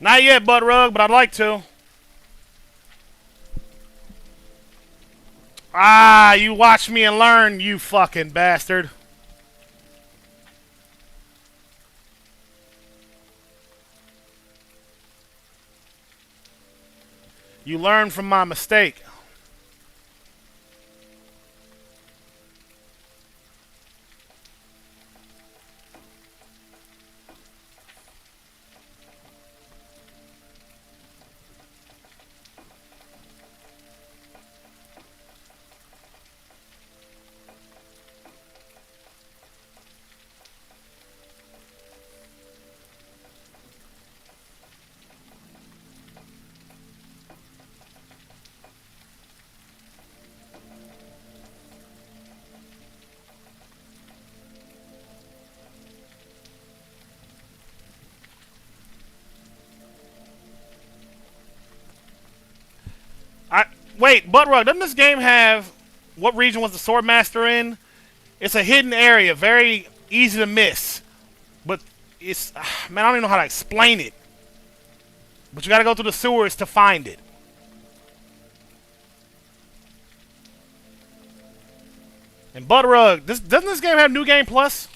[SPEAKER 2] Not yet, Butt Rug, but I'd like to. Ah, you watch me and learn, you fucking bastard. You learn from my mistake. Wait, Buttrug, doesn't this game have... What region was the Sword Master in? It's a hidden area, very easy to miss. But it's... man, I don't even know how to explain it. But you gotta go through the sewers to find it. And Buttrug, doesn't this game have New Game Plus?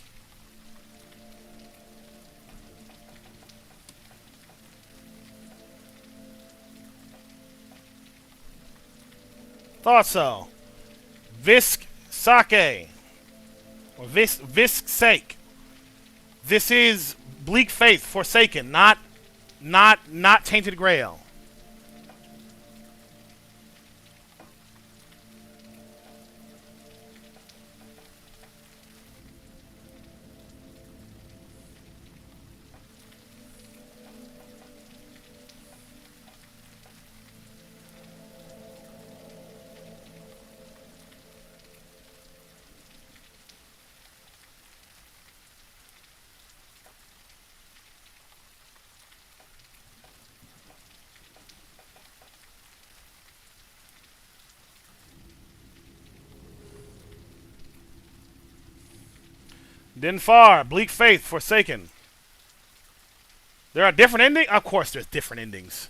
[SPEAKER 2] Thought so. Visk Sake. Or Visk Sake. This is Bleak Faith Forsaken, not Tainted Grail. Dinfar, Bleak Faith, Forsaken. There are different endings? Of course there's different endings.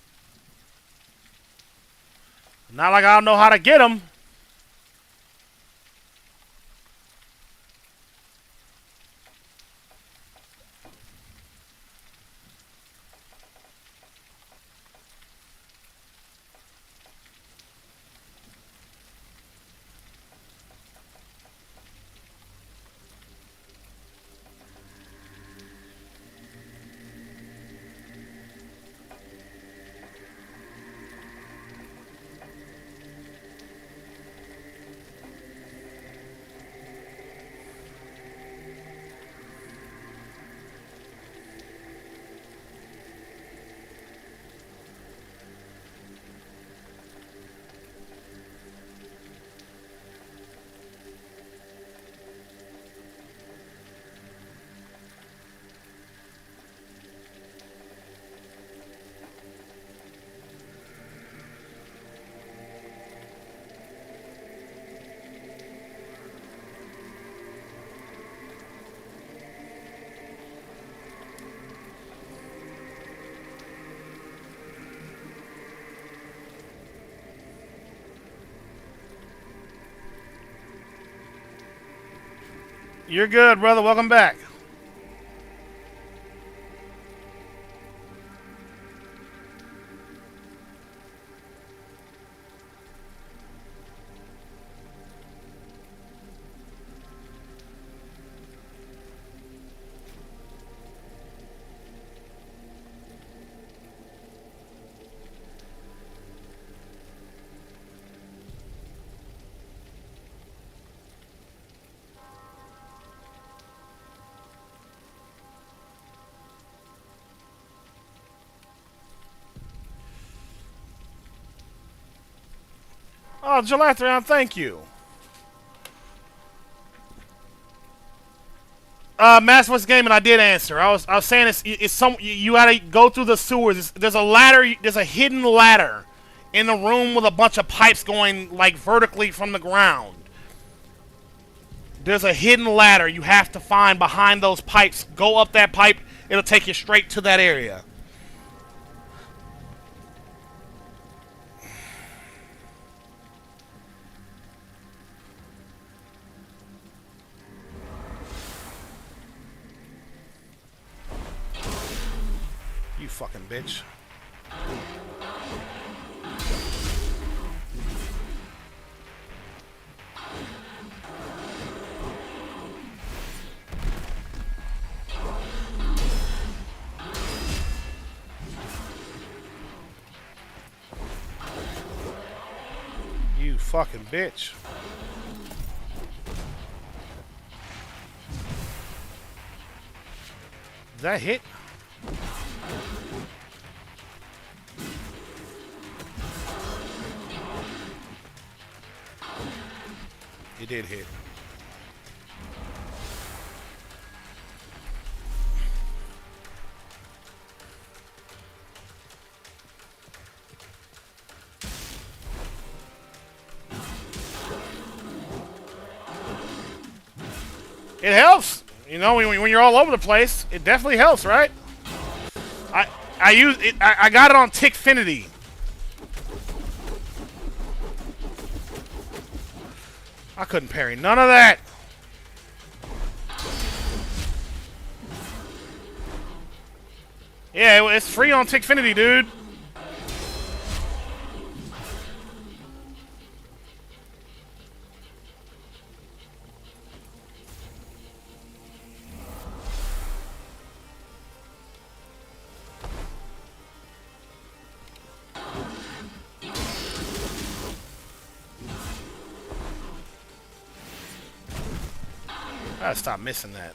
[SPEAKER 2] Not like I don't know how to get them. You're good, brother. Welcome back. Oh, Gelatrion, thank you. Mass Voice Gaming, I did answer. I was saying it's some you gotta go through the sewers. There's a ladder. There's a hidden ladder in the room with a bunch of pipes going like vertically from the ground. There's a hidden ladder you have to find behind those pipes. Go up that pipe. It'll take you straight to that area. fucking bitch. You fucking bitch. Did that hit? It did hit. It helps, you know, when you're all over the place. It definitely helps, right? I use it. I got it on Tickfinity. I couldn't parry none of that. Yeah, it's free on Tickfinity, dude. I gotta stop missing that.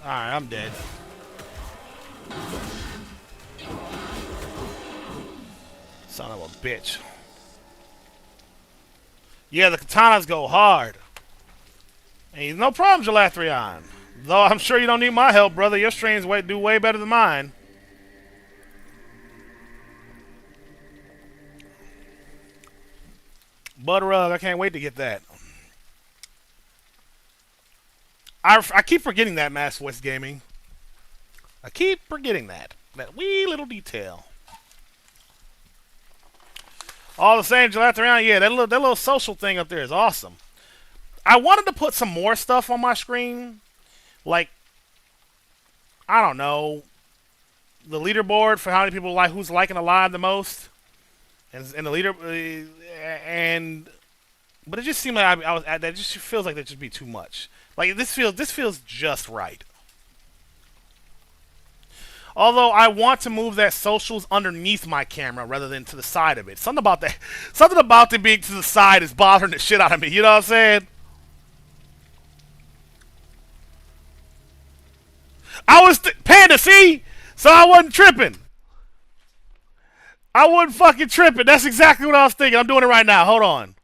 [SPEAKER 2] Alright, I'm dead. Son of a bitch. Yeah, the katanas go hard. Hey, no problem, Gelathrion. Though I'm sure you don't need my help, brother. Your streams do way better than mine. Butterug, I can't wait to get that. I keep forgetting that, Mass Voice Gaming. I keep forgetting that. That wee little detail. All the same, Gelathrion, yeah, that little social thing up there is awesome. I wanted to put some more stuff on my screen. Like, I don't know, the leaderboard for how many people like who's liking Alive the most. And the leader... but it just seemed like I was at that. Just feels like that should be too much. Like this feels just right. Although I want to move that socials underneath my camera rather than to the side of it. Something about it being to the side is bothering the shit out of me. You know what I'm saying? I was Panda, see? So I wasn't tripping. I wasn't fucking tripping. That's exactly what I was thinking. I'm doing it right now. Hold on.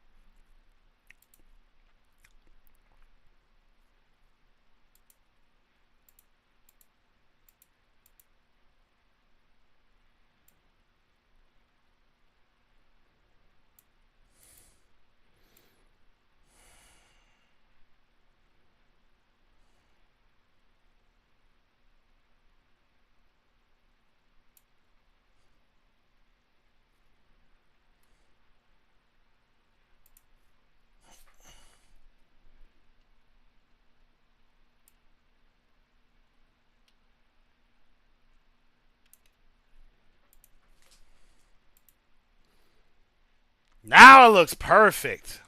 [SPEAKER 2] Now it looks perfect.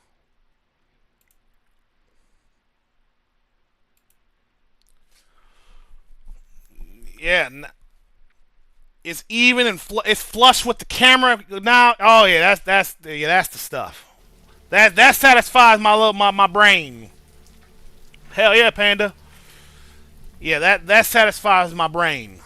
[SPEAKER 2] Yeah, it's even and it's flush with the camera now. Oh yeah, that's the stuff. That satisfies my brain. Hell yeah, Panda. Yeah, that satisfies my brain.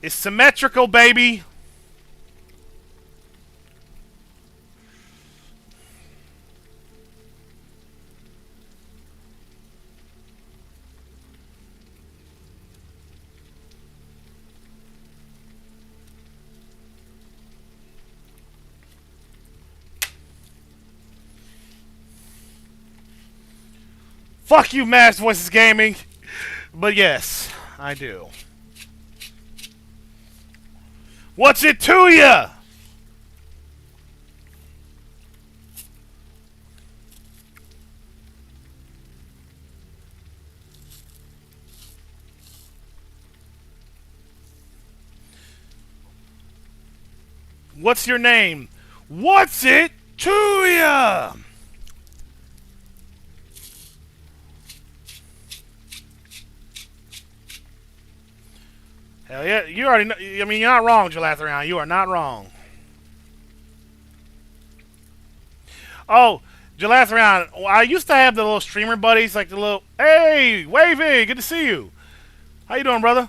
[SPEAKER 2] It's symmetrical, baby. Fuck you, Mass Voices Gaming. But yes, I do. What's it to ya? What's your name? What's it to ya? Hell yeah, you already know. I mean, you're not wrong, Jalathrion. You are not wrong. Oh, Jalathrion, I used to have the little streamer buddies, like the little, hey, Wavy, good to see you. How you doing, brother?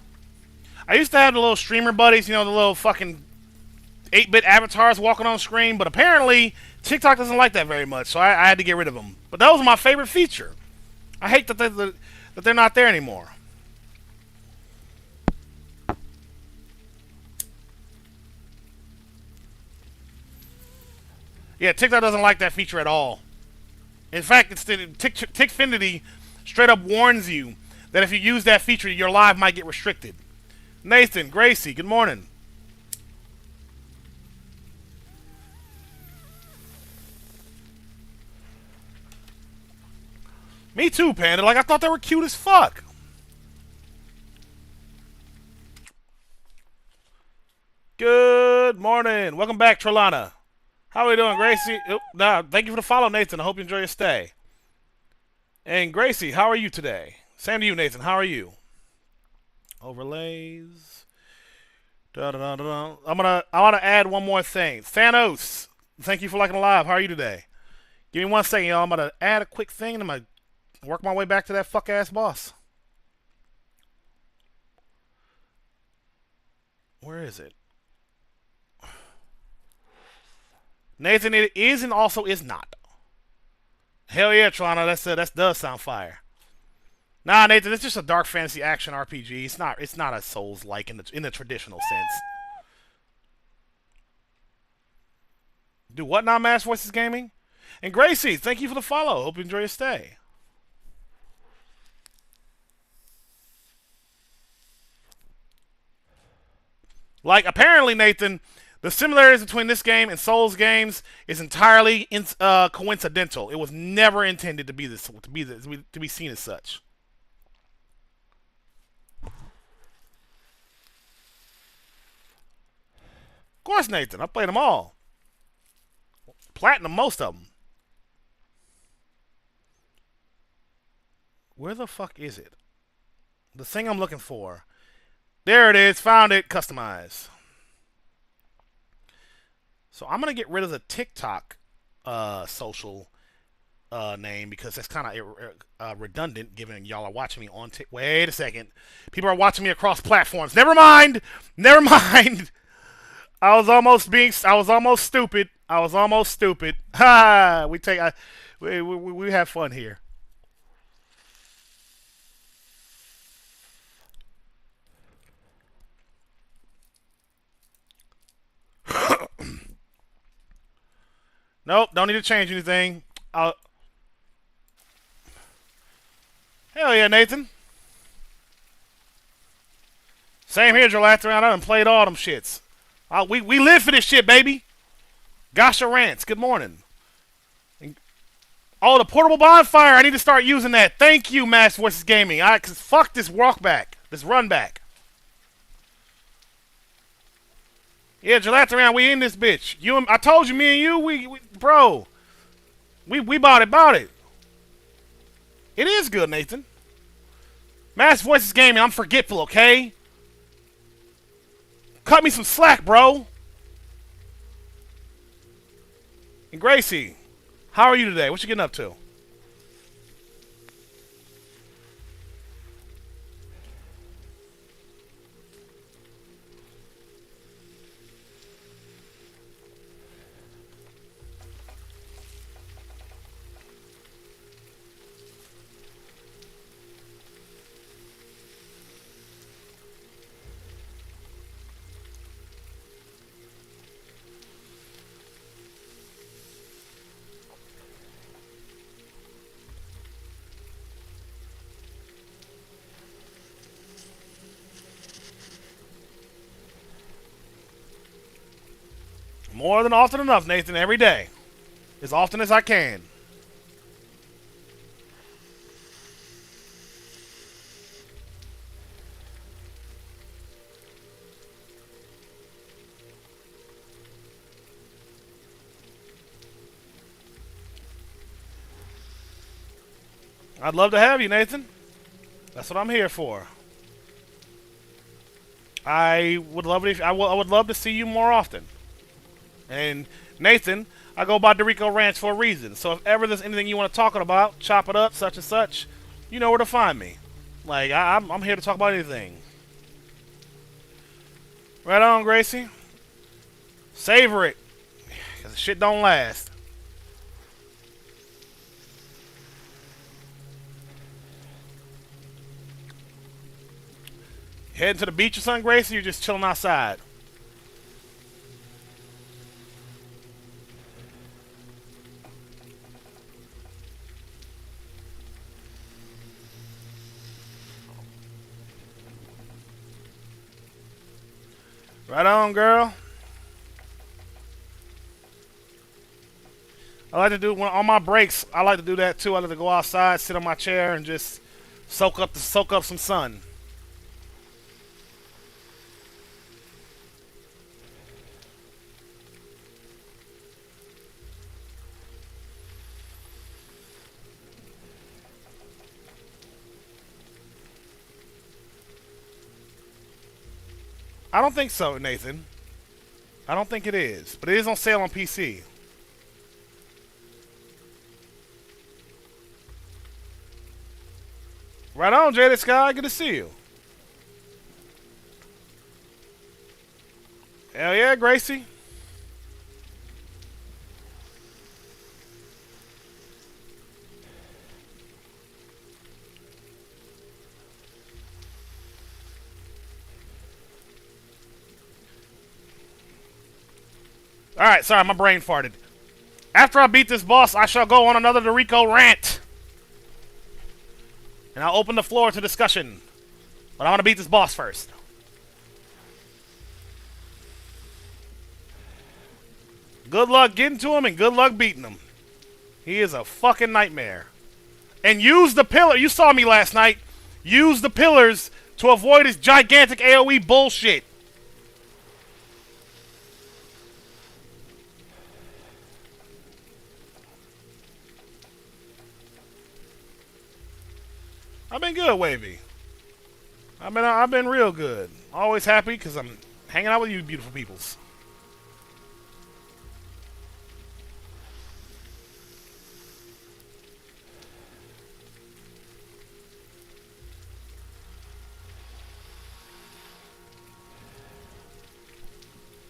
[SPEAKER 2] I used to have the little streamer buddies, you know, the little fucking 8-bit avatars walking on screen, but apparently TikTok doesn't like that very much, so I had to get rid of them. But that was my favorite feature. I hate that they're not there anymore. Yeah, TikTok doesn't like that feature at all. In fact, it's Tickfinity straight up warns you that if you use that feature, your live might get restricted. Nathan, Gracie, good morning. Me too, Panda. Like, I thought they were cute as fuck. Good morning. Welcome back, Trelana. How are we doing, Gracie? Nah, thank you for the follow, Nathan. I hope you enjoy your stay. And Gracie, how are you today? Same to you, Nathan. How are you? Overlays. I want to add one more thing. Thanos, thank you for liking the live. How are you today? Give me 1 second, y'all. I'm gonna add a quick thing, and I'm gonna work my way back to that fuck ass boss. Where is it? Nathan, it is and also is not. Hell yeah, Toronto. That does sound fire. Nah, Nathan, it's just a dark fantasy action RPG. It's not a Souls-like in the traditional sense. Do what now, Mass Voices Gaming? And Gracie, thank you for the follow. Hope you enjoy your stay. Like, apparently, Nathan, the similarities between this game and Souls games is entirely coincidental. It was never intended to be seen as such. Of course, Nathan. I played them all. Platinum, most of them. Where the fuck is it? The thing I'm looking for. There it is. Found it. Customize. So I'm going to get rid of the TikTok social name because that's kind of redundant given y'all are watching me on TikTok. Wait a second. People are watching me across platforms. Never mind. Never mind. I was almost stupid. Ha! We have fun here. Nope, don't need to change anything. Hell yeah, Nathan. Same here, Jalathrion. I done played all them shits. We live for this shit, baby. Gasha Rants, good morning. Oh, the portable bonfire. I need to start using that. Thank you, Mass Voices Gaming. Cause fuck this walk back. This run back. Yeah, Jalathrion, we in this bitch. I told you, me and you, bro. We bought it. It is good, Nathan. Mass Voices Gaming, I'm forgetful, okay? Cut me some slack, bro. And Gracie, how are you today? What you getting up to? More than often enough, Nathan, every day. As often as I can. I'd love to have you, Nathan. That's what I'm here for. I would love it if I would love to see you more often. And Nathan, I go by Dorico Ranch for a reason. So if ever there's anything you want to talk about, chop it up, such and such, you know where to find me. Like I'm here to talk about anything. Right on, Gracie. Savor it, cause shit don't last. Heading to the beach or something, Gracie? Or you're just chilling outside? Right on, girl. I like to do on my breaks. I like to do that too. I like to go outside, sit on my chair, and just soak up some sun. I don't think so, Nathan. I don't think it is, but it is on sale on PC. Right on, Jaded Sky. Good to see you. Hell yeah, Gracie. Alright, sorry, my brain farted. After I beat this boss, I shall go on another Dorico rant. And I'll open the floor to discussion. But I want to beat this boss first. Good luck getting to him and good luck beating him. He is a fucking nightmare. And use the pillar. You saw me last night. Use the pillars to avoid his gigantic AoE bullshit. I've been good, Wavy. I've been real good. Always happy because I'm hanging out with you beautiful peoples.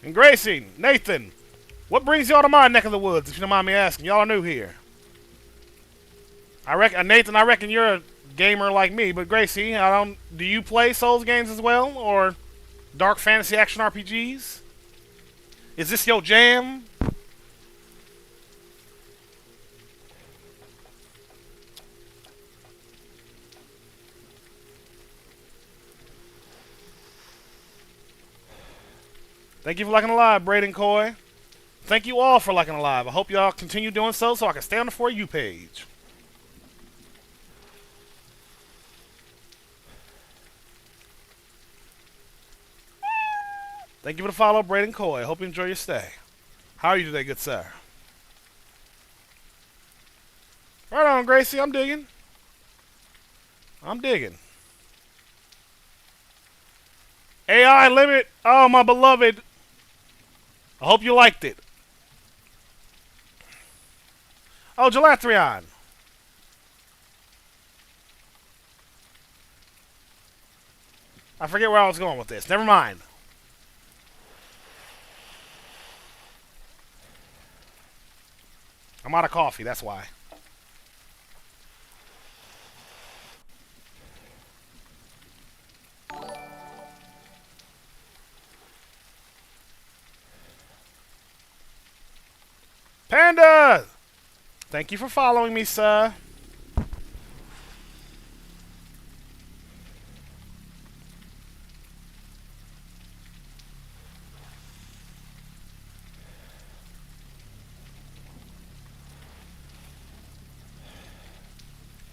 [SPEAKER 2] And Gracie, Nathan, what brings y'all to my neck of the woods, if you don't mind me asking? Y'all are new here. Nathan, I reckon you're a gamer like me, but Gracie, do you play Souls games as well, or dark fantasy action RPGs? Is this your jam? Thank you for liking Alive, Braden Coy. Thank you all for liking Alive. I hope y'all continue doing so I can stay on the For You page. Thank you for the follow, Braden Coy. Hope you enjoy your stay. How are you today, good sir? Right on, Gracie. I'm digging. I'm digging. AI limit. Oh, my beloved. I hope you liked it. Oh, Gelatrion. I forget where I was going with this. Never mind. I'm out of coffee, that's why. Panda! Thank you for following me, sir.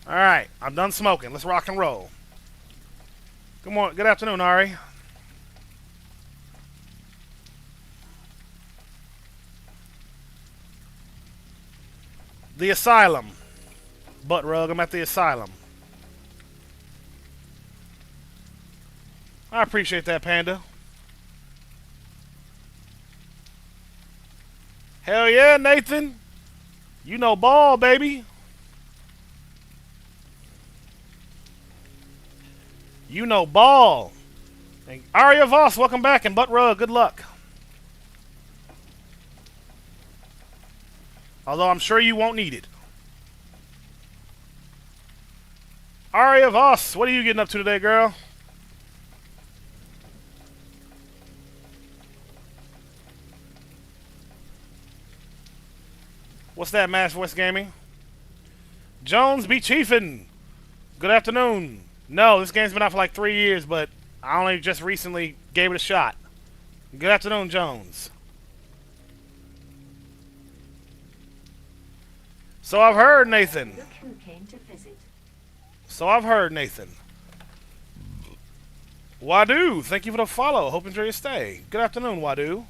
[SPEAKER 2] All right, I'm done smoking. Let's rock and roll. Good afternoon, Ari. The asylum. Butt rug, I'm at the asylum. I appreciate that, Panda. Hell yeah, Nathan. You know ball, baby. You know ball. And Arya Voss, welcome back. And Butt Rug, good luck. Although I'm sure you won't need it. Arya Voss, what are you getting up to today, girl? What's that, Mass Voice Gaming? Jones be chiefin'. Good afternoon. No, this game's been out for like 3 years, but I only just recently gave it a shot. Good afternoon, Jones. So I've heard, Nathan.
[SPEAKER 3] Look who came to visit.
[SPEAKER 2] So I've heard, Nathan. Wadu, thank you for the follow. Hope you enjoy your stay. Good afternoon, Wadu.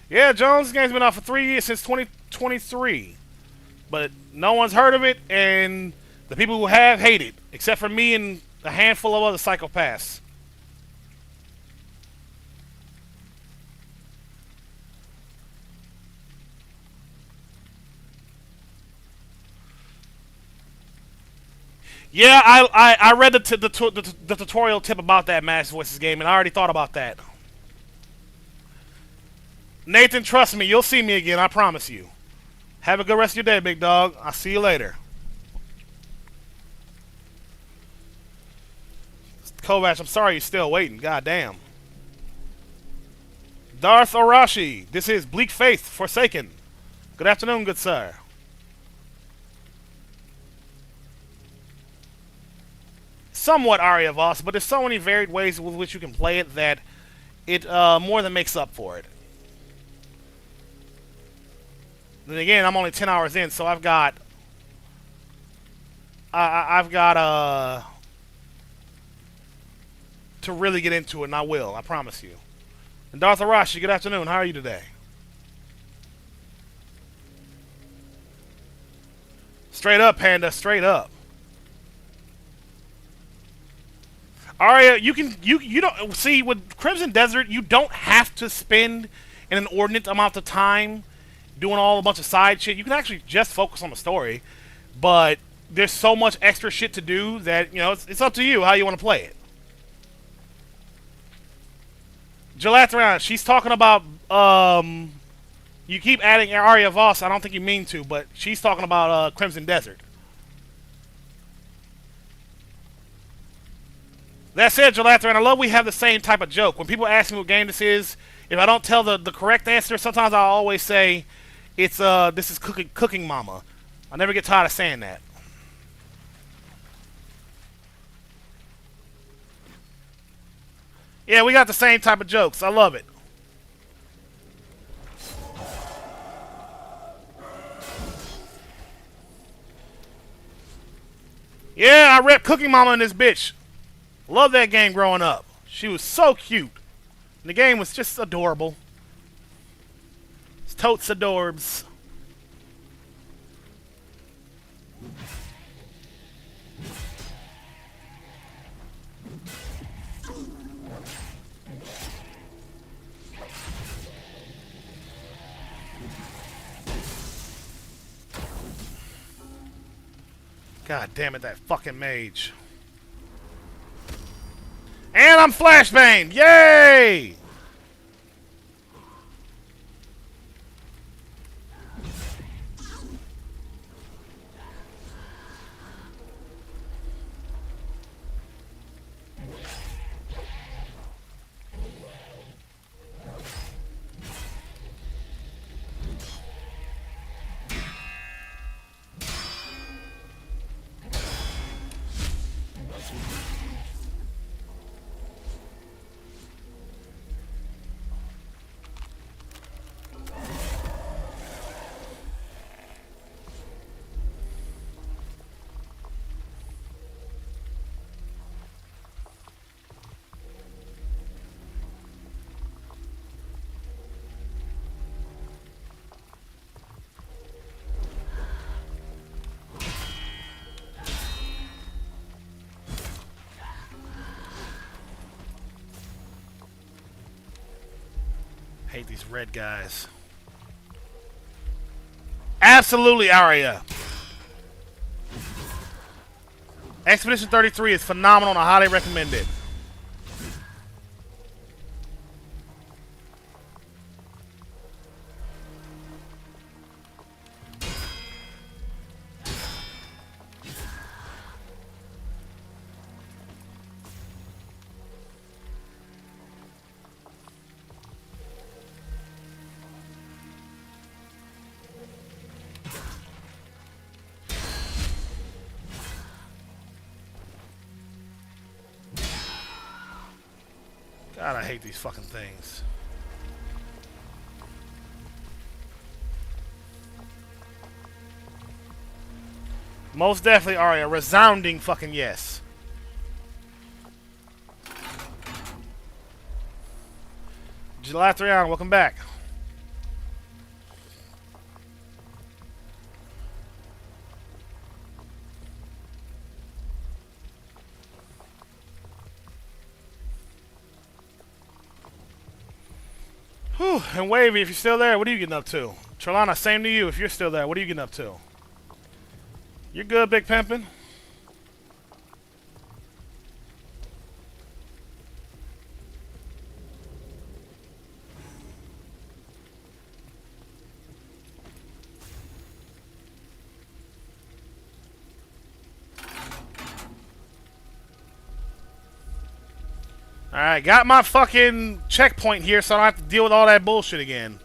[SPEAKER 2] Yeah, Jones, this game's been out for 3 years, since 2023. But no one's heard of it, and the people who have hate it, except for me and a handful of other psychopaths. Yeah, I read the tutorial tip about that Mass Voices game, and I already thought about that. Nathan, trust me, you'll see me again, I promise you. Have a good rest of your day, big dog. I'll see you later. Kovac, I'm sorry you're still waiting. God damn. Darth Arashi, this is Bleak Faith Forsaken. Good afternoon, good sir. Somewhat Arya Voss, but there's so many varied ways with which you can play it that it more than makes up for it. Then again, I'm only 10 hours in, so I've got to really get into it, and I will. I promise you. And Darth Arashi, good afternoon. How are you today? Straight up, Panda. Straight up. Arya, you don't see with Crimson Desert. You don't have to spend an inordinate amount of time doing a bunch of side shit. You can actually just focus on the story, but there's so much extra shit to do that it's up to you how you want to play it. Jalathrian, she's talking about you keep adding Arya Voss. I don't think you mean to, but she's talking about Crimson Desert. That said, Jalathrian, I love we have the same type of joke. When people ask me what game this is, if I don't tell the correct answer, sometimes I always say it's this is Cooking Mama. I never get tired of saying that. Yeah, we got the same type of jokes. I love it. Yeah, I rep Cooking Mama in this bitch. Love that game growing up. She was so cute. And the game was just adorable. It's totes adorbs. God damn it, that fucking mage. And I'm flashbanged! Yay! Hate these red guys. Absolutely, Aria. Expedition 33 is phenomenal and I highly recommend it. God, I hate these fucking things. Most definitely, Arya. Resounding fucking yes. July 3 on, welcome back. Whew, and Wavy, if you're still there, what are you getting up to? Trelana, same to you. If you're still there, what are you getting up to? You're good, Big Pimpin'. Alright, got my fucking checkpoint here so I don't have to deal with all that bullshit again.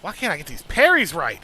[SPEAKER 2] Why can't I get these parries right?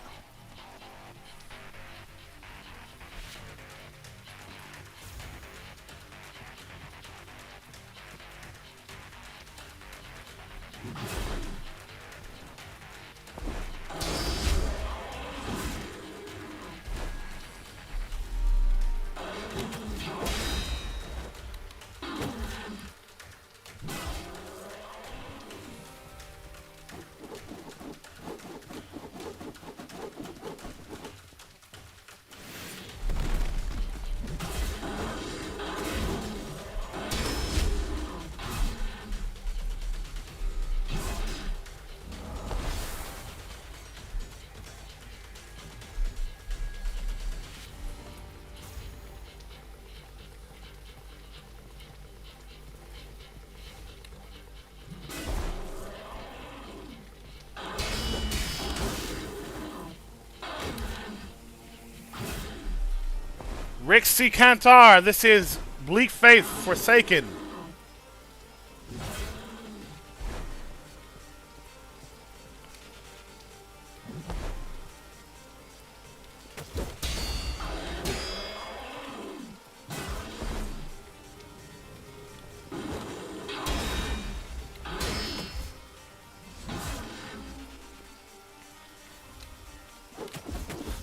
[SPEAKER 2] Rick C. Cantar, this is Bleak Faith Forsaken.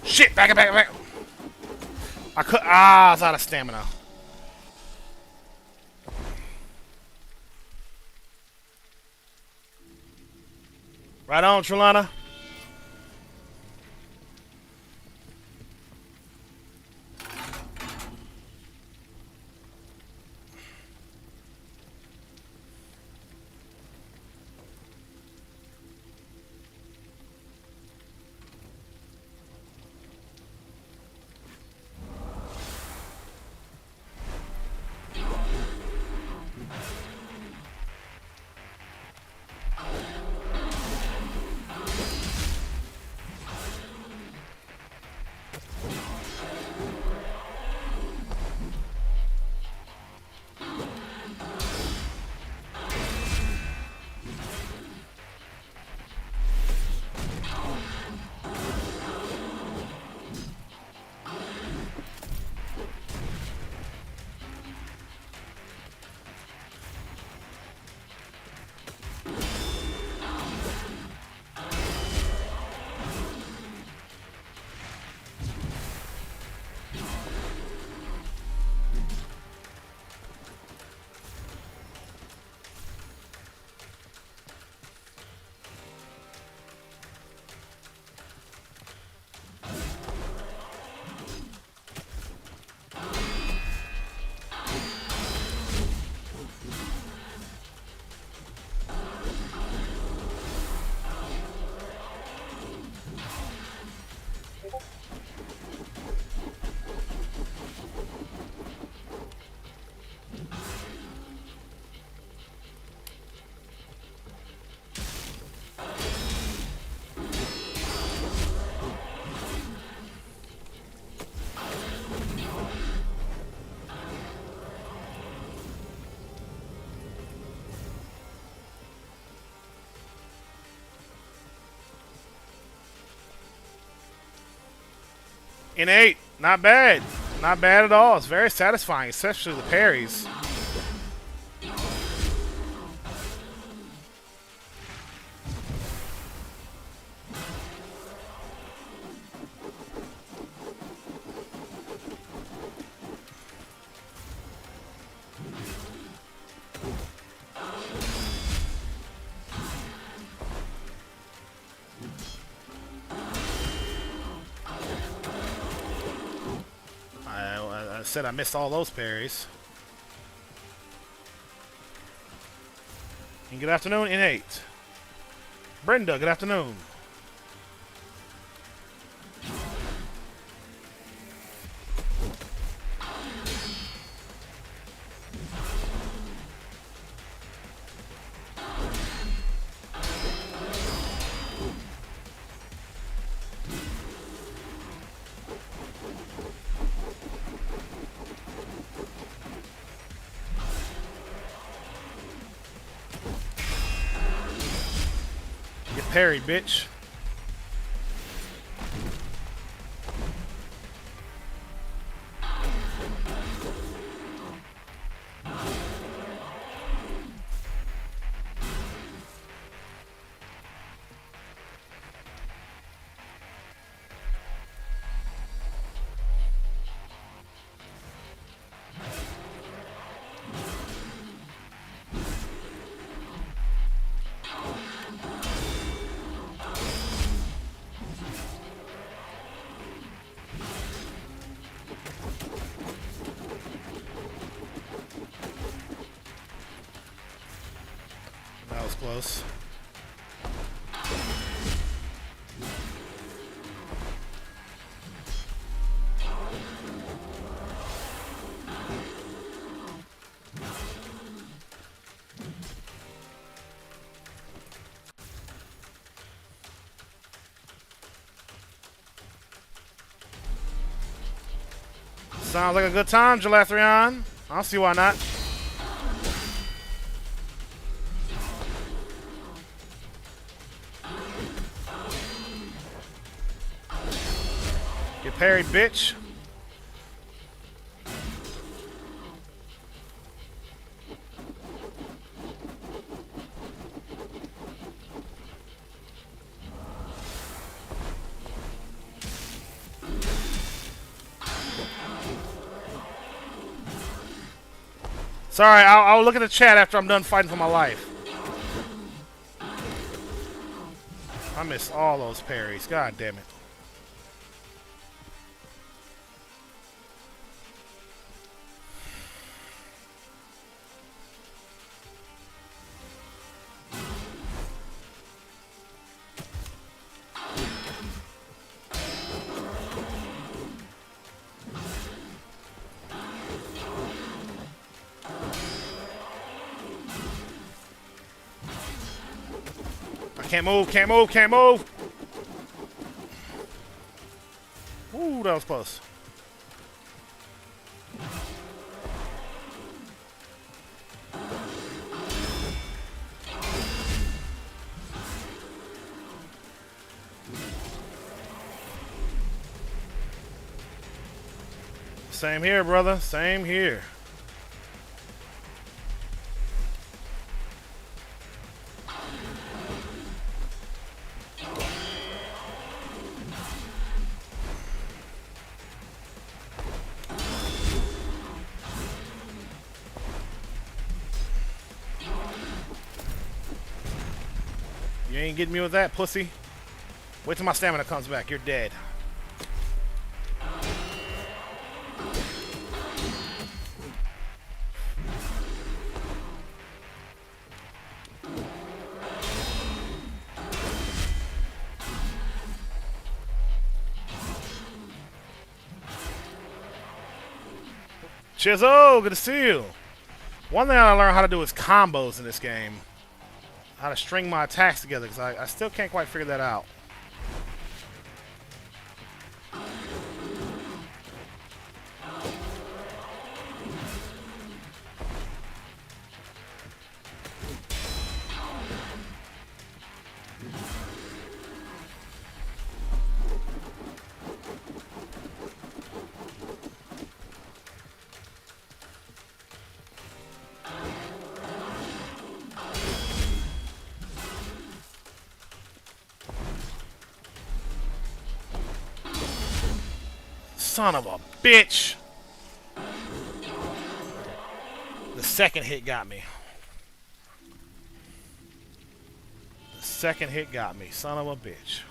[SPEAKER 2] Shit, back. I was out of stamina. Right on, Trelana. In 8. Not bad. Not bad at all. It's very satisfying, especially the parries. I said I missed all those parries. And good afternoon, in 8. Brenda, good afternoon. Get parried, bitch. That was close. Sounds like a good time, Jalathrion. I don't see why not. Get parried, bitch. Sorry, I'll look at the chat after I'm done fighting for my life. I missed all those parries. God damn it. Can't move, can't move, can't move. Ooh, that was close. Same here, brother. Same here. You ain't getting me with that, pussy. Wait till my stamina comes back. You're dead. Chizzo, good to see you. One thing I learned how to do is combos in this game. How to string my attacks together, because I still can't quite figure that out. Son of a bitch. The second hit got me. The second hit got me. Son of a bitch.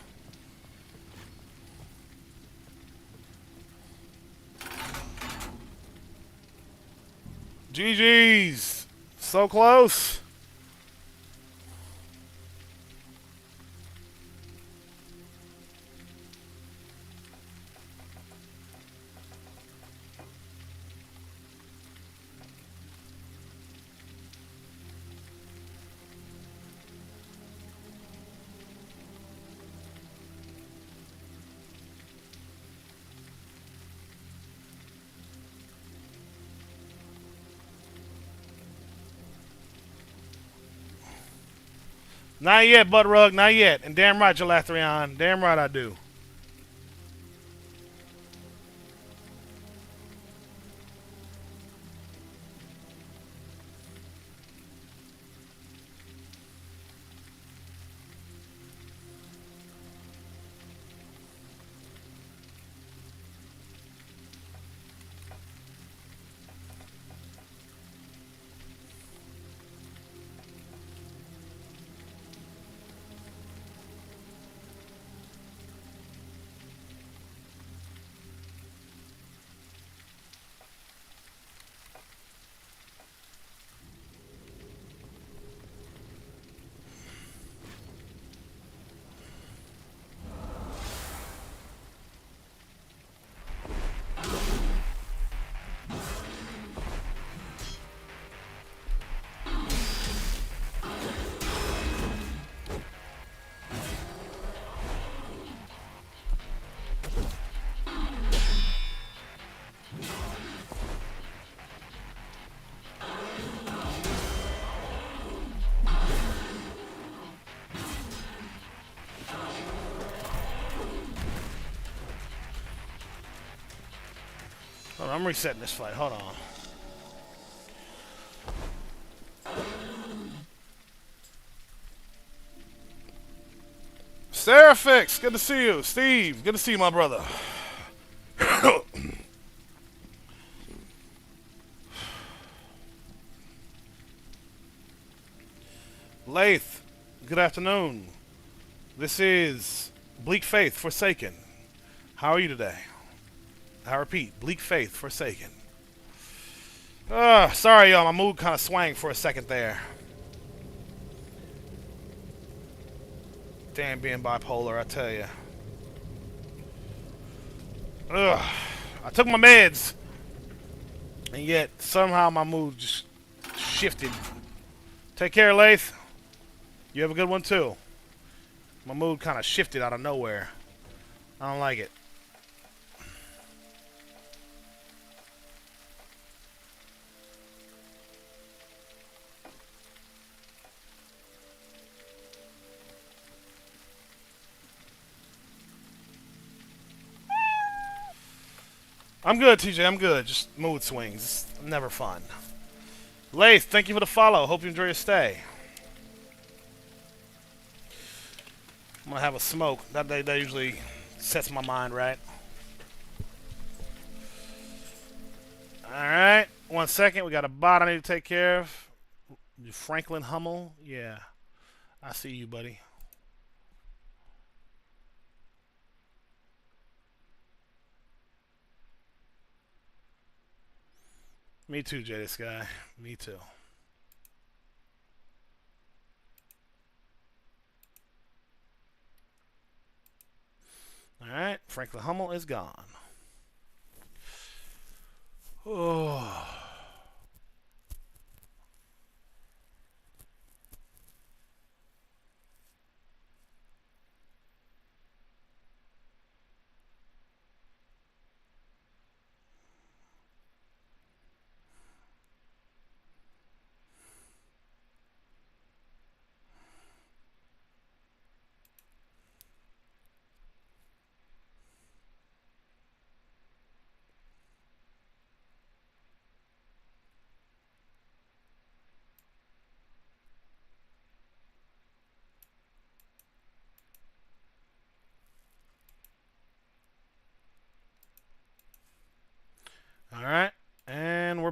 [SPEAKER 2] GG's. So close. Not yet, Bud Rug, not yet. And damn right, Jalathrion. Damn right I do. Hold on, I'm resetting this fight. Hold on. Seraphix, good to see you. Steve, good to see you, my brother. Lath, good afternoon. This is Bleak Faith Forsaken. How are you today? I repeat, Bleak Faith Forsaken. Sorry, y'all. My mood kind of swang for a second there. Damn, being bipolar, I tell you. Ugh. I took my meds, and yet somehow my mood just shifted. Take care, Lath. You have a good one too. My mood kind of shifted out of nowhere. I don't like it. I'm good, TJ. I'm good. Just mood swings. It's never fun. Lath, thank you for the follow. Hope you enjoy your stay. I'm gonna have a smoke. That usually sets my mind right. Alright. 1 second. We got a bot I need to take care of. Franklin Hummel. Yeah. I see you, buddy. Me too, Jada Sky. Me too. Alright, Franklin Hummel is gone. Oh.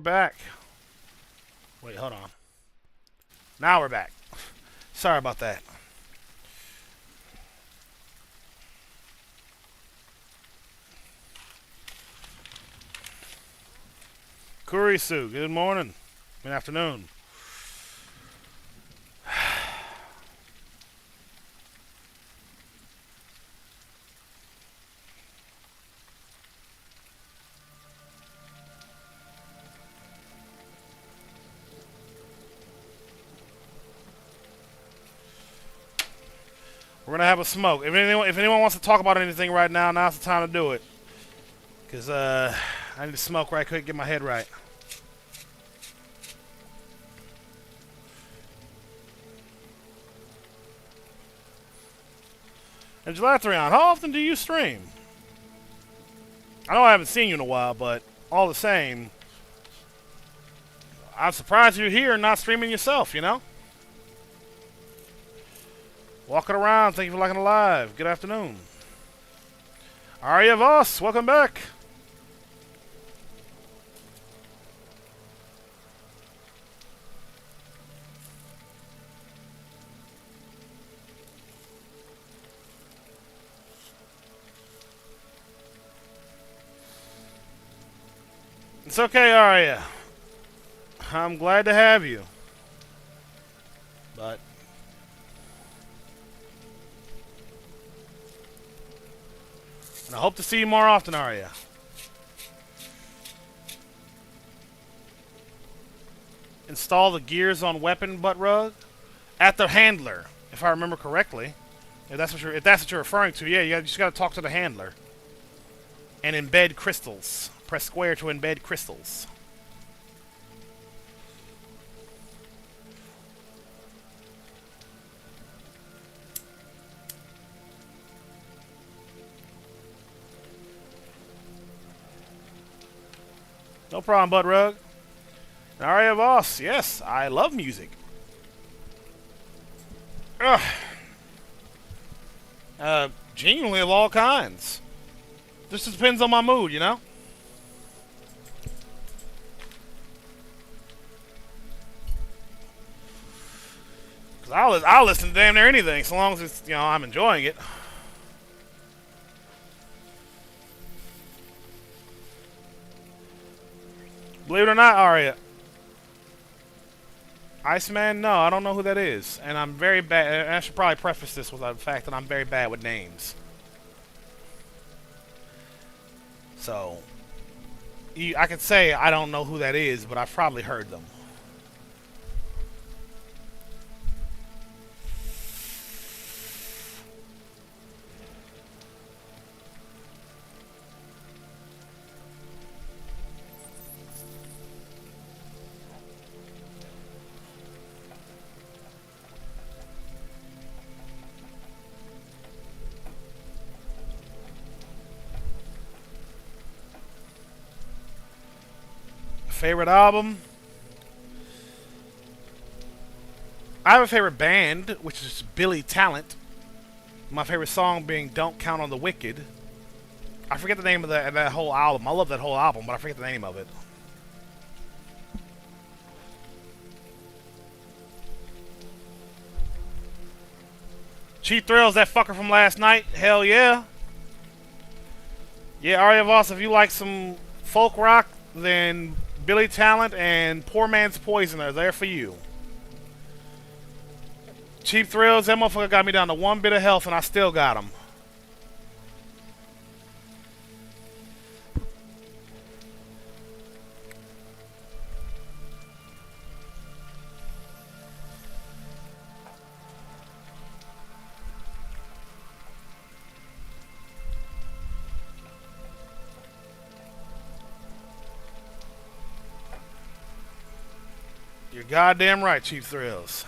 [SPEAKER 2] back. Wait, hold on. Now we're back. Sorry about that. Kurisu, good morning. Good afternoon. We're gonna have a smoke. If anyone wants to talk about anything right now, now's the time to do it. Cause I need to smoke right quick, get my head right. And Gelatrion, how often do you stream? I know I haven't seen you in a while, but all the same, I'm surprised you're here and not streaming yourself, you know? Walking around, thank you for liking the live. Good afternoon. Arya Voss, welcome back. It's okay, Arya. I'm glad to have you. But and I hope to see you more often, Arya. Install the gears on weapon butt rug at the handler, if I remember correctly. If that's what you're referring to, yeah, you just gotta talk to the handler. And embed crystals. Press square to embed crystals. No problem, Bud Rug. Arya Voss, yes, I love music. Ugh. Genuinely of all kinds. Just depends on my mood, you know? Cause I'll listen to damn near anything, so long as it's, you know, I'm enjoying it. Believe it or not, Arya. Iceman? No, I don't know who that is. And I'm very bad. And I should probably preface this with the fact that I'm very bad with names. So, I could say I don't know who that is, but I've probably heard them. Favorite album? I have a favorite band, which is Billy Talent. My favorite song being Don't Count on the Wicked. I forget the name of that whole album. I love that whole album, but I forget the name of it. Cheap Thrills, that fucker from last night? Hell yeah. Yeah, Arya Voss, if you like some folk rock, then Billy Talent and Poor Man's Poison are there for you. Cheap Thrills, that motherfucker got me down to 1 bit of health and I still got him. You're goddamn right, Cheap Thrills.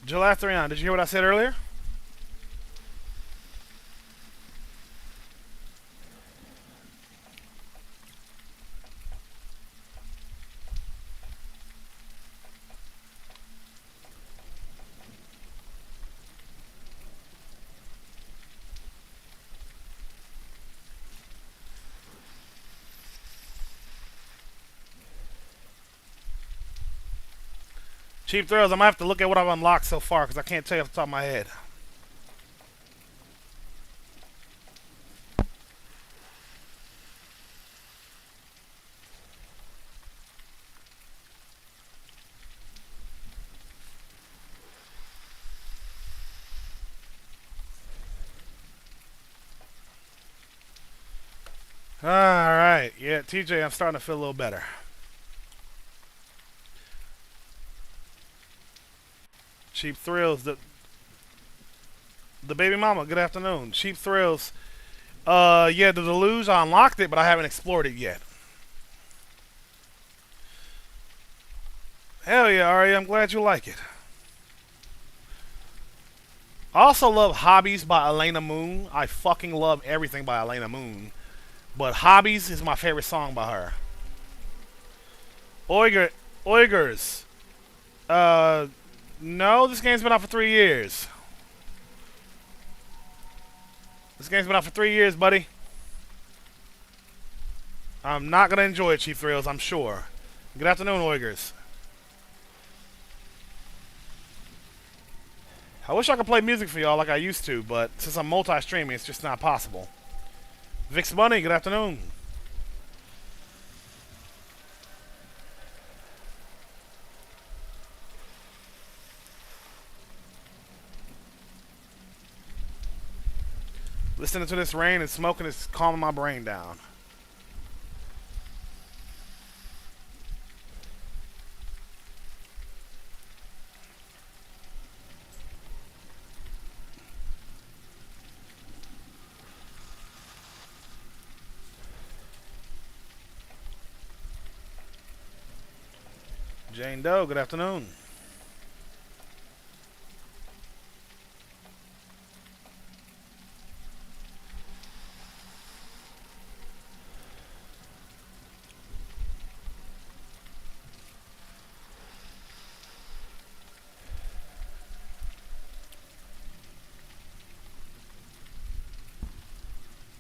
[SPEAKER 2] Gelathrion, did you hear what I said earlier? Cheap Thrills, I might have to look at what I've unlocked so far because I can't tell you off the top of my head. Alright, yeah, TJ, I'm starting to feel a little better. Cheap Thrills, the baby mama, good afternoon. Cheap Thrills. Yeah, the Deluge, I unlocked it, but I haven't explored it yet. Hell yeah, Ari, I'm glad you like it. I also love Hobbies by Elena Moon. I fucking love everything by Elena Moon. But Hobbies is my favorite song by her. Uyghurs. No, this game's been out for 3 years. This game's been out for 3 years, buddy. I'm not gonna enjoy it, Chief Thrills, I'm sure. Good afternoon, Uyghurs. I wish I could play music for y'all like I used to, but since I'm multi-streaming, it's just not possible. Vix Money, good afternoon. Listening to this rain and smoking is calming my brain down. Jane Doe, good afternoon.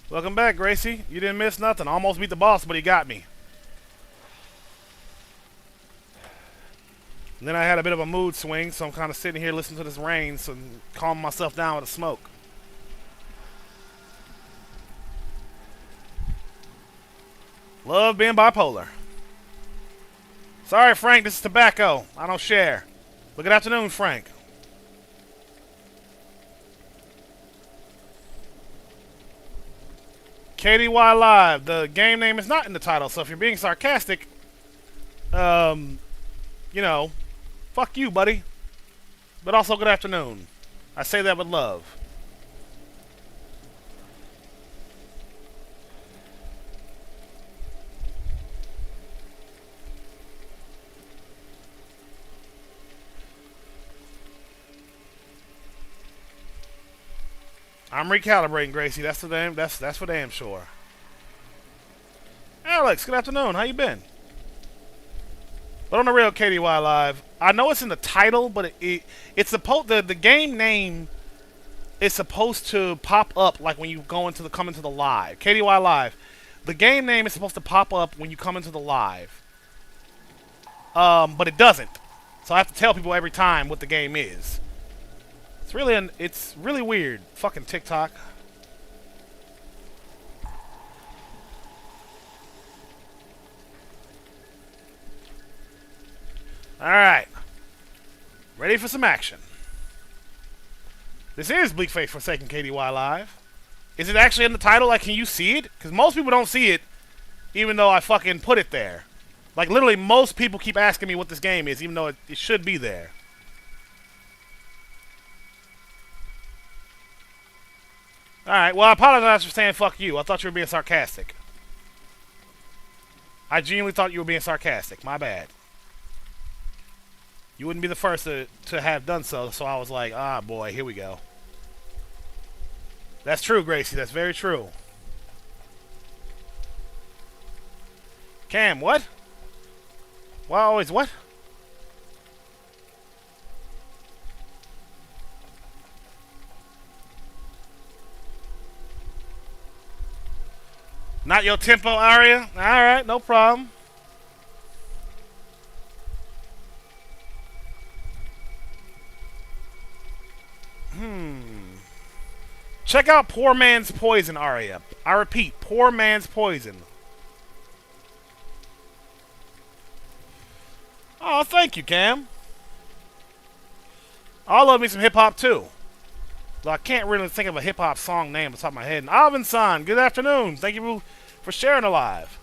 [SPEAKER 2] Welcome back, Gracie. You didn't miss nothing. Almost beat the boss, but he got me. And then I had a bit of a mood swing, so I'm kind of sitting here listening to this rain, so calming myself down with a smoke. Love being bipolar. Sorry, Frank, this is tobacco. I don't share. But good afternoon, Frank. KDY Live. The game name is not in the title, so if you're being sarcastic, you know, fuck you, buddy. But also good afternoon. I say that with love. I'm recalibrating, Gracie. That's for damn sure. Alex, good afternoon. How you been? But on the real KDY Live, I know it's in the title, but it's supposed the game name is supposed to pop up like when you come into the live. KDY Live. The game name is supposed to pop up when you come into the live. But it doesn't. So I have to tell people every time what the game is. It's really weird. Fucking TikTok. Alright. Ready for some action. This is Bleak Faith Forsaken KDY Live. Is it actually in the title? Like, can you see it? Because most people don't see it, even though I fucking put it there. Like, literally, most people keep asking me what this game is, even though it should be there. Alright, well, I apologize for saying fuck you. I thought you were being sarcastic. I genuinely thought you were being sarcastic. My bad. You wouldn't be the first to have done so, so I was like, ah, boy, here we go. That's true, Gracie. That's very true. Cam, what? Why always what? Not your tempo, Aria? Alright, no problem. Check out Poor Man's Poison, Arya. I repeat, Poor Man's Poison. Oh, thank you, Cam. I love me some hip hop too. Though I can't really think of a hip hop song name off the top of my head. Alvin San, good afternoon. Thank you for sharing the live.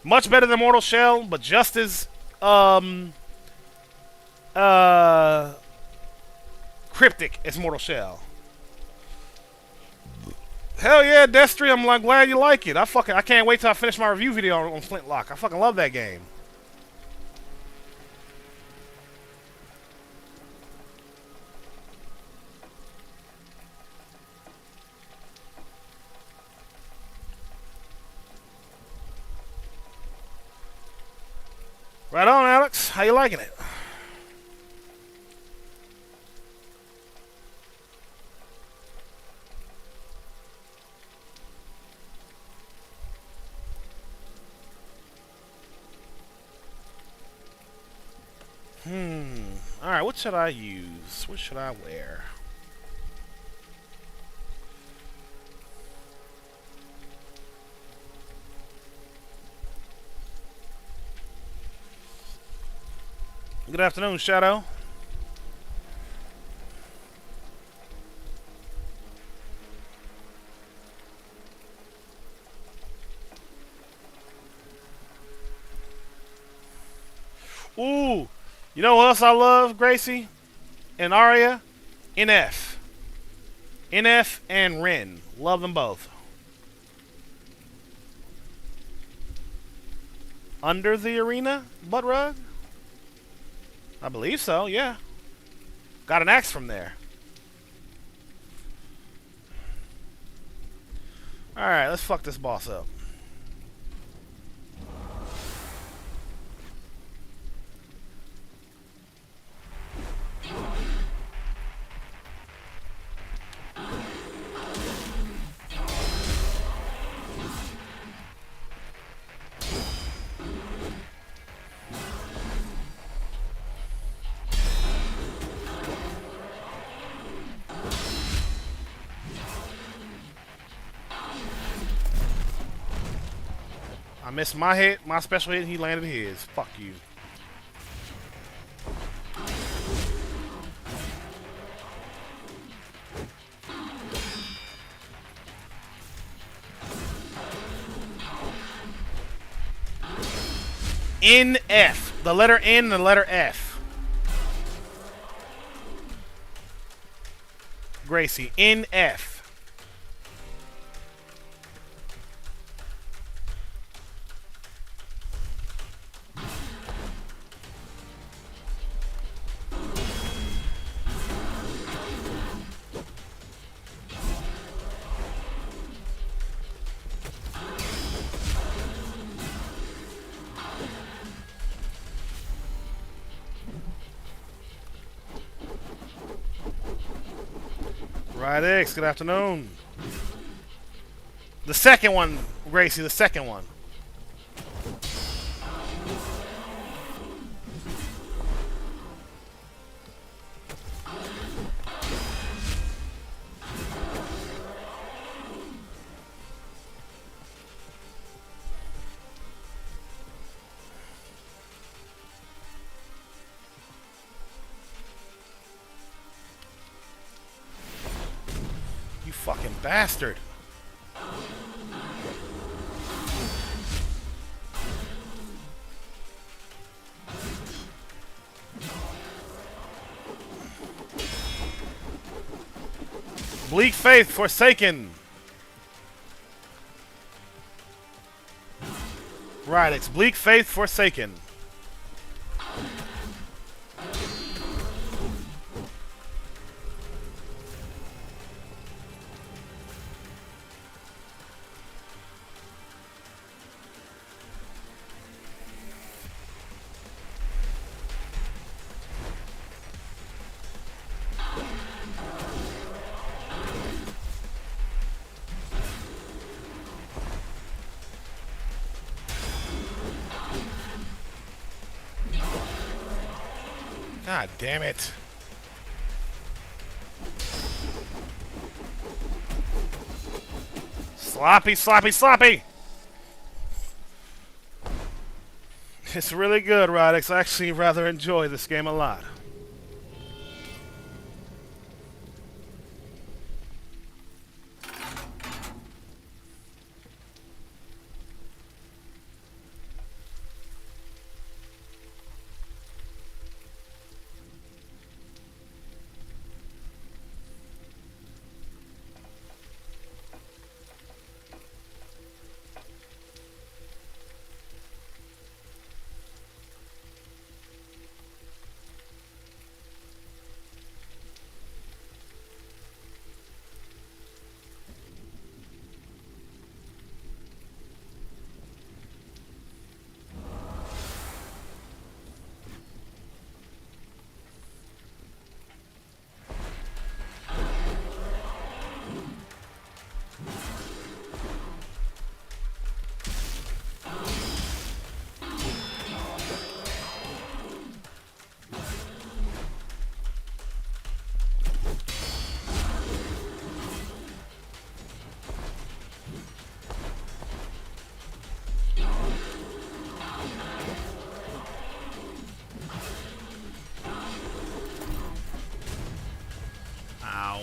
[SPEAKER 2] Much better than Mortal Shell, but just as cryptic as Mortal Shell. Hell yeah, Destry, I'm like glad you like it. I can't wait till I finish my review video on Flintlock. I fucking love that game. Right on, Alex. How you liking it? Alright, what should I use? What should I wear? Good afternoon, Shadow. Ooh, you know what else I love, Gracie and Arya? NF. NF and Ren. Love them both. Under the Arena butt rug? I believe so, yeah. Got an axe from there. Alright, let's fuck this boss up. I missed my hit, my special hit, and he landed his. Fuck you. NF. The letter N and the letter F. Gracie, NF. Right X, good afternoon. The second one, Gracie, the second one. Fucking bastard. Bleak Faith Forsaken. Right, it's Bleak Faith Forsaken. God damn it. Sloppy, sloppy, sloppy! It's really good, Rodix. I actually rather enjoy this game a lot. Ow.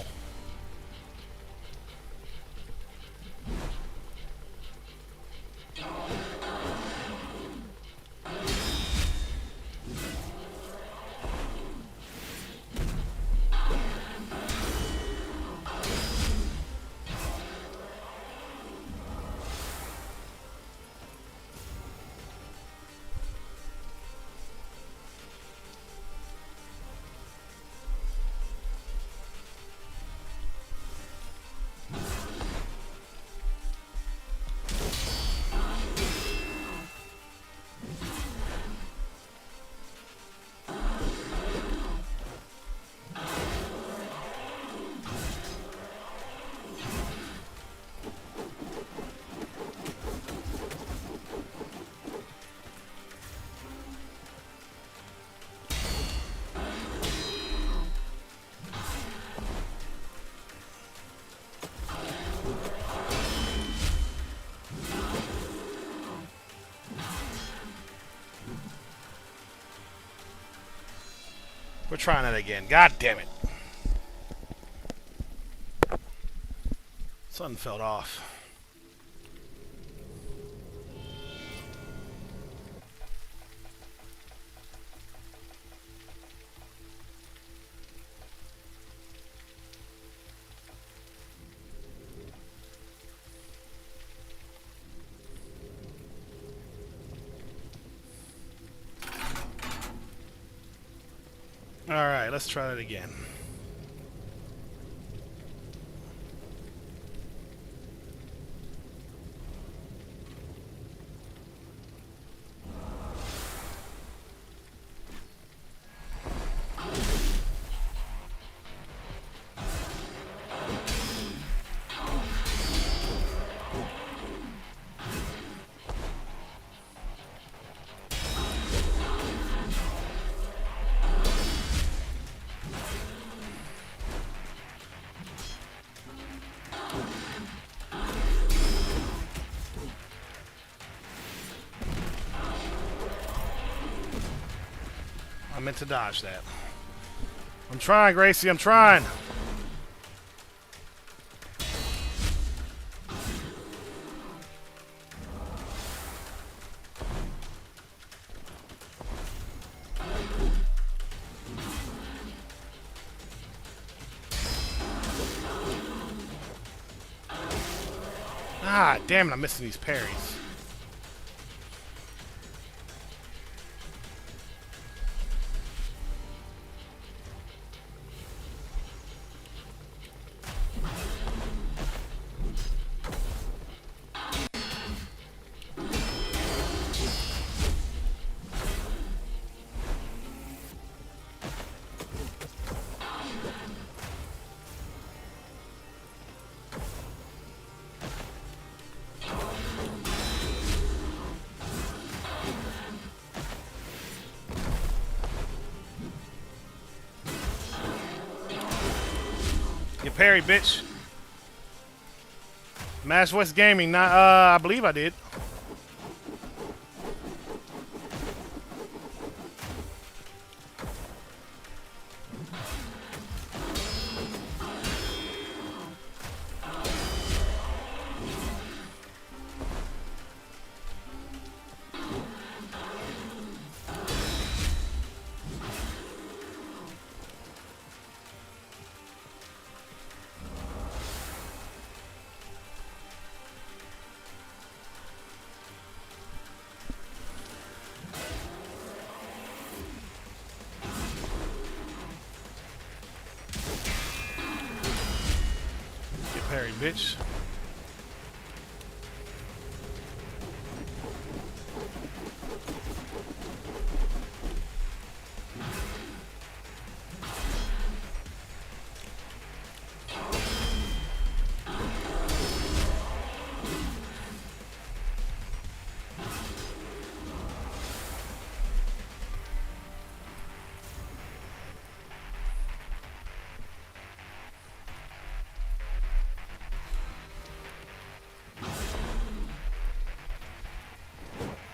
[SPEAKER 2] We're trying that again. God damn it. Something fell off. Alright, let's try that again. I meant to dodge that. I'm trying, Gracie. I'm trying. Ah, damn it. I'm missing these parries. Get parried, bitch. Mash Voice Gaming. Not, I believe I did. Get parried, bitch.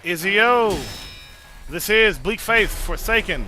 [SPEAKER 2] Izzy-o! This is Bleak Faith Forsaken.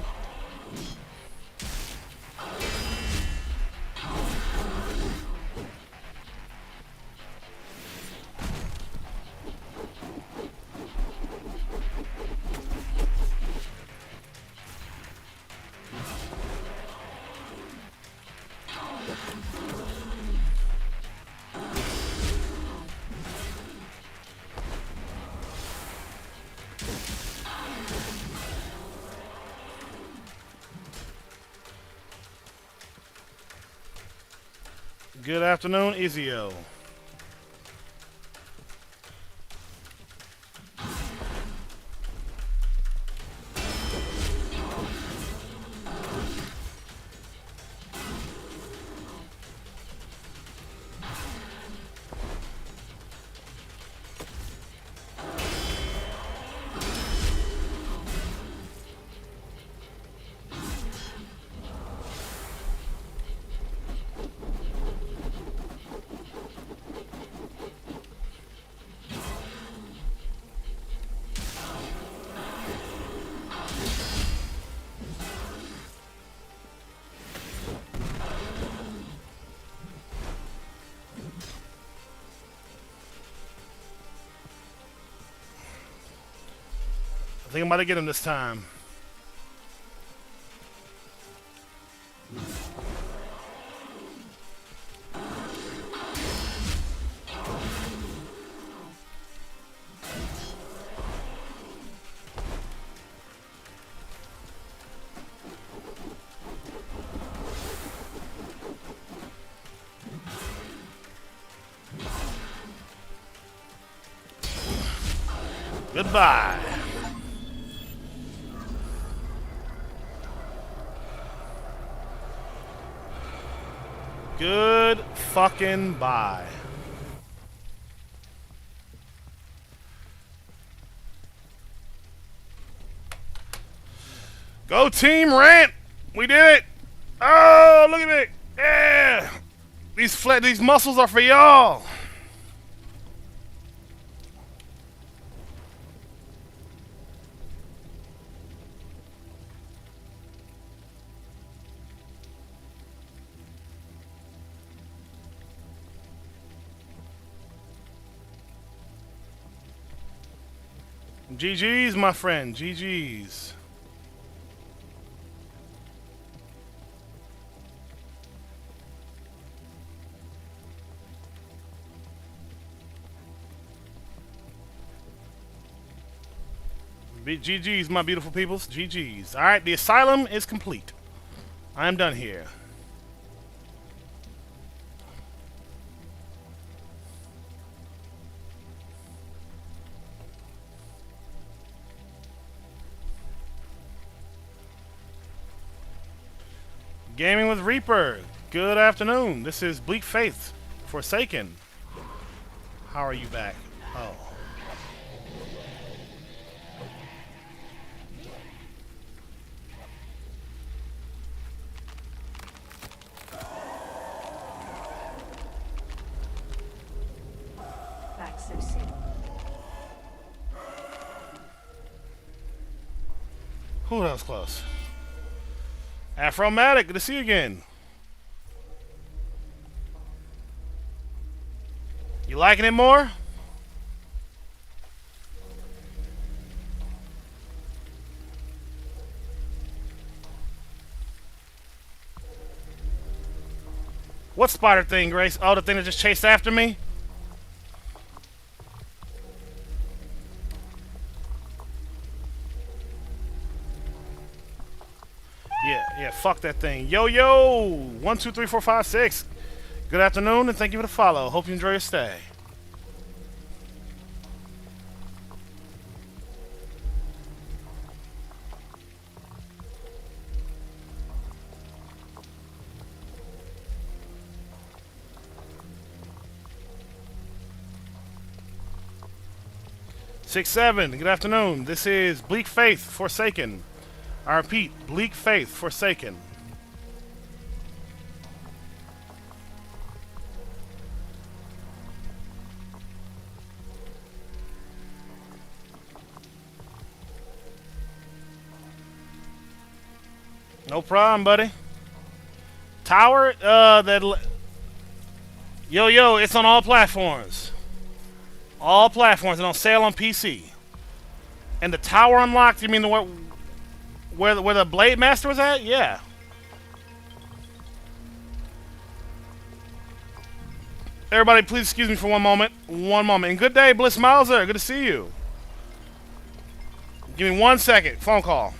[SPEAKER 2] Good afternoon, Izzy-o. I think I'm about to get him this time. Goodbye. Good fucking bye. Go Team Rant! We did it! Oh, look at me! Yeah! These muscles are for y'all! GG's, my friend. GG's. GG's, my beautiful peoples. GG's. Alright, the asylum is complete. I am done here. Gaming with Reaper. Good afternoon. This is Bleak Faith Forsaken. How are you back? Oh. Who else close? Afromatic, good to see you again. You liking it more? What spider thing, Grace? Oh, the thing that just chased after me? Yeah, fuck that thing. Yo, 1, 2, 3, 4, 5, 6. Good afternoon, and thank you for the follow. Hope you enjoy your stay. Six, 7. Good afternoon. This is Bleak Faith Forsaken. I repeat, Bleak Faith Forsaken. No problem, buddy. Tower, Yo, it's on all platforms. All platforms, and on sale on PC. And the tower unlocked, you mean where the Blade Master was at? Yeah. Everybody, please excuse me for one moment. One moment. And good day, Bliss Mauser. Good to see you. Give me 1 second. Phone call.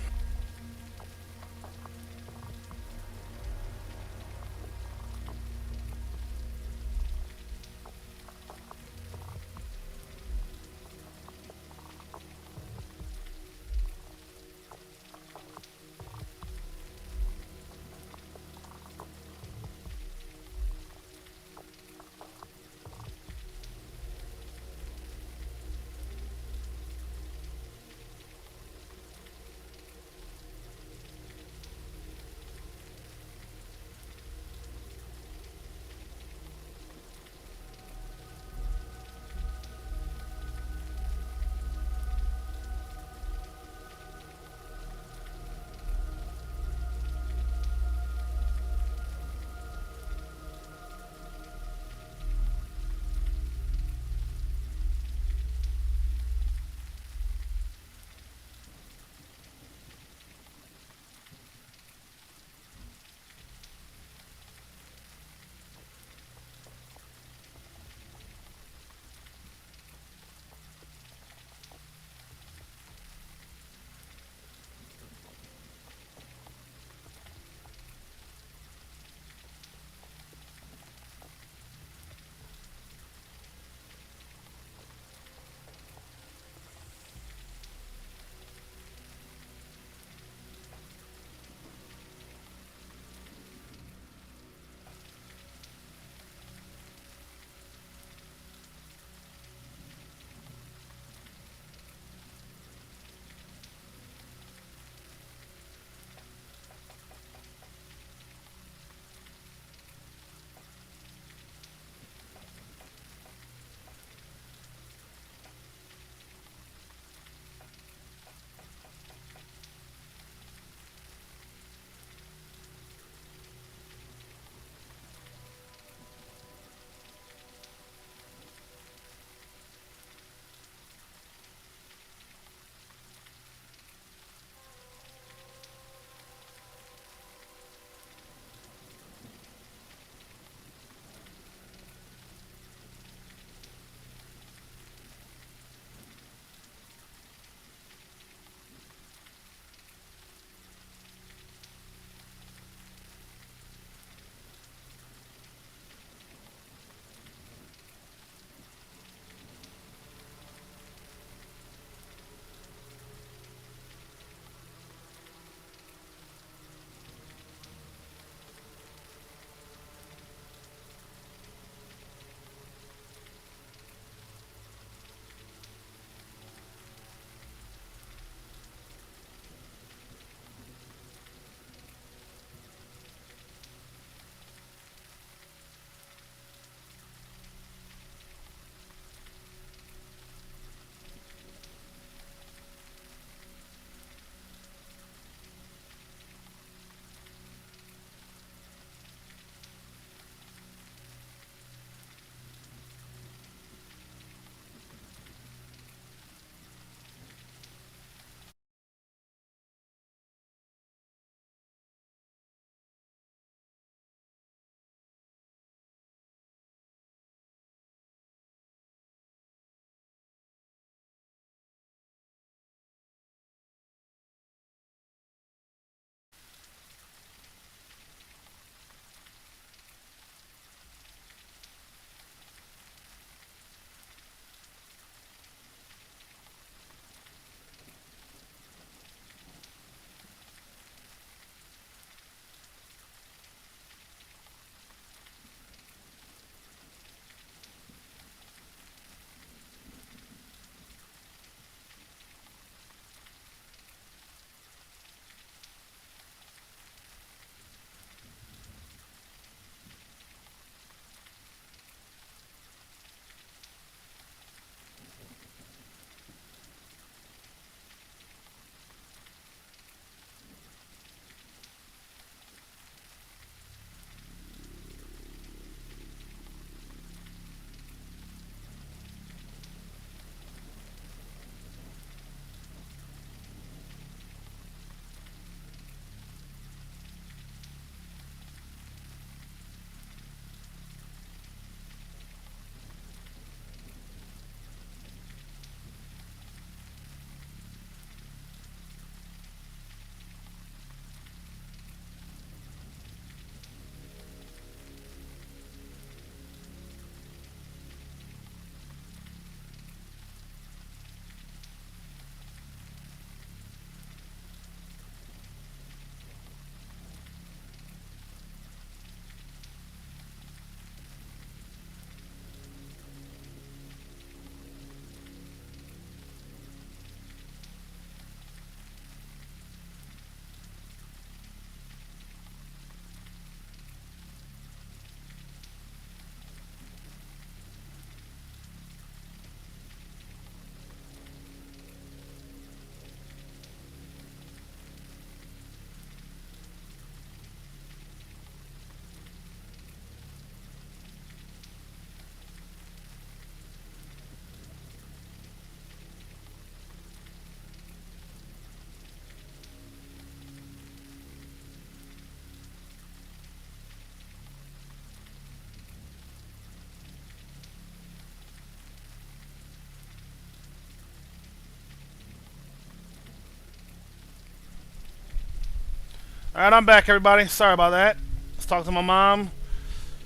[SPEAKER 2] Alright, I'm back, everybody. Sorry about that. Let's talk to my mom.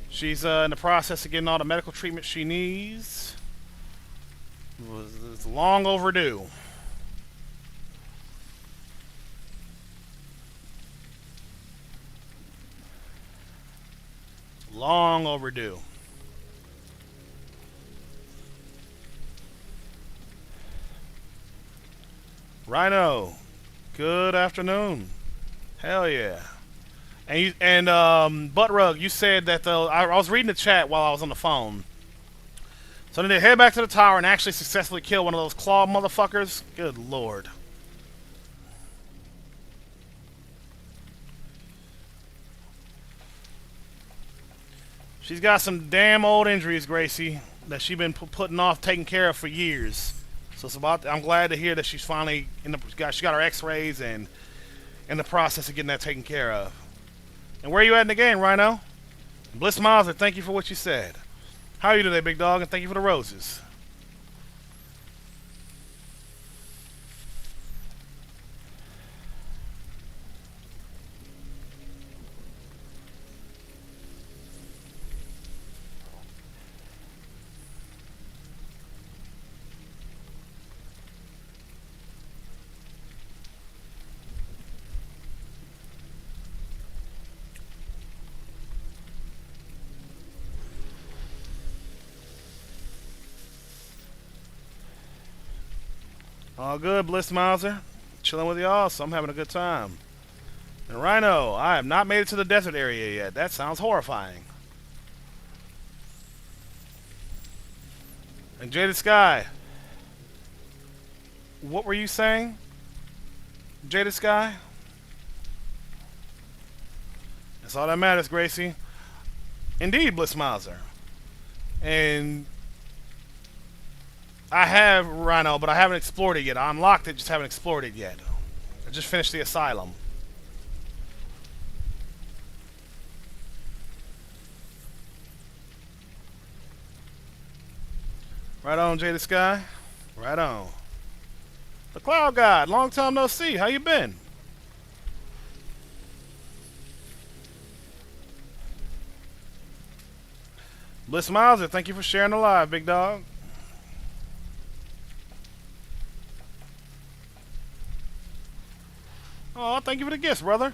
[SPEAKER 2] She's in the process of getting all the medical treatment she needs. It's long overdue. Long overdue. Rhino, good afternoon. Hell yeah. And Butt Rug, you said that I was reading the chat while I was on the phone. So then they head back to the tower and actually successfully kill one of those claw motherfuckers. Good lord. She's got some damn old injuries, Gracie, that she's been putting off taking care of for years. So it's about. I'm glad to hear that she's finally she got her X-rays and in the process of getting that taken care of. And where are you at in the game, Rhino? Bliss Mauser, thank you for what you said. How are you today, big dog? And thank you for the roses. All good, Bliss Mauser. Chilling with y'all, so I'm having a good time. And Rhino, I have not made it to the desert area yet. That sounds horrifying. And Jaded Sky, what were you saying? Jaded Sky? That's all that matters, Gracie. Indeed, Bliss Mauser. And I have Rhino, but I haven't explored it yet. I unlocked it, just haven't explored it yet. I just finished the Asylum. Right on, Jaded Sky. Right on. The Cloud God, long time no see. How you been? Bliss Mauser, thank you for sharing the live, big dog. Oh, thank you for the gifts, brother.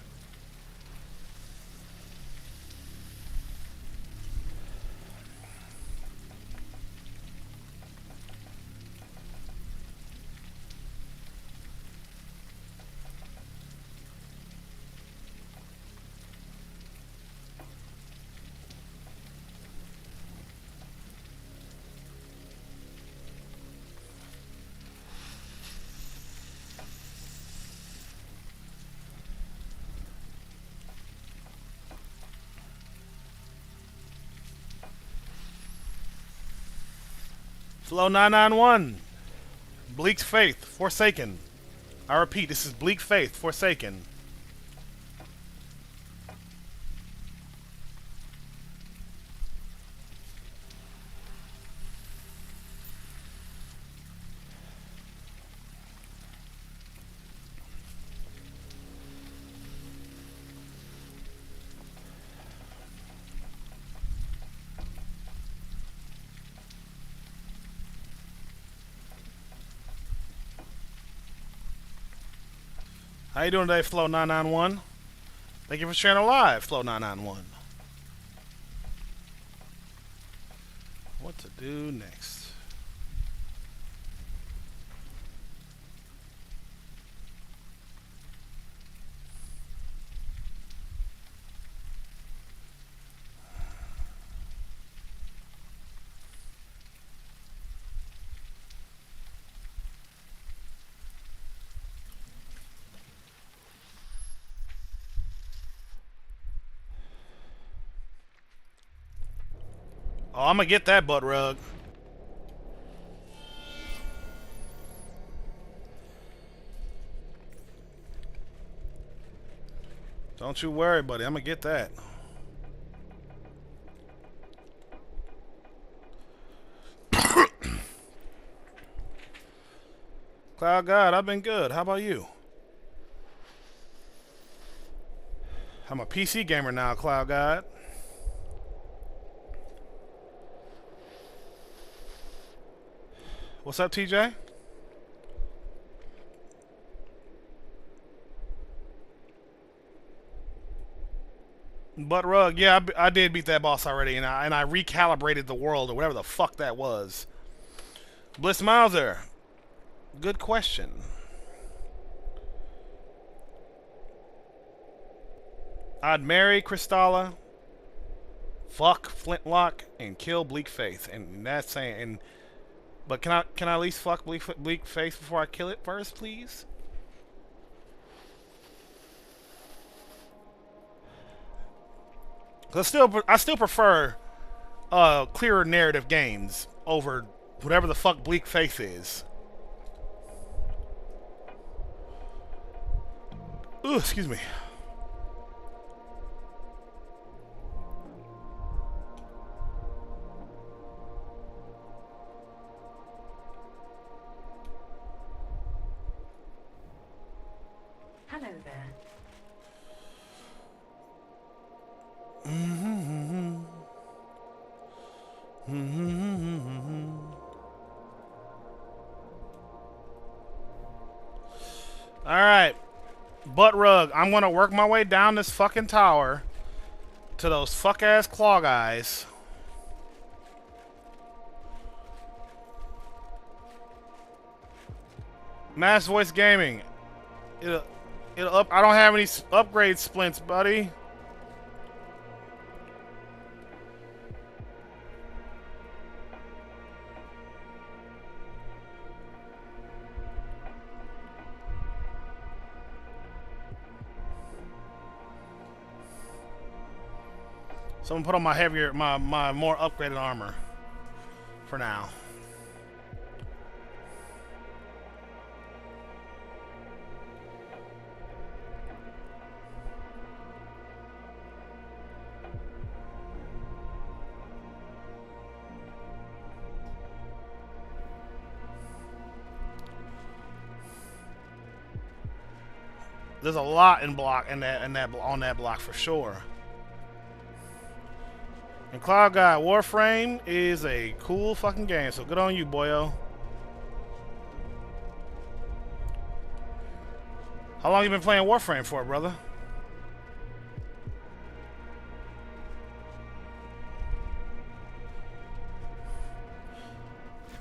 [SPEAKER 2] Flow 991. Bleak's Faith, Forsaken. I repeat, this is Bleak Faith, Forsaken. How you doing today, Flow 991? Thank you for sharing a live, Flow 991. What to do next? Oh, I'm gonna get that butt rug. Don't you worry, buddy. I'm gonna get that. Cloud God, I've been good. How about you? I'm a PC gamer now, Cloud God. What's up, TJ? Butt rug, yeah, I did beat that boss already, and I recalibrated the world or whatever the fuck that was. Bliss Mauser, good question. I'd marry Kristalla, fuck Flintlock, and kill Bleak Faith, and that's saying. And but can I at least fuck Bleak Faith before I kill it first, please? Cause I still prefer clearer narrative games over whatever the fuck Bleak Faith is. Ooh, excuse me.
[SPEAKER 3] Hello there.
[SPEAKER 2] Alright. Butt rug. I'm gonna work my way down this fucking tower to those fuck ass claw guys. Mass Voice Gaming. It'll up. I don't have any upgrade splints, buddy. So I'm gonna put on my heavier, my more upgraded armor for now. There's a lot in block on that block for sure. And Cloud God, Warframe is a cool fucking game, so good on you, boyo. How long you been playing Warframe for, brother?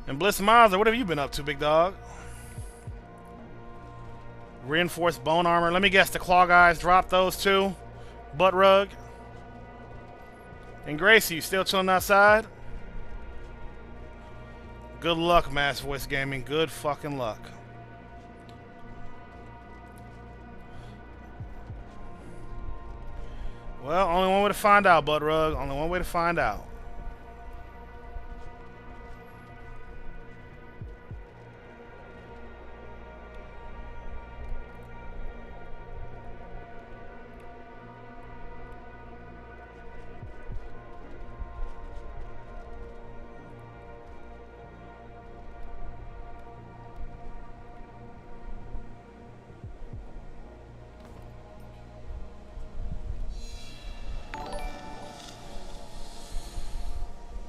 [SPEAKER 2] And Bliss Mazda, what have you been up to, big dog? Reinforced bone armor. Let me guess, the claw guys dropped those too. Butt rug. And Gracie, you still chilling outside? Good luck, Mass Voice Gaming. Good fucking luck. Well, only one way to find out, Butt rug. Only one way to find out.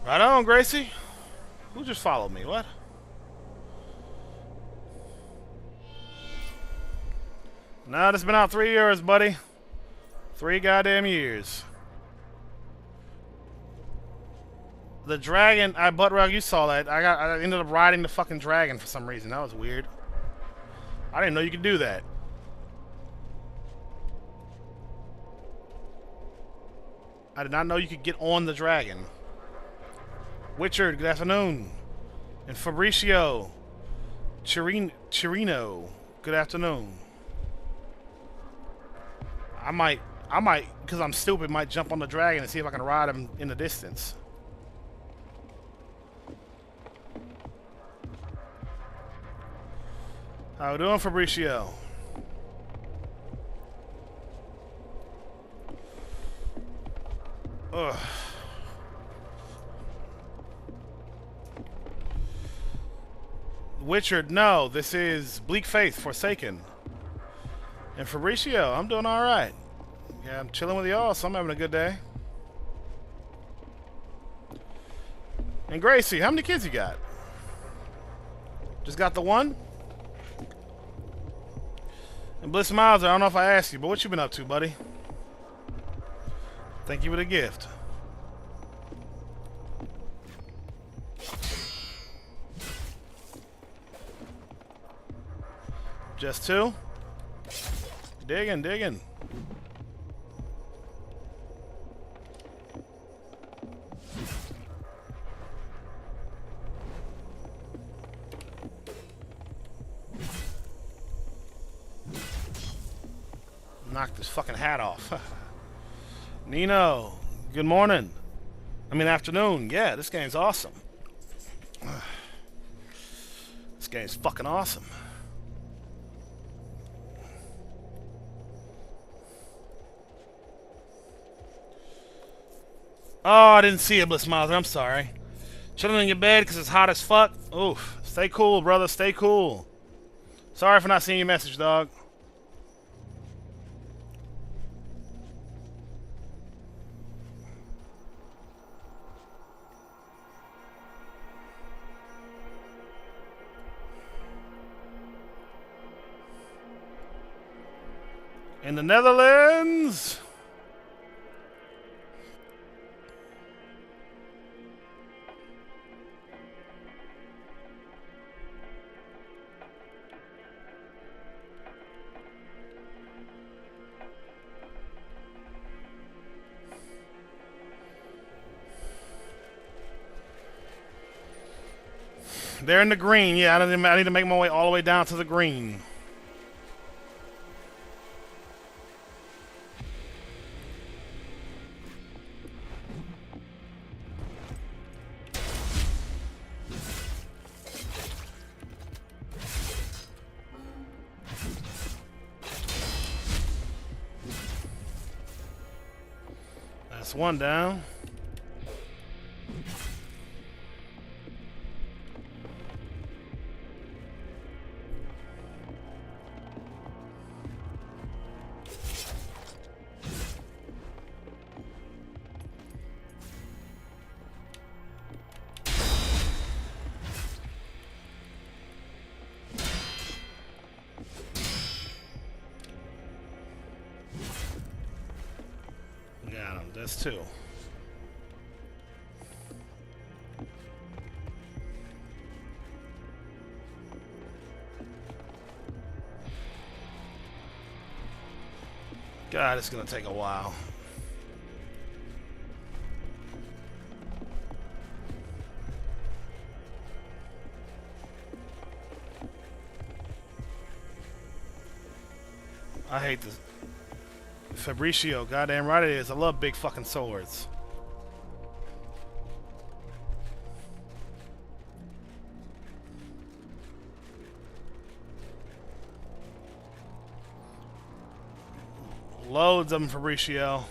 [SPEAKER 2] Right on, Gracie. Who just followed me? What? Nah, it's been out 3 years, buddy. 3 goddamn years. The dragon, butt rug, you saw that. I ended up riding the fucking dragon for some reason. That was weird. I didn't know you could do that. I did not know you could get on the dragon. Richard, good afternoon. And Fabricio Chirino, good afternoon. I might, because I'm stupid, might jump on the dragon and see if I can ride him in the distance. How we doing, Fabricio? Ugh. Richard, no, this is Bleak Faith, Forsaken. And Fabricio, I'm doing alright. Yeah, I'm chilling with y'all, so I'm having a good day. And Gracie, how many kids you got? Just got the one? And Bliss Miles, I don't know if I asked you, but what you been up to, buddy? Thank you for the gift. Just two? Digging, digging. Knock this fucking hat off. Nino, good morning. I mean afternoon. Yeah, this game's awesome. This game's fucking awesome. Oh, I didn't see it, Bliss Miles. I'm sorry. Chilling in your bed because it's hot as fuck. Oof. Stay cool, brother. Stay cool. Sorry for not seeing your message, dog. In the Netherlands. They're in the green. Yeah, I need to make my way all the way down to the green. That's one down. Got him. That's two. God, it's gonna take a while. I hate this. Fabricio, goddamn right it is. I love big fucking swords. Loads of them, Fabricio.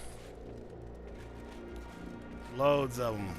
[SPEAKER 2] Loads of them.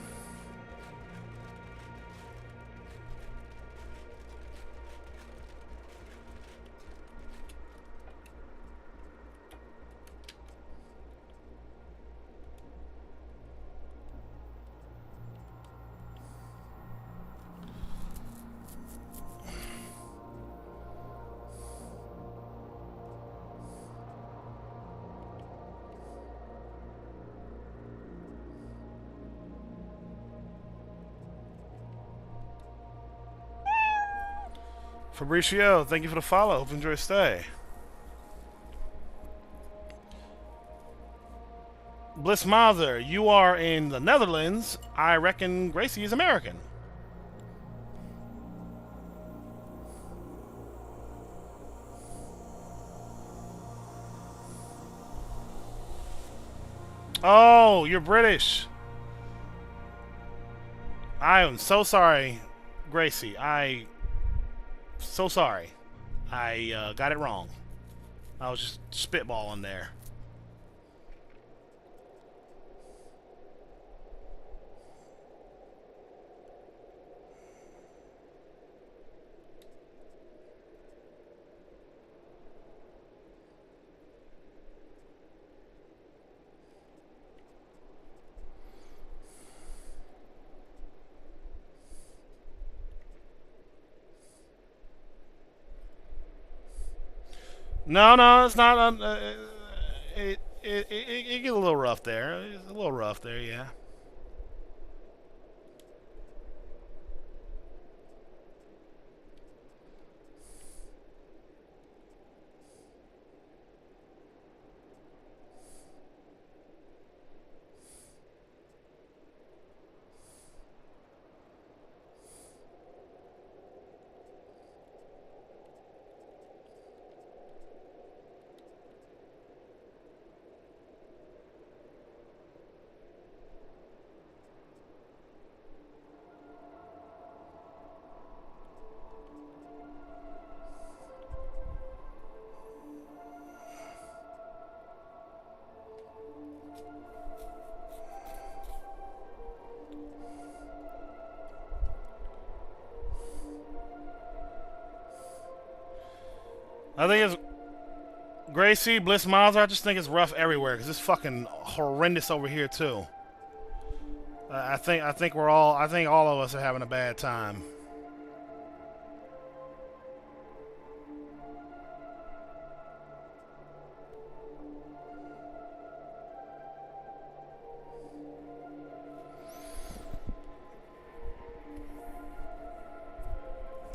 [SPEAKER 2] Fabricio, thank you for the follow. Hope you enjoy your stay. Bliss Mauser, you are in the Netherlands. I reckon Gracie is American. Oh, you're British. I am so sorry, Gracie. So sorry. I got it wrong. I was just spitballing there. No, no, it's not. It gets a little rough there. It's a little rough there, yeah. I think it's Gracie, Bliss Miles. I just think it's rough everywhere because it's fucking horrendous over here too. I think all of us are having a bad time.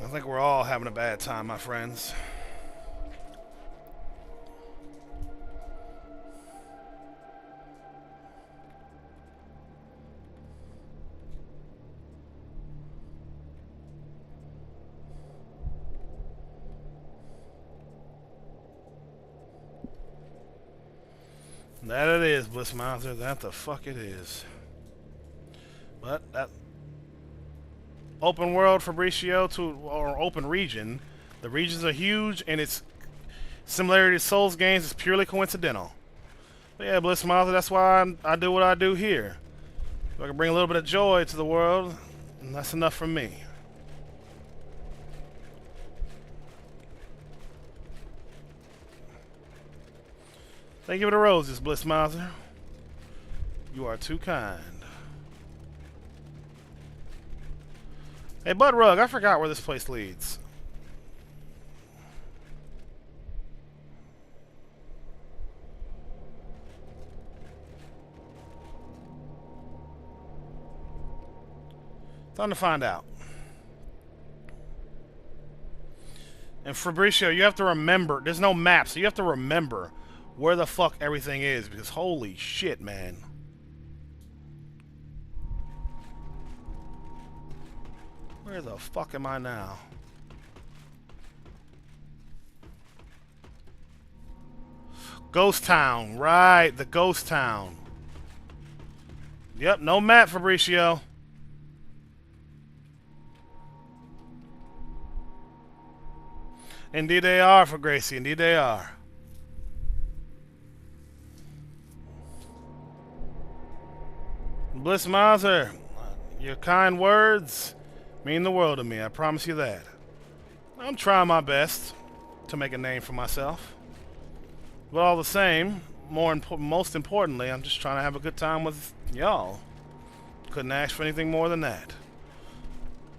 [SPEAKER 2] I think we're all having a bad time, my friends. That it is, Bliss Monster. That the fuck it is. But that open world Fabricio or open region, the regions are huge and its similarity to Souls games is purely coincidental. But yeah, Bliss Monster, that's why I do what I do here. If I can bring a little bit of joy to the world, and that's enough for me. Thank you for the roses, Bliss Mouser. You are too kind. Hey, Bud Rug, I forgot where this place leads. Time to find out. And Fabricio, you have to remember, there's no map, so you have to remember where the fuck everything is, because holy shit, man. Where the fuck am I now? Ghost Town, right, the Ghost Town. Yep, no map, Fabricio. Indeed they are, for Gracie, indeed they are. Bliss Mouser, your kind words mean the world to me, I promise you that. I'm trying my best to make a name for myself. But all the same, most importantly, I'm just trying to have a good time with y'all. Couldn't ask for anything more than that.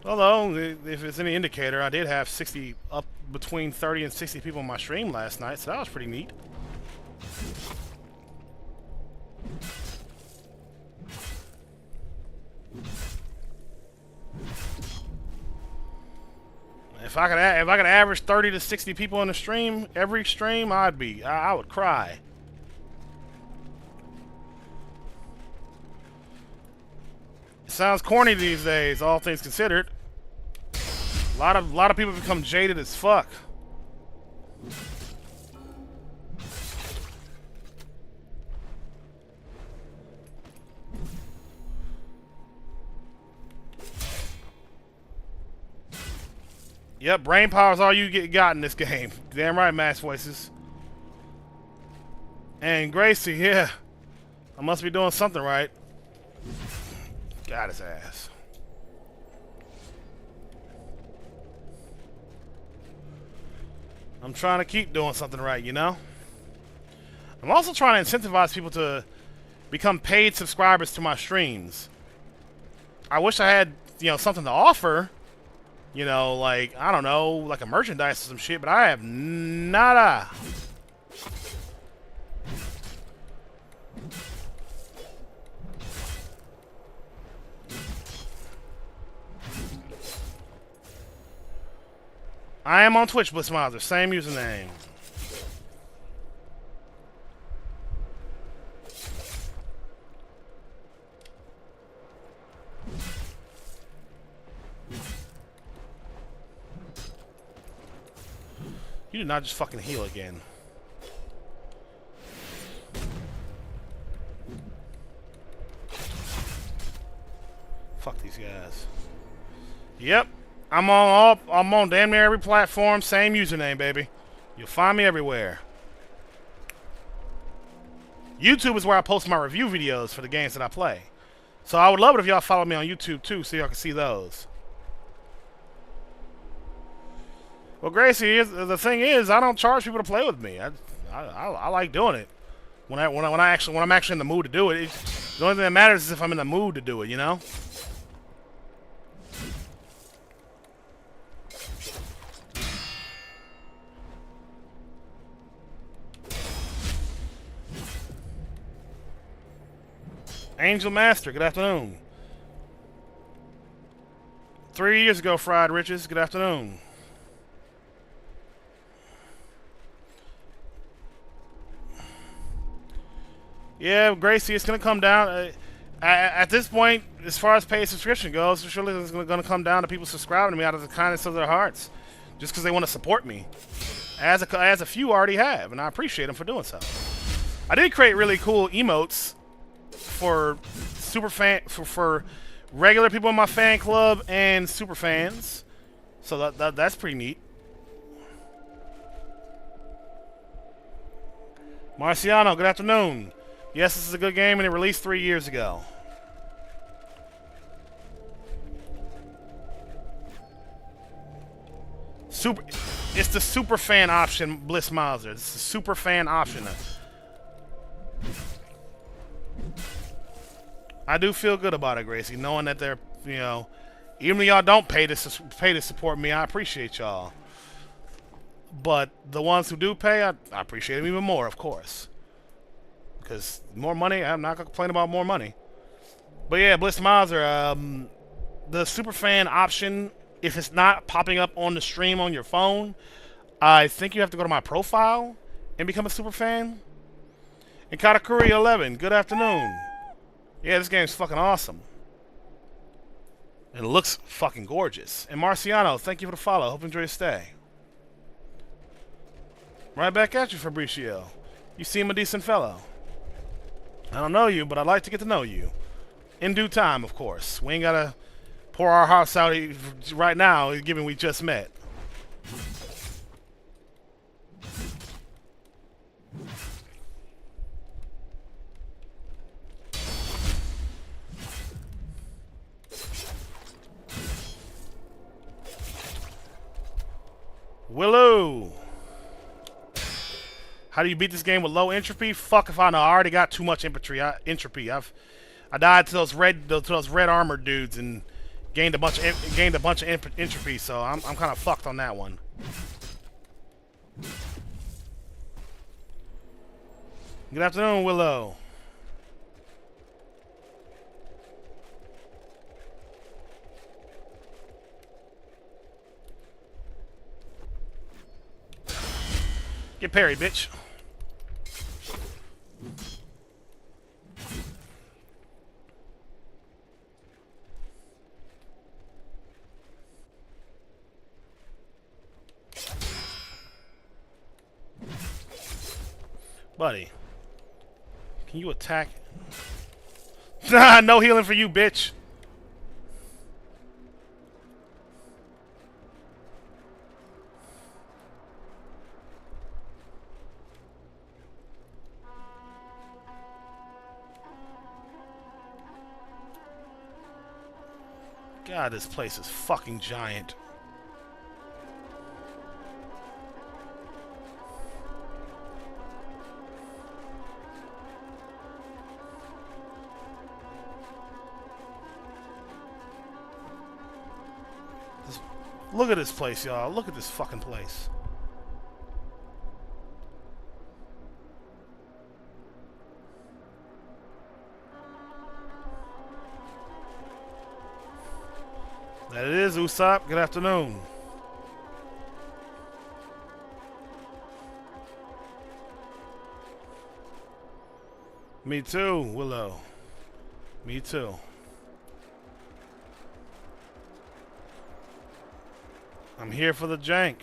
[SPEAKER 2] Although, if it's any indicator, I did have up between 30 and 60 people on my stream last night, so that was pretty neat. If I could average 30 to 60 people on the stream, every stream, I would cry. It sounds corny these days, all things considered. A lot of people become jaded as fuck. Yep, brain power is all you got in this game. Damn right, Mass Voices. And Gracie, yeah. I must be doing something right. Got his ass. I'm trying to keep doing something right, you know? I'm also trying to incentivize people to become paid subscribers to my streams. I wish I had, something to offer. You know, like, I don't know, like a merchandise or some shit, but I have nada. I am on Twitch, Blissmouser. Same username. You did not just fucking heal again. Fuck these guys. Yep. I'm on damn near every platform, same username, baby. You'll find me everywhere. YouTube is where I post my review videos for the games that I play. So I would love it if y'all follow me on YouTube too, so y'all can see those. Well, Gracie, the thing is, I don't charge people to play with me. I like doing it. When I'm actually in the mood to do it, the only thing that matters is if I'm in the mood to do it, you know? Angel Master, good afternoon. 3 years ago, Fried Riches, good afternoon. Yeah, Gracie, it's going to come down. At this point, as far as paid subscription goes, surely it's going to come down to people subscribing to me out of the kindness of their hearts. Just because they want to support me. As a few already have, and I appreciate them for doing so. I did create really cool emotes for for regular people in my fan club and super fans. So that's pretty neat. Marciano, good afternoon. Yes, this is a good game, and it released 3 years ago. It's the super fan option, Bliss Mauser. It's the super fan option. I do feel good about it, Gracie, knowing that they're, you know, even if y'all don't pay to support me, I appreciate y'all. But the ones who do pay, I appreciate them even more, of course. Because more money, I'm not going to complain about more money. But yeah, Bliss Mauser, the super fan option, if it's not popping up on the stream on your phone, I think you have to go to my profile and become a super fan. And Katakuri11, good afternoon. Yeah, this game's fucking awesome. And it looks fucking gorgeous. And Marciano, thank you for the follow. Hope you enjoy your stay. Right back at you, Fabricio. You seem a decent fellow. I don't know you, but I'd like to get to know you. In due time, of course. We ain't gotta pour our hearts out right now, given we just met. Willow. How do you beat this game with low entropy? Fuck if I know. I already got too much entropy. I died to those red armored dudes and gained a bunch of entropy. So I'm kind of fucked on that one. Good afternoon, Willow. Get parried, bitch. Buddy, can you attack? No healing for you, bitch. God, this place is fucking giant. Look at this place, y'all. Look at this fucking place. That it is, Usopp. Good afternoon. Me too, Willow. Me too. I'm here for the jank.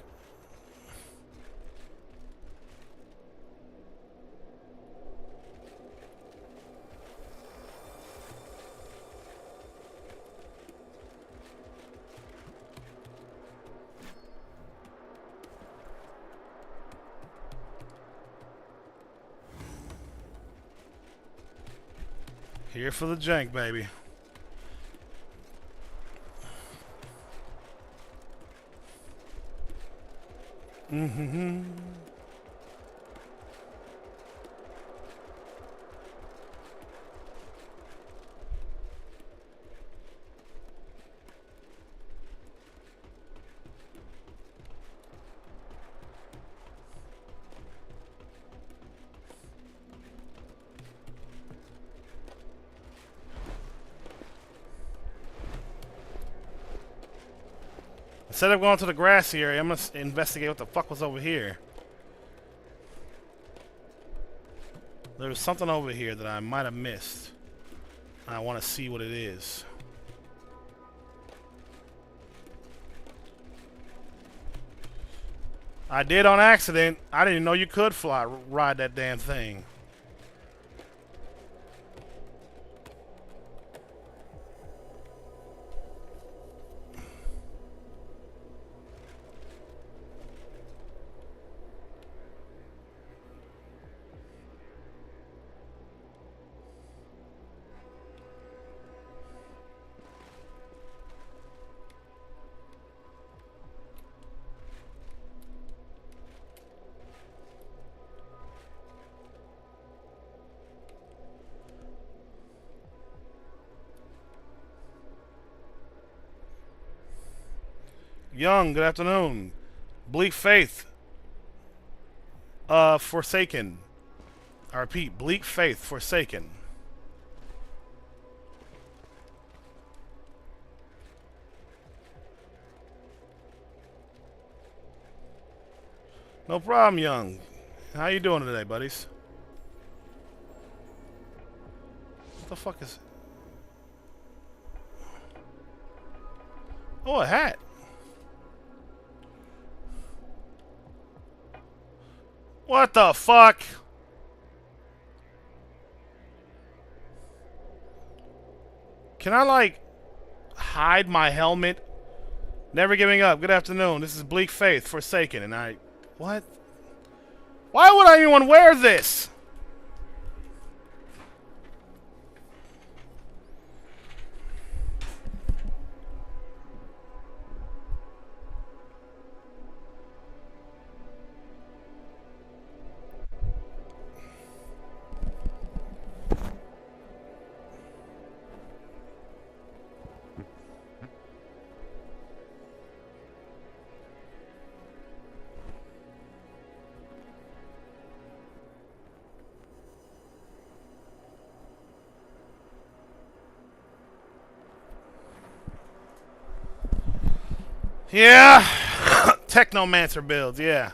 [SPEAKER 2] Here for the jank, baby. Mm-hmm. Instead of going to the grassy area, I'm gonna investigate what the fuck was over here. There was something over here that I might have missed. I want to see what it is. I did on accident. I didn't know you could ride that damn thing. Young, good afternoon. Bleak Faith. Forsaken. I repeat, Bleak Faith, Forsaken. No problem, Young. How you doing today, buddies? What the fuck is... Oh, a hat. What the fuck? Can I, like, hide my helmet? Never giving up. Good afternoon. This is Bleak Faith, Forsaken, and I... What? Why would anyone wear this? Yeah. Technomancer builds, yeah.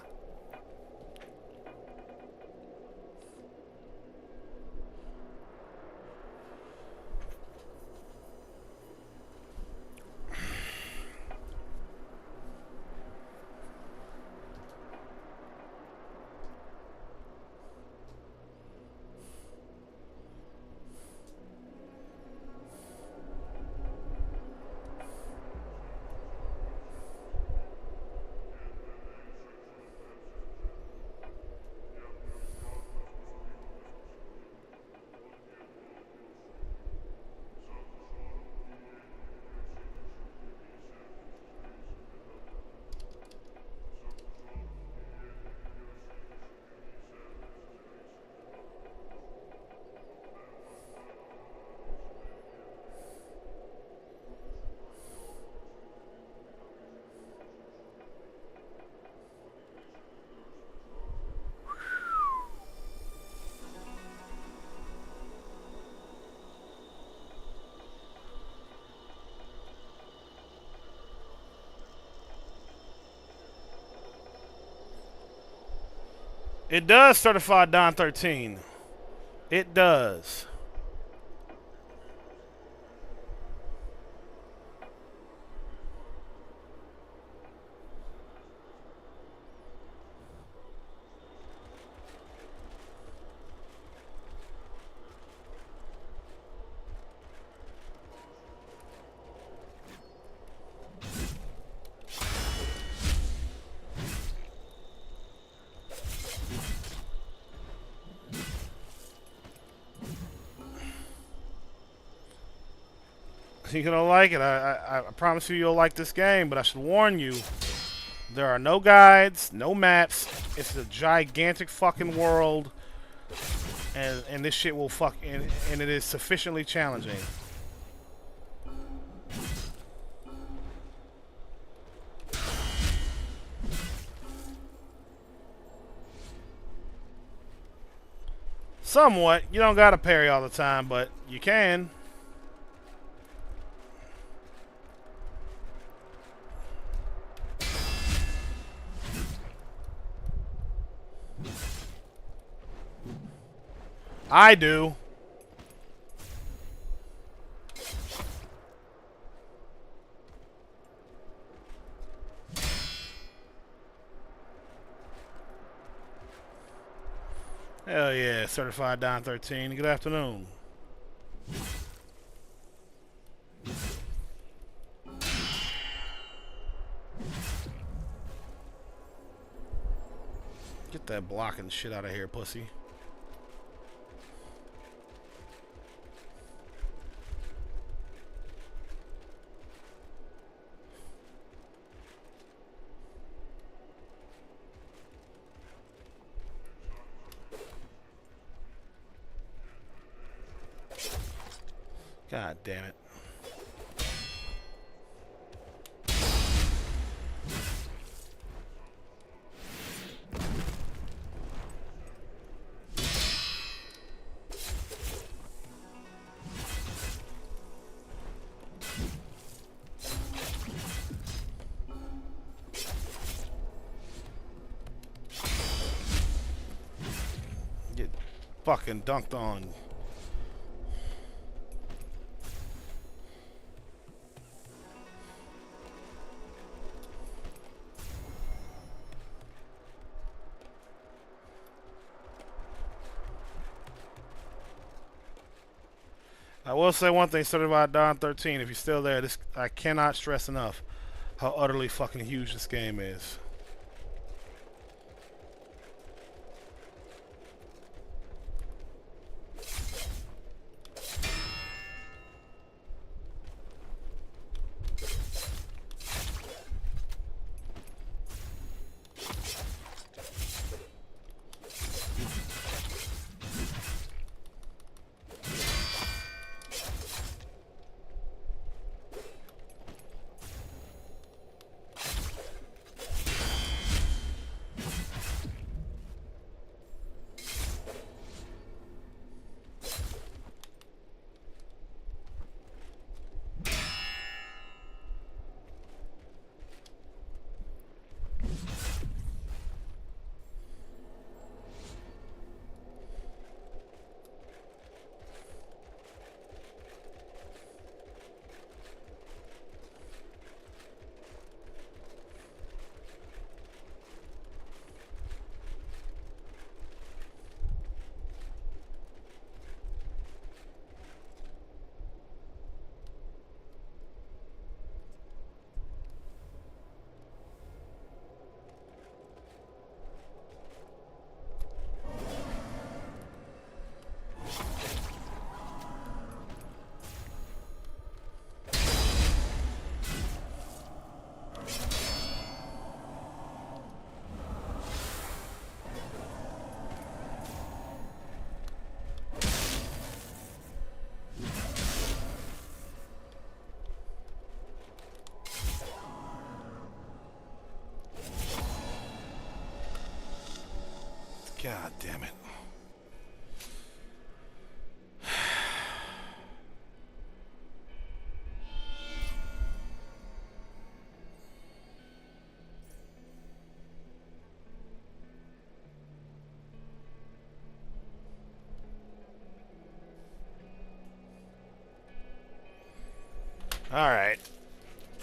[SPEAKER 2] It does certify Don 13. It does. You're gonna like it. I promise you, you'll like this game. But I should warn you, there are no guides, no maps. It's a gigantic fucking world, and this shit will fuck. And it is sufficiently challenging. Somewhat. You don't gotta parry all the time, but you can. I do. Hell yeah, certified Don 13. Good afternoon. Get that blocking shit out of here, pussy. God damn it. Get fucking dunked on. I will say one thing, certified Don 13. If you're still there, this I cannot stress enough how utterly fucking huge this game is. God damn it. Alright.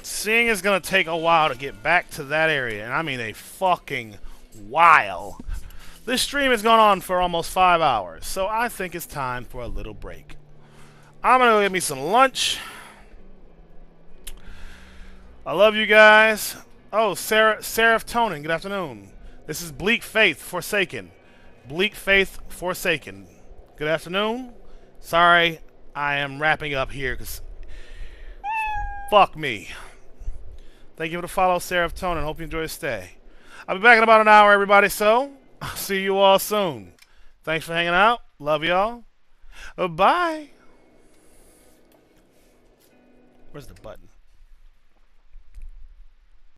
[SPEAKER 2] Seeing is going to take a while to get back to that area, and I mean a fucking while. This stream has gone on for almost 5 hours, so I think it's time for a little break. I'm going to go get me some lunch. I love you guys. Oh, Seraph Tonin, good afternoon. This is Bleak Faith Forsaken. Bleak Faith Forsaken. Good afternoon. Sorry, I am wrapping up here because fuck me. Thank you for the follow, Seraph Tonin. Hope you enjoy your stay. I'll be back in about an hour, everybody, so I'll see you all soon. Thanks for hanging out. Love y'all. Bye. Where's the button?